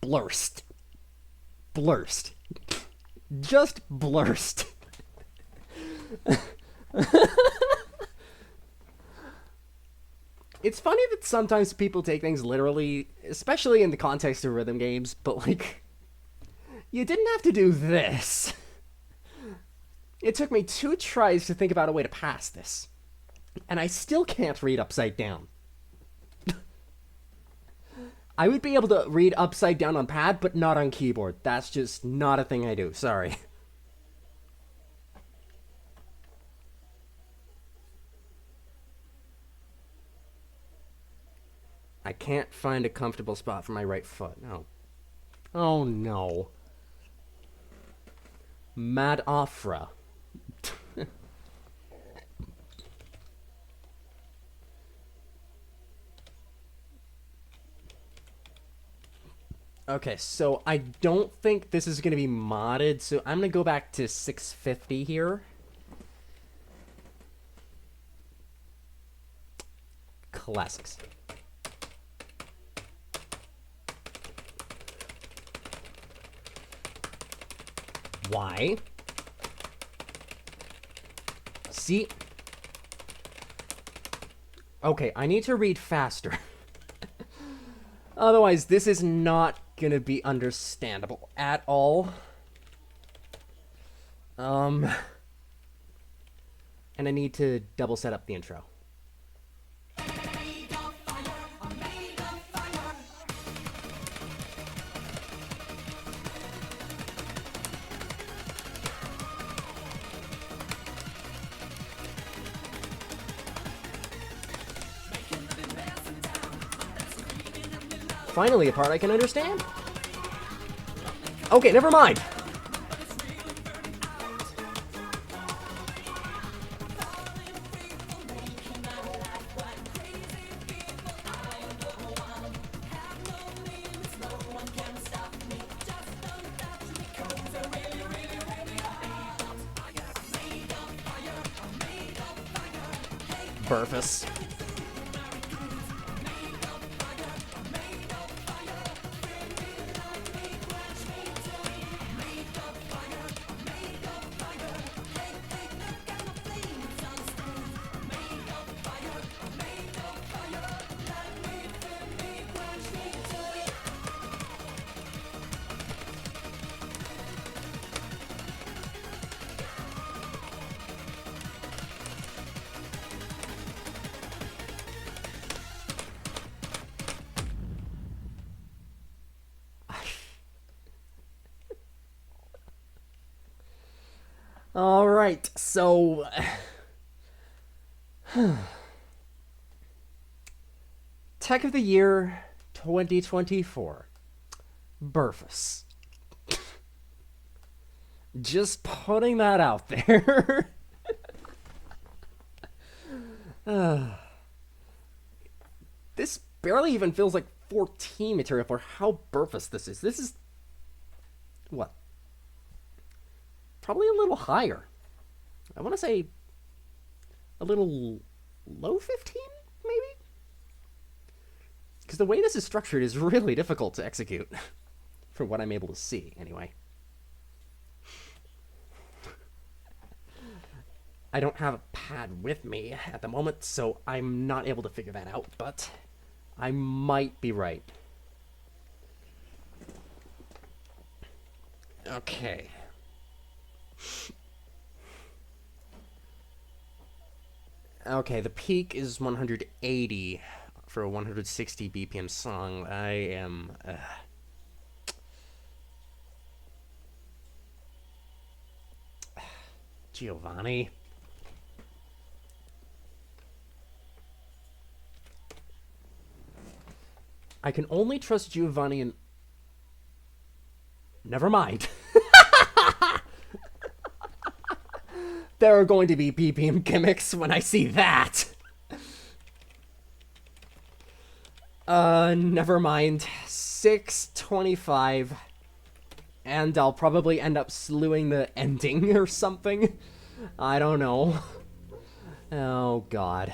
Speaker 1: Blurst. Blurst. Just blurst. It's funny that sometimes people take things literally, especially in the context of rhythm games, but like, you didn't have to do this. It took me 2 tries to think about a way to pass this. And I still can't read upside down. I would be able to read upside down on pad, but not on keyboard. That's just not a thing I do. Sorry. I can't find a comfortable spot for my right foot. No. Oh no. Mad Afra. Okay, so I don't think this is going to be modded, so I'm going to go back to 650 here. Classics. Why? See? Okay, I need to read faster. Otherwise, this is not gonna be understandable at all. And I need to double set up the intro. Finally, a part I can understand. Okay, never mind. Burfus. All right, so Tech of the Year 2024, Burfus. Just putting that out there. This barely even feels like 14 material for how Burfus this is. This is what? Probably a little higher. I want to say a little low 15, maybe? Because the way this is structured is really difficult to execute, for what I'm able to see, anyway. I don't have a pad with me at the moment, so I'm not able to figure that out, but I might be right. Okay. Okay, the peak is 180 for a 160 BPM song. I am... Giovanni. I can only trust Giovanni and... Never mind. There are going to be BPM gimmicks when I see that. Never mind. 625. And I'll probably end up slewing the ending or something. I don't know. Oh, God.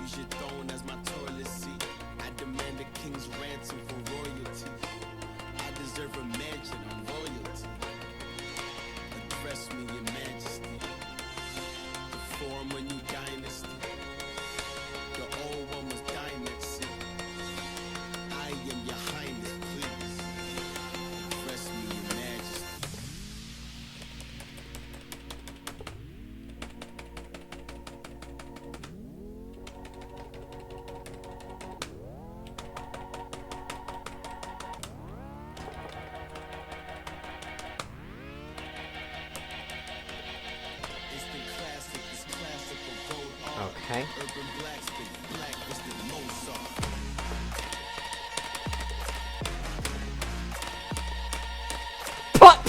Speaker 6: Use your throne as my toilet seat. I demand a king's ransom for royalty. I deserve a mansion on royalty. Address me, your majesty. To form a new dynasty. The old one was dynasty. I am your highness, please. Address me, your majesty. Instant classic, this classic of gold art.
Speaker 1: Okay.
Speaker 6: Urban blacksmith, blacklisted Mozart.
Speaker 1: Pop!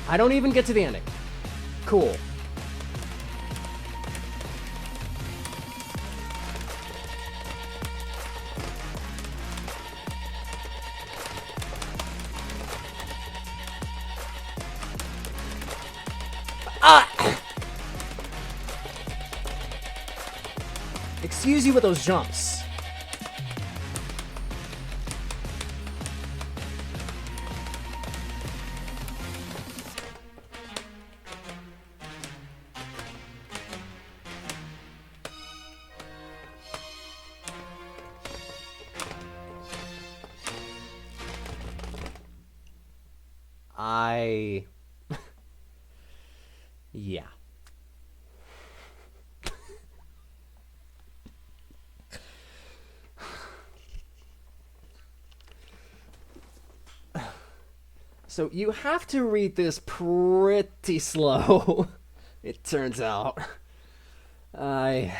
Speaker 1: I don't even get to the ending. Cool. Excuse you with those jumps. Yeah. So you have to read this pretty slow, it turns out. I.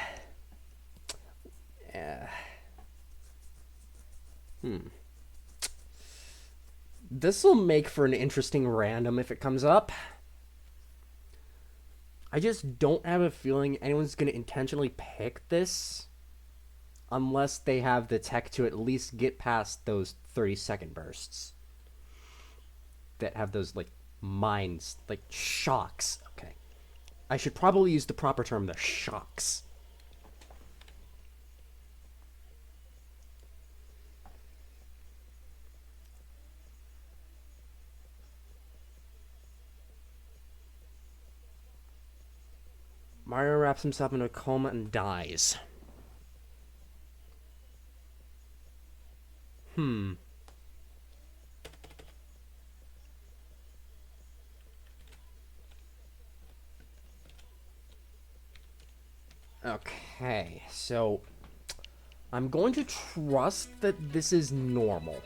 Speaker 1: This'll make for an interesting random if it comes up. I just don't have a feeling anyone's going to intentionally pick this unless they have the tech to at least get past those 30-second bursts that have those, like, mines, like, shocks. Okay. I should probably use the proper term, the shocks. Mario wraps himself in a coma and dies. Okay, so I'm going to trust that this is normal.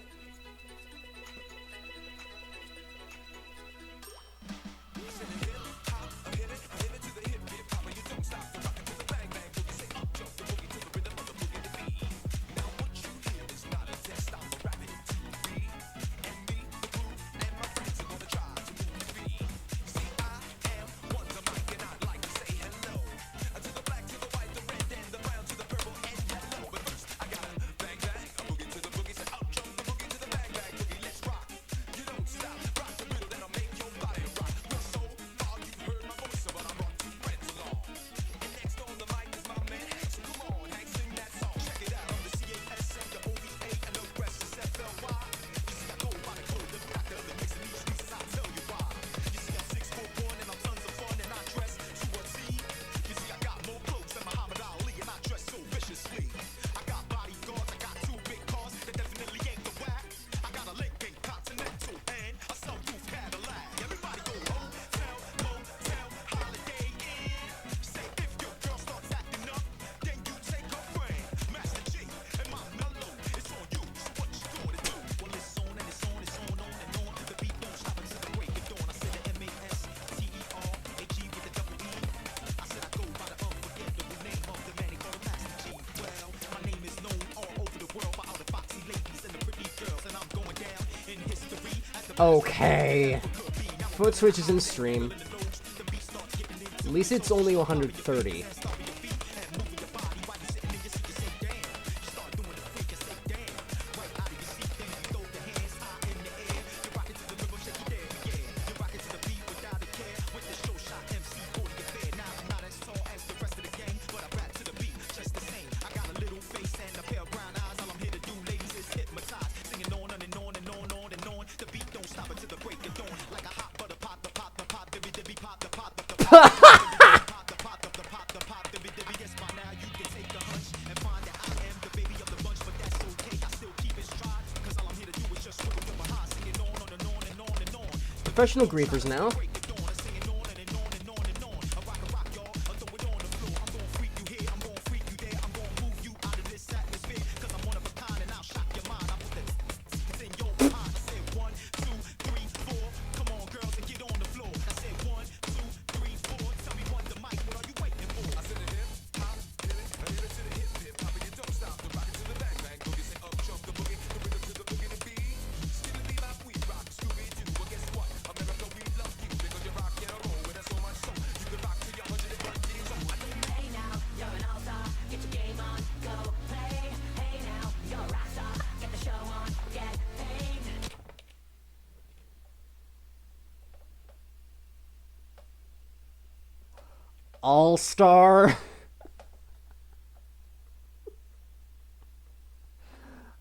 Speaker 1: Okay. Foot switch is in stream. At least it's only 130. Professional griefers now. All-Star.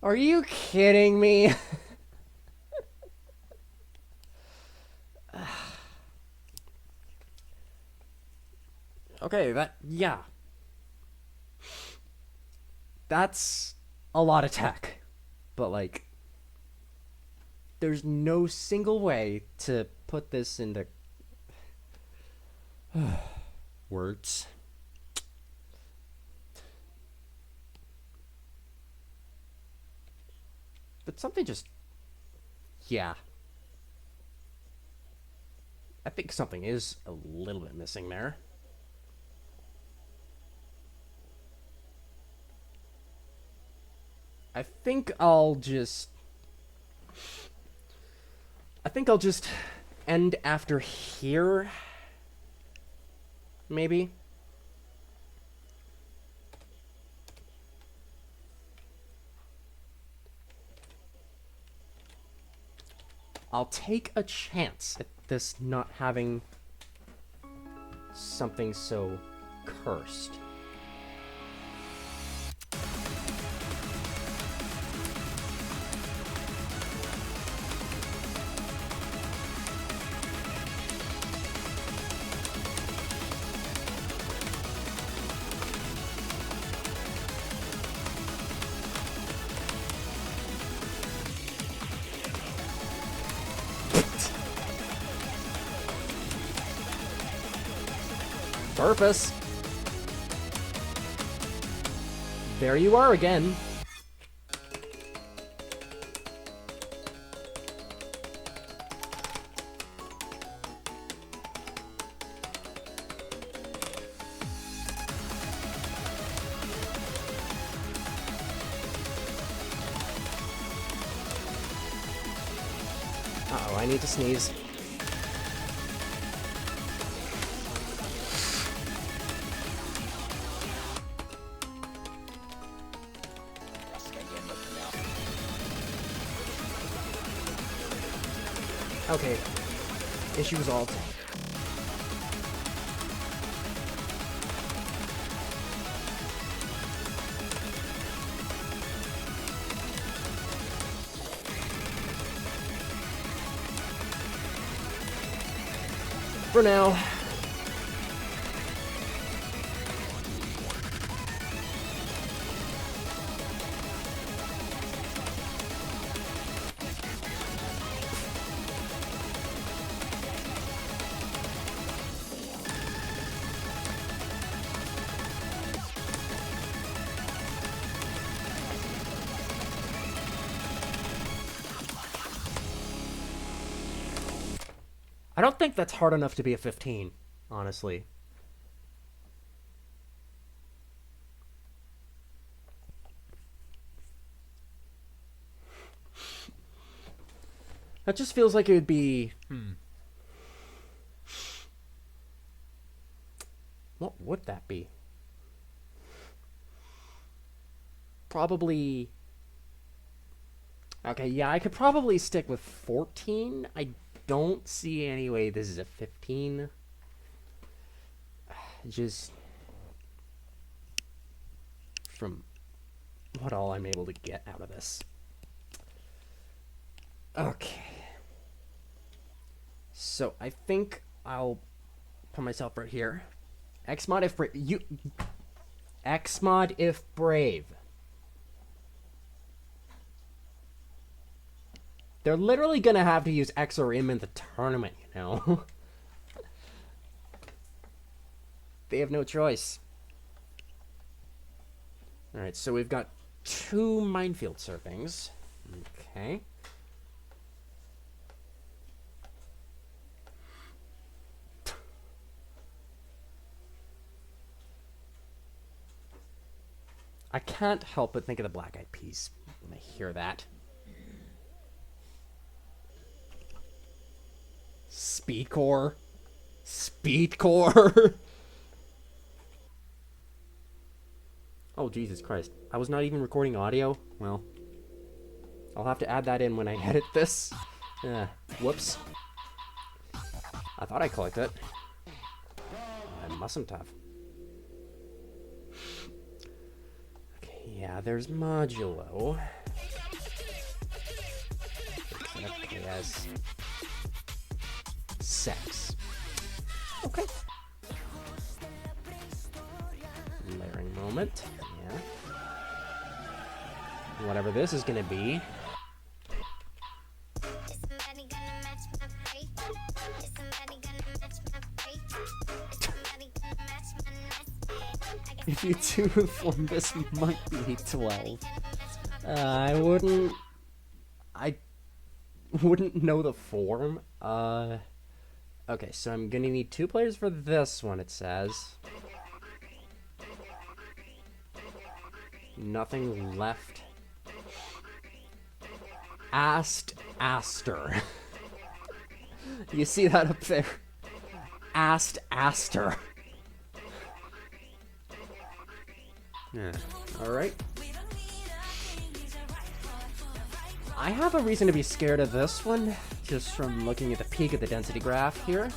Speaker 1: Are you kidding me? Okay, yeah. That's a lot of tech. But, like, there's no single way to put this into words. But something just... yeah. I think something is a little bit missing there. I think I'll just end after here. Maybe. I'll take a chance at this not having something so cursed. Purpose. There you are again. Uh-oh, I need to sneeze. Okay, issue resolved. For now. I don't think that's hard enough to be a 15, honestly. That just feels like it would be... What would that be? Probably... Okay, yeah, I could probably stick with 14. I don't see any way this is a 15. Just from what all I'm able to get out of this. Okay. So I think I'll put myself right here. Xmod if brave. Xmod if brave. They're literally gonna have to use X or M in the tournament, you know? They have no choice. Alright, so we've got 2 minefield serpings. Okay. I can't help but think of the Black Eyed Peas when I hear that. Speedcore. Speedcore. Oh, Jesus Christ. I was not even recording audio? Well, I'll have to add that in when I edit this. Whoops. I thought I clicked it. I mustn't have. Okay, yeah, there's Modulo. Okay, as sex. Okay. Layering moment. Yeah. Whatever this is gonna be. If you do form this might be 12. I wouldn't know the form. Okay, so I'm gonna need 2 players for this one, it says. Nothing left Aster. You see that up there? Aster. Yeah. Alright. I have a reason to be scared of this one, just from looking at the peak of the density graph here.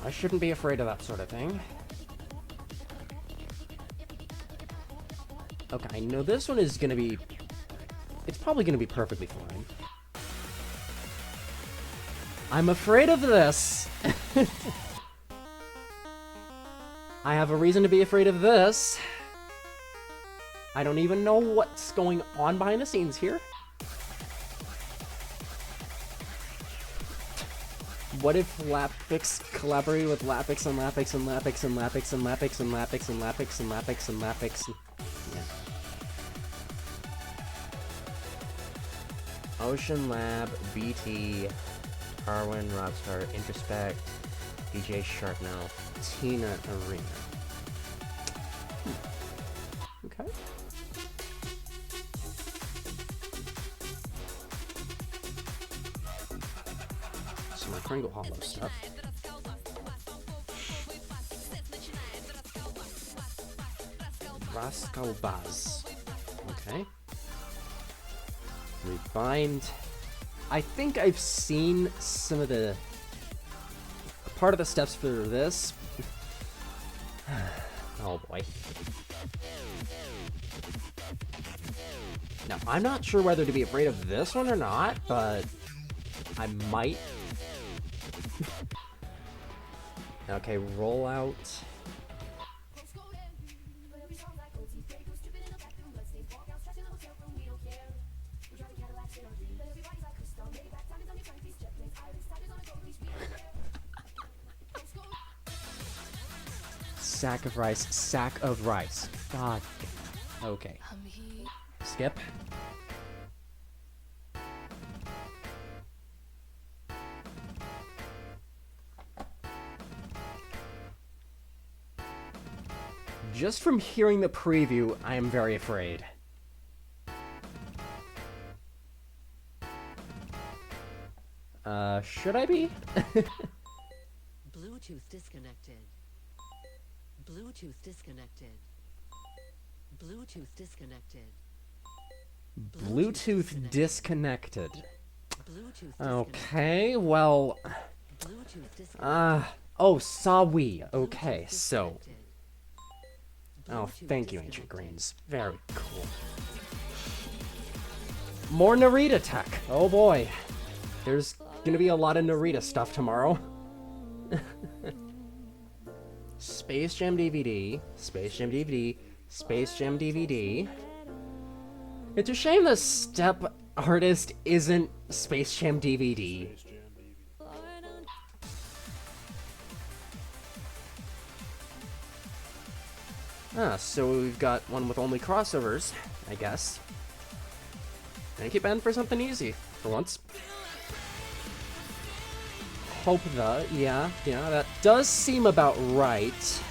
Speaker 1: I shouldn't be afraid of that sort of thing. Okay, I know this one is gonna be... It's probably gonna be perfectly fine. I'm afraid of this! I have a reason to be afraid of this. I don't even know what's going on behind the scenes here. What if Lapix collaborated with Lapix and Lapix and Lapix and Lapix and Lapix and Lapix and Lapix and Lapix and Lapix? Yeah. Ocean Lab, BT, Harwin, Robstar, Introspect, DJ Sharpnel, Tina Arena. Okay. Some more Kringle Hollow stuff. Rascalbaz. Okay. Rebind. I think I've seen some of the... part of the steps for this. Oh boy. Now, I'm not sure whether to be afraid of this one or not, but I might. Okay, roll out. Sack of rice, sack of rice. God. Okay. Skip. Just from hearing the preview, I am very afraid. Should I be?
Speaker 7: Bluetooth disconnected. Bluetooth disconnected. Bluetooth disconnected.
Speaker 1: Bluetooth disconnected.
Speaker 7: Bluetooth
Speaker 1: Okay, well...
Speaker 7: Bluetooth disconnected.
Speaker 1: Oh, Sawi. Okay, so...
Speaker 7: Disconnected.
Speaker 1: Oh,
Speaker 7: Bluetooth
Speaker 1: thank you, Ancient
Speaker 7: disconnected.
Speaker 1: Greens. Very cool. More Narita tech. Oh boy. There's gonna be a lot of Narita stuff tomorrow. Space Jam DVD. Space Jam DVD. Space Jam DVD. It's a shame the step artist isn't Space Jam DVD. So we've got one with only crossovers, I guess. Thank you, Ben, for something easy, for once. Hope the, yeah, that does seem about right.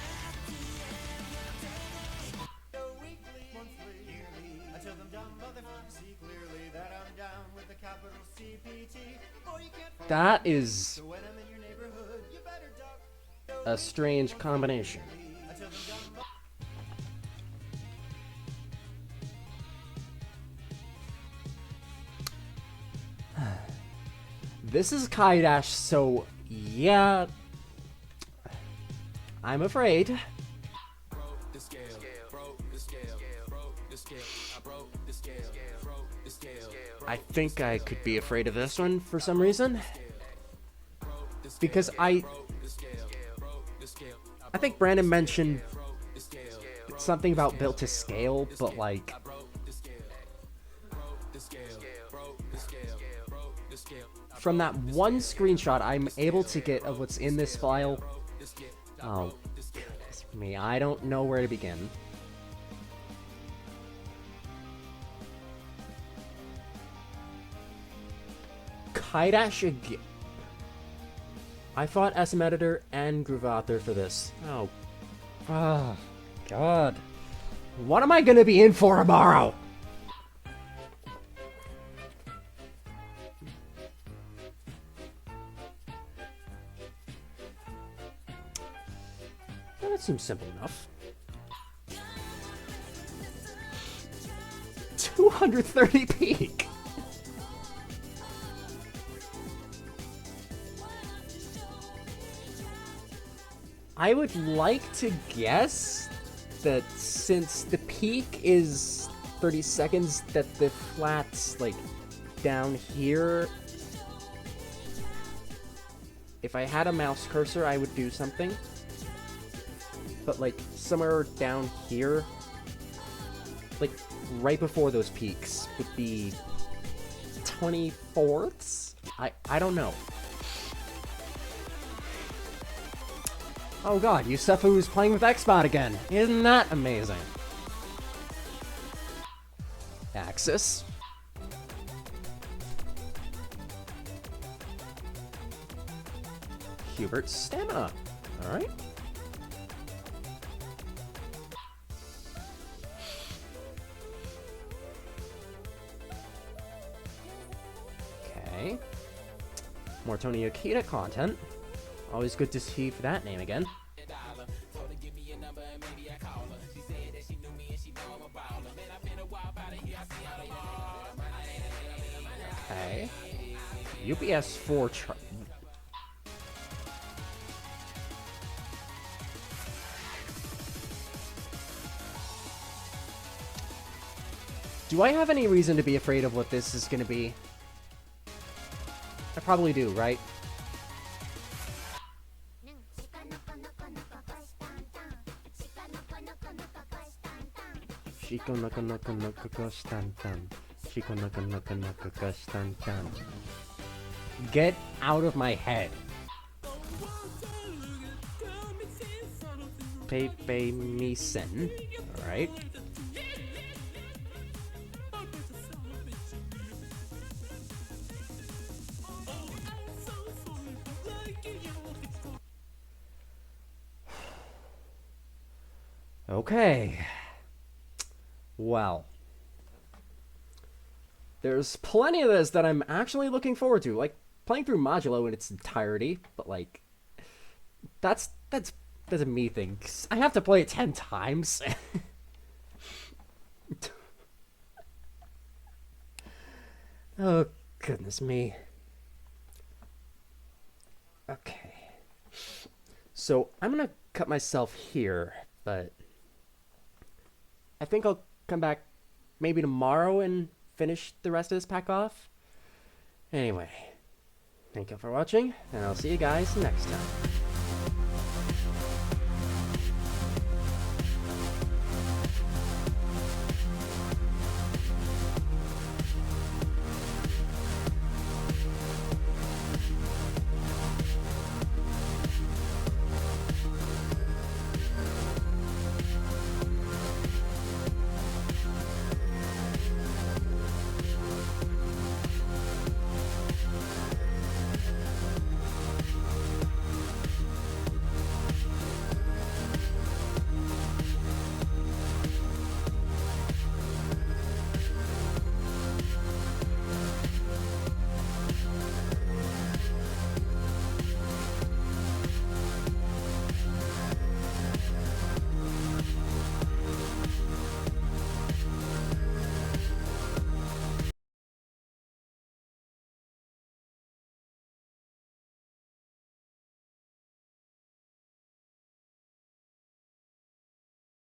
Speaker 5: Until I'm done, motherfuckers see clearly that I'm down with the capital CPT. Or you can't
Speaker 1: That is
Speaker 5: so when I'm in your neighborhood, you better duck.
Speaker 1: a strange combination.
Speaker 5: Until I'm done,
Speaker 1: This is Kaidash, so yeah, I'm afraid. I think I could be afraid of this one for some reason. Because I think Brandon mentioned something about built to scale, but like... From that one screenshot I'm able to get of what's in this file, oh, goodness me, I don't know where to begin. Kaidash again. I fought SM Editor and Groove Author for this. Oh, God. What am I gonna be in for tomorrow? seems simple enough. 230 peak. I would like to guess that since the peak is 30 seconds, that the flat's like down here. If I had a mouse cursor, I would do something. But like somewhere down here, like right before those peaks, would be 24ths? I don't know. Oh god, Yusufu's playing with Xbot again. Isn't that amazing? Axis. Hubert's stamina. Alright. Okay. More Tony Akita content. Always good to see for that name again. Okay. UPS 4 Do I have any reason to be afraid of what this is going to be? I probably do, right? Shiko naka naka naka kashtantan. Shiko naka naka naka kashtantan. Get out of my head. Pepe Misen. Alright. Okay. Well. There's plenty of this that I'm actually looking forward to. Like, playing through Modulo in its entirety. But, like, that's a me thing. 'Cause I have to play it 10 times. Oh, goodness me. Okay. So, I'm gonna cut myself here, but I think I'll come back maybe tomorrow and finish the rest of this pack off. Anyway, thank you for watching, and I'll see you guys next time.